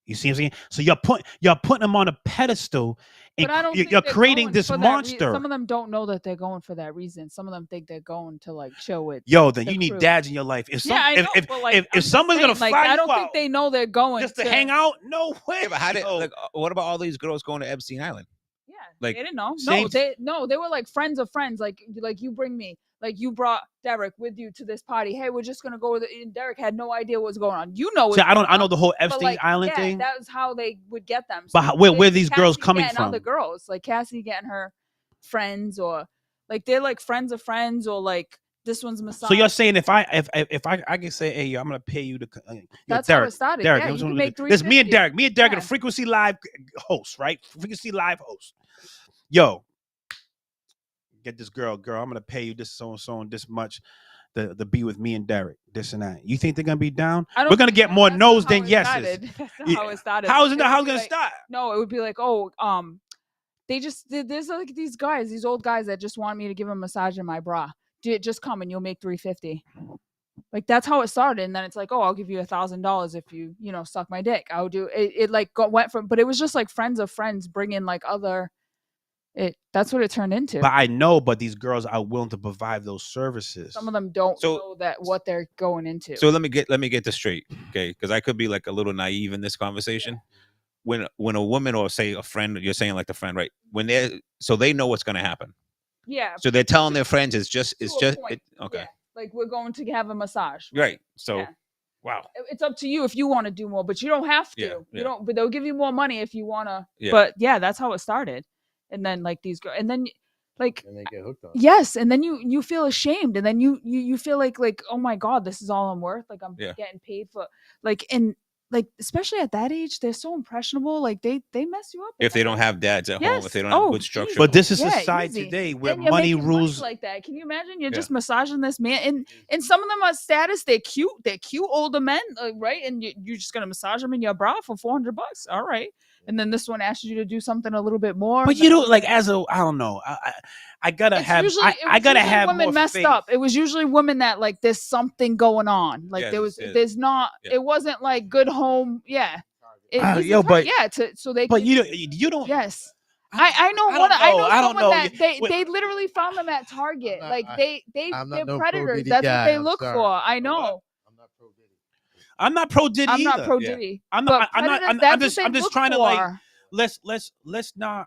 Speaker 5: You see what I'm saying? So you're putting them on a pedestal, and
Speaker 7: but I don't think
Speaker 5: you're
Speaker 7: they're
Speaker 5: creating
Speaker 7: going
Speaker 5: this
Speaker 7: for that
Speaker 5: monster.
Speaker 7: some of them don't know that they're going for that reason. Some of them think they're going to like chill with.
Speaker 5: Yo, then
Speaker 7: the
Speaker 5: you need
Speaker 7: crew.
Speaker 5: dads in your life. If
Speaker 7: I know, but, like,
Speaker 5: if someone's gonna
Speaker 7: like,
Speaker 5: fly
Speaker 7: I don't
Speaker 5: you
Speaker 7: think
Speaker 5: out
Speaker 7: they know they're going
Speaker 5: just to hang out, no way.
Speaker 6: Yeah, but how did what about all these girls going to Epstein Island?
Speaker 7: Yeah,
Speaker 6: like
Speaker 7: they didn't know.
Speaker 5: same-
Speaker 7: They were like friends of friends. Like you bring me. Like you brought Derek with you to this party. Hey, we're just gonna go with it. And Derek had no idea what was going on. You know,
Speaker 5: See, I know the whole Epstein Island
Speaker 7: yeah,
Speaker 5: thing.
Speaker 7: that was how they would get them.
Speaker 5: But where are these girls
Speaker 7: Cassie
Speaker 5: coming
Speaker 7: getting
Speaker 5: from?
Speaker 7: Other girls, like Cassie getting her friends, or like they're like friends of friends, or like this one's massage.
Speaker 5: So you're saying if I can say, hey, yo, I'm gonna pay you to.
Speaker 7: That's
Speaker 5: Derek,
Speaker 7: how it started.
Speaker 5: Derek,
Speaker 7: Yeah, you can make
Speaker 5: this me and Derek. Me and Derek are
Speaker 7: Yeah.
Speaker 5: the Frequency Live host, right? Frequency Live host. Yo, get this girl. I'm gonna pay you this so and this much to be with me and Derek. This and that. You think they're gonna be down? We're gonna get more no's than yeses.
Speaker 7: That's not how it started.
Speaker 5: How is it not? How's it
Speaker 7: would be
Speaker 5: gonna
Speaker 7: like-
Speaker 5: start?
Speaker 7: No, it would be like, they just there's like these old guys that just want me to give them a massage in my bra. Just come and you'll make $350. Like that's how it started, and then it's like, oh, I'll give you $1,000 if you suck my dick. I'll do it. It like went from, but it was just like friends of friends bringing like other. That's what it turned into.
Speaker 5: But I know, but these girls are willing to provide those services.
Speaker 7: Some of them don't know that what they're going into.
Speaker 6: So let me get this straight, okay? Because I could be like a little naive in this conversation. Yeah. When a woman or say a friend, you're saying like the friend, right? When they know what's going to happen.
Speaker 7: Yeah.
Speaker 6: So they're telling their friends okay.
Speaker 7: Yeah. Like we're going to have a massage.
Speaker 6: Right. So.
Speaker 7: Yeah.
Speaker 6: Wow.
Speaker 7: It's up to you if you want to do more, but you don't have to.
Speaker 6: Yeah.
Speaker 7: You don't. But they'll give you more money if you want to.
Speaker 6: Yeah.
Speaker 7: But yeah, that's how it started. And then like these girls, and then like
Speaker 4: and they get hooked on.
Speaker 7: Yes, and then you feel ashamed, and then you feel like oh my God, this is all I'm worth. Like I'm getting paid for and like especially at that age, they're so impressionable. Like they mess you up
Speaker 6: if they don't have dads at home, if they don't have good structure.
Speaker 5: But this is society today where money rules.
Speaker 7: Like that. Can you imagine? You're just massaging this man, and some of them are status. They're cute older men, right? And you're just gonna massage them in your bra for $400. All right. And then this one asks you to do something a little bit more.
Speaker 5: But you don't like I don't know. I gotta have I gotta have
Speaker 7: women
Speaker 5: more
Speaker 7: messed
Speaker 5: faith.
Speaker 7: up. It was usually women that like there's something going on. Like there's not. Yeah. It wasn't like good home. Yeah. So they.
Speaker 5: But you don't.
Speaker 7: Yes. I know someone that they literally found them at Target. They're predators. That's what they look for. I know.
Speaker 5: I'm not pro Diddy.
Speaker 7: I'm not pro Diddy. I'm just trying to
Speaker 5: like let's not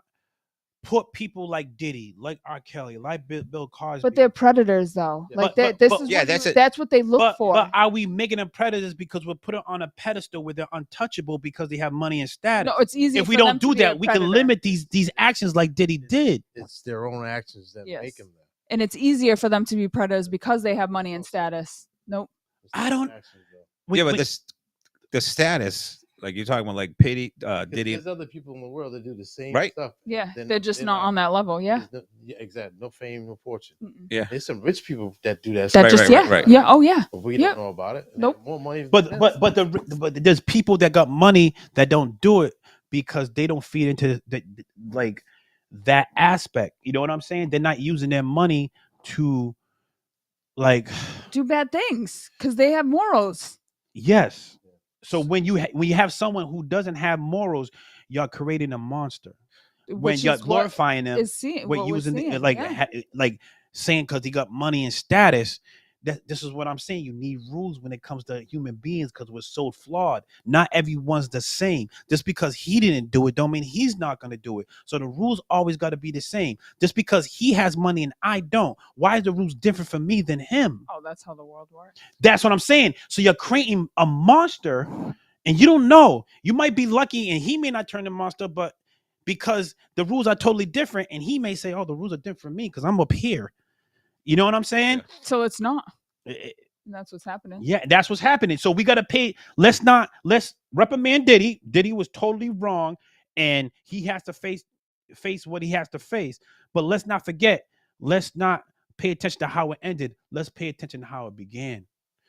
Speaker 5: put people like Diddy, like R. Kelly, like Bill Cosby.
Speaker 7: But they're predators though. Like that's what they look for.
Speaker 5: But are we making them predators because we're put on a pedestal where they're untouchable because they have money and status?
Speaker 7: No, it's easy.
Speaker 5: If we don't do that, we can limit these actions like Diddy did.
Speaker 4: It's their own actions that make them that.
Speaker 7: And it's easier for them to be predators because they have money and status. Nope.
Speaker 5: I don't.
Speaker 6: But the status, like you're talking about, like Diddy.
Speaker 4: There's other people in the world that do the same stuff.
Speaker 7: Yeah, they're just not on that level. Yeah.
Speaker 4: Exactly. No fame, no fortune.
Speaker 7: Mm-mm.
Speaker 6: Yeah.
Speaker 4: There's some rich people that do that.
Speaker 6: Right.
Speaker 7: Yeah. Oh yeah.
Speaker 4: But we don't know about it.
Speaker 7: Nope.
Speaker 4: More money.
Speaker 5: But there's people that got money that don't do it because they don't feed into that aspect. You know what I'm saying? They're not using their money to
Speaker 7: do bad things because they have morals.
Speaker 5: Yes. So when you have someone who doesn't have morals, you're creating a monster. When you're glorifying them, when using like saying because he got money and status. This is what I'm saying. You need rules when it comes to human beings because we're so flawed. Not everyone's the same. Just because he didn't do it don't mean he's not going to do it. So the rules always got to be the same. Just because he has money and I don't, why is the rules different for me than him?
Speaker 7: Oh, that's how the world works.
Speaker 5: That's what I'm saying. So you're creating a monster and you don't know. You might be lucky and he may not turn the monster, but because the rules are totally different and he may say, oh, the rules are different for me because I'm up here. You know what I'm saying?
Speaker 7: So it's not. And that's what's happening.
Speaker 5: Yeah, that's what's happening. So we got to pay. Let's reprimand Diddy. Diddy was totally wrong, and he has to face what he has to face. But let's not forget. Let's not pay attention to how it ended. Let's pay attention to how it began.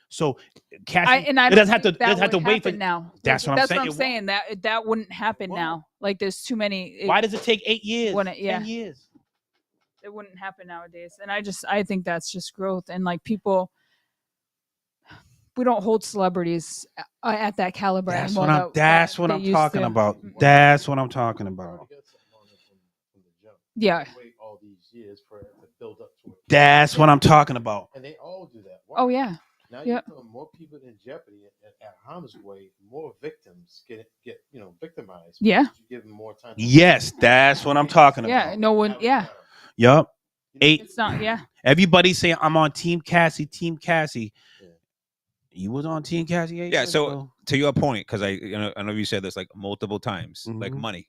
Speaker 5: So Cassie,
Speaker 7: it doesn't have to wait for
Speaker 5: now.
Speaker 7: That's what I'm saying. That wouldn't happen now. Like there's too many.
Speaker 5: Why does it take 8 years?
Speaker 7: 10
Speaker 5: years.
Speaker 7: It wouldn't happen nowadays. And I think that's just growth. And like people, we don't hold celebrities at that caliber anymore.
Speaker 5: That's what I'm talking about. That's what I'm talking about.
Speaker 7: Yeah.
Speaker 4: All these years for it to build up to it.
Speaker 5: That's what I'm talking about.
Speaker 4: And they all do that.
Speaker 7: Oh yeah.
Speaker 4: Now you're putting more people in jeopardy at harm's way. More victims get victimized.
Speaker 7: Yeah.
Speaker 4: You give them more time.
Speaker 5: Yes, that's what I'm talking about.
Speaker 7: Yeah. No one. Yeah.
Speaker 5: Yup. 8.
Speaker 7: It's not. Yeah.
Speaker 5: Everybody saying I'm on Team Cassie. Team Cassie. Yeah. You was on Team Cassie 8
Speaker 6: Yeah.
Speaker 5: years
Speaker 6: So
Speaker 5: ago?
Speaker 6: To your point, because I know you said this like multiple times,
Speaker 5: Mhm.
Speaker 6: like money.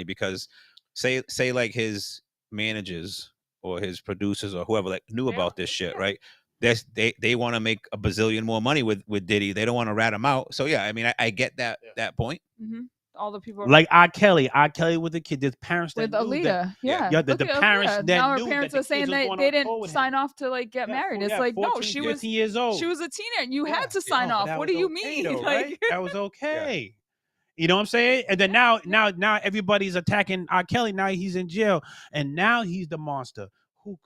Speaker 6: Because say like his managers or his producers or whoever like knew about this shit, right? They want to make a bazillion more money with Diddy. They don't want to rat him out. So yeah, I mean, I get that point.
Speaker 7: Mm-hmm. All the people
Speaker 5: like R. Kelly with the kid. There's parents that
Speaker 7: with
Speaker 5: knew
Speaker 7: Aaliyah.
Speaker 5: that,
Speaker 7: Yeah.
Speaker 5: the parents that
Speaker 7: now her
Speaker 5: knew
Speaker 7: parents
Speaker 5: that
Speaker 7: are saying they didn't sign off to like get married. It's like
Speaker 5: 14,
Speaker 7: no, she
Speaker 5: 15
Speaker 7: was
Speaker 5: years old.
Speaker 7: She was a teenager. You had to sign off. What do you mean?
Speaker 5: Though,
Speaker 7: like
Speaker 5: right? That was okay. You know what I'm saying? And then now everybody's attacking R. Kelly. Now he's in jail, and now he's the monster.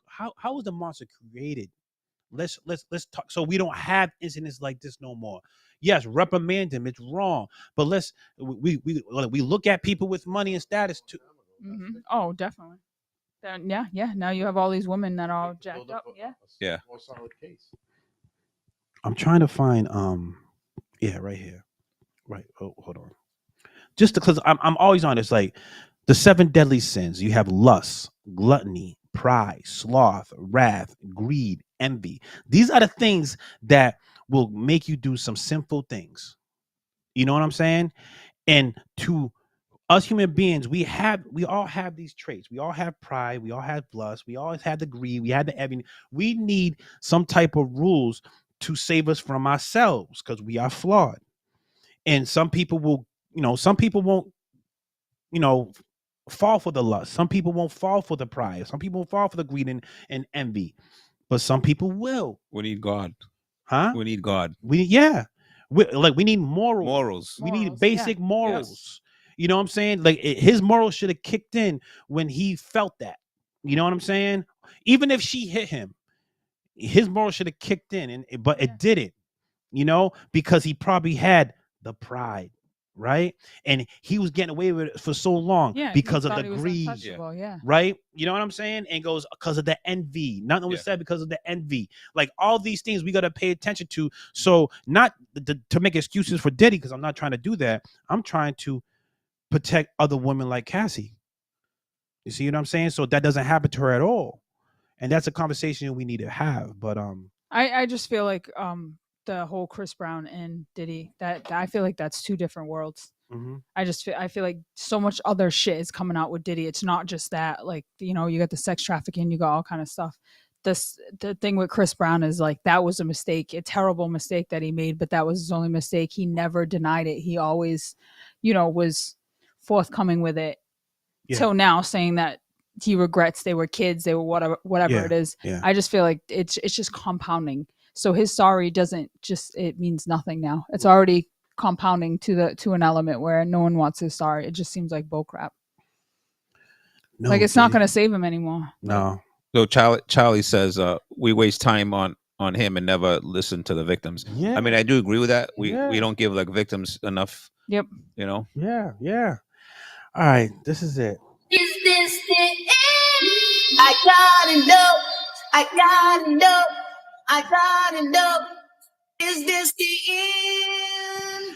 Speaker 5: How was the monster created? Let's talk so we don't have incidents like this no more. Yes, reprimand him. It's wrong, but we look at people with money and status too.
Speaker 7: Mm-hmm. Oh, definitely. Then yeah. Now you have all these women that are all jacked up.
Speaker 6: Yeah.
Speaker 4: More solid case.
Speaker 5: I'm trying to find right here. Right. Oh, hold on. Just because I'm always on this, like the 7 deadly sins. You have lust, gluttony, pride, sloth, wrath, greed, envy. These are the things that will make you do some sinful things. You know what I'm saying? And to us human beings, we all have these traits. We all have pride. We all have lust. We always have the greed. We had the envy. We need some type of rules to save us from ourselves because we are flawed. And some people will, some people won't, fall for the lust. Some people won't fall for the pride. Some people won't fall for the greed and envy. But some people will.
Speaker 6: We need God.
Speaker 5: Huh?
Speaker 6: We need God.
Speaker 5: We need morals. We need basic morals. Yes. You know what I'm saying? Like his morals should have kicked in when he felt that. You know what I'm saying? Even if she hit him, his morals should have kicked in, but it didn't. Because he probably had the pride, right? And he was getting away with it for so long because of the greed, right? You know what I'm saying? And goes because of the envy. Nothing was said because of the envy. Like all these things we got to pay attention to. So not to make excuses for Diddy, because I'm not trying to do that. I'm trying to protect other women like Cassie. You see what I'm saying? So that doesn't happen to her at all. And that's a conversation we need to have. But
Speaker 7: I just feel like the whole Chris Brown and Diddy, that I feel like that's 2 different worlds.
Speaker 5: Mm-hmm.
Speaker 7: I feel like so much other shit is coming out with Diddy. It's not just that, like, you got the sex trafficking, you got all kind of stuff. The thing with Chris Brown is like, that was a mistake, a terrible mistake that he made, but that was his only mistake. He never denied it. He always, was forthcoming with it till now, saying that he regrets they were kids, they were whatever it is.
Speaker 5: Yeah.
Speaker 7: I just feel like it's just compounding. So his sorry it means nothing now. It's already compounding to an element where no one wants his sorry. It just seems like bullcrap. No, like it's not going to save him anymore.
Speaker 5: No.
Speaker 6: So Charlie says we waste time on him and never listen to the victims.
Speaker 5: Yeah.
Speaker 6: I mean, I do agree with that. We don't give like victims enough.
Speaker 7: Yep.
Speaker 5: Yeah. All right, this is it.
Speaker 15: Is this the end? I gotta know. Is this the end?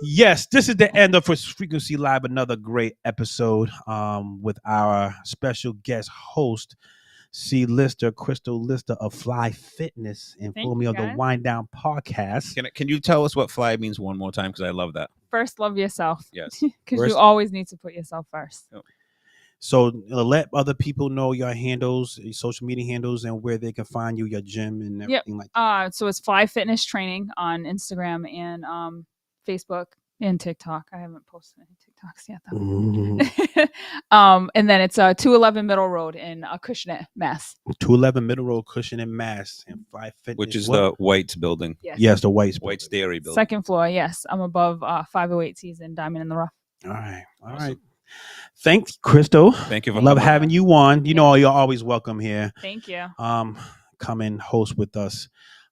Speaker 5: Yes, this is the end of Frequency Live. Another great episode with our special guest host, C-Lister, Crystal Lister of Fly Fitness, and follow me on the Wind Down podcast.
Speaker 6: Can you tell us what fly means one more time? Because I love that.
Speaker 7: First, love yourself.
Speaker 6: Yes.
Speaker 7: Because you always need to put yourself first.
Speaker 6: Yep.
Speaker 5: So let other people know your handles, your social media handles, and where they can find you, your gym, and everything like that.
Speaker 7: So it's Fly Fitness Training on Instagram and Facebook and TikTok. I haven't posted any TikToks yet though. And then it's 211 Middle Road in Acushnet, Mass.
Speaker 5: 211 Middle Road, Acushnet, Mass, and Fly Fitness,
Speaker 6: which is the White's building.
Speaker 5: Yes, the White's
Speaker 6: Dairy building.
Speaker 7: Second floor. Yes, I'm above 508 Season Diamond in the Rough.
Speaker 5: All right. Thanks, Crystal.
Speaker 6: Thank you for
Speaker 5: love having you on. You know, you're always welcome here.
Speaker 7: Thank you.
Speaker 5: Come and host with us.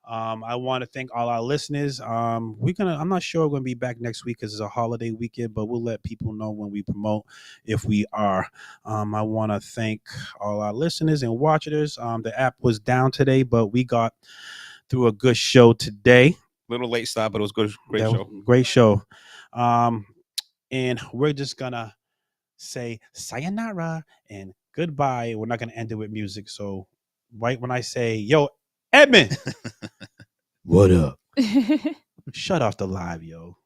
Speaker 5: I want to thank all our listeners. I'm not sure we're gonna be back next week because it's a holiday weekend, but we'll let people know when we promote if we are. I want to thank all our listeners and watchers. The app was down today, but we got through a good show today.
Speaker 6: Little late start, but it was good.
Speaker 5: Great show. And we're just gonna say sayonara and goodbye. We're not gonna end it with music. So right when I say, yo, Edmund,
Speaker 16: what up?
Speaker 5: Shut off the live, yo.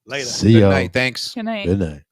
Speaker 5: Later.
Speaker 16: See
Speaker 6: Good
Speaker 16: y'all.
Speaker 6: night. Thanks.
Speaker 7: Good night.
Speaker 16: Good night.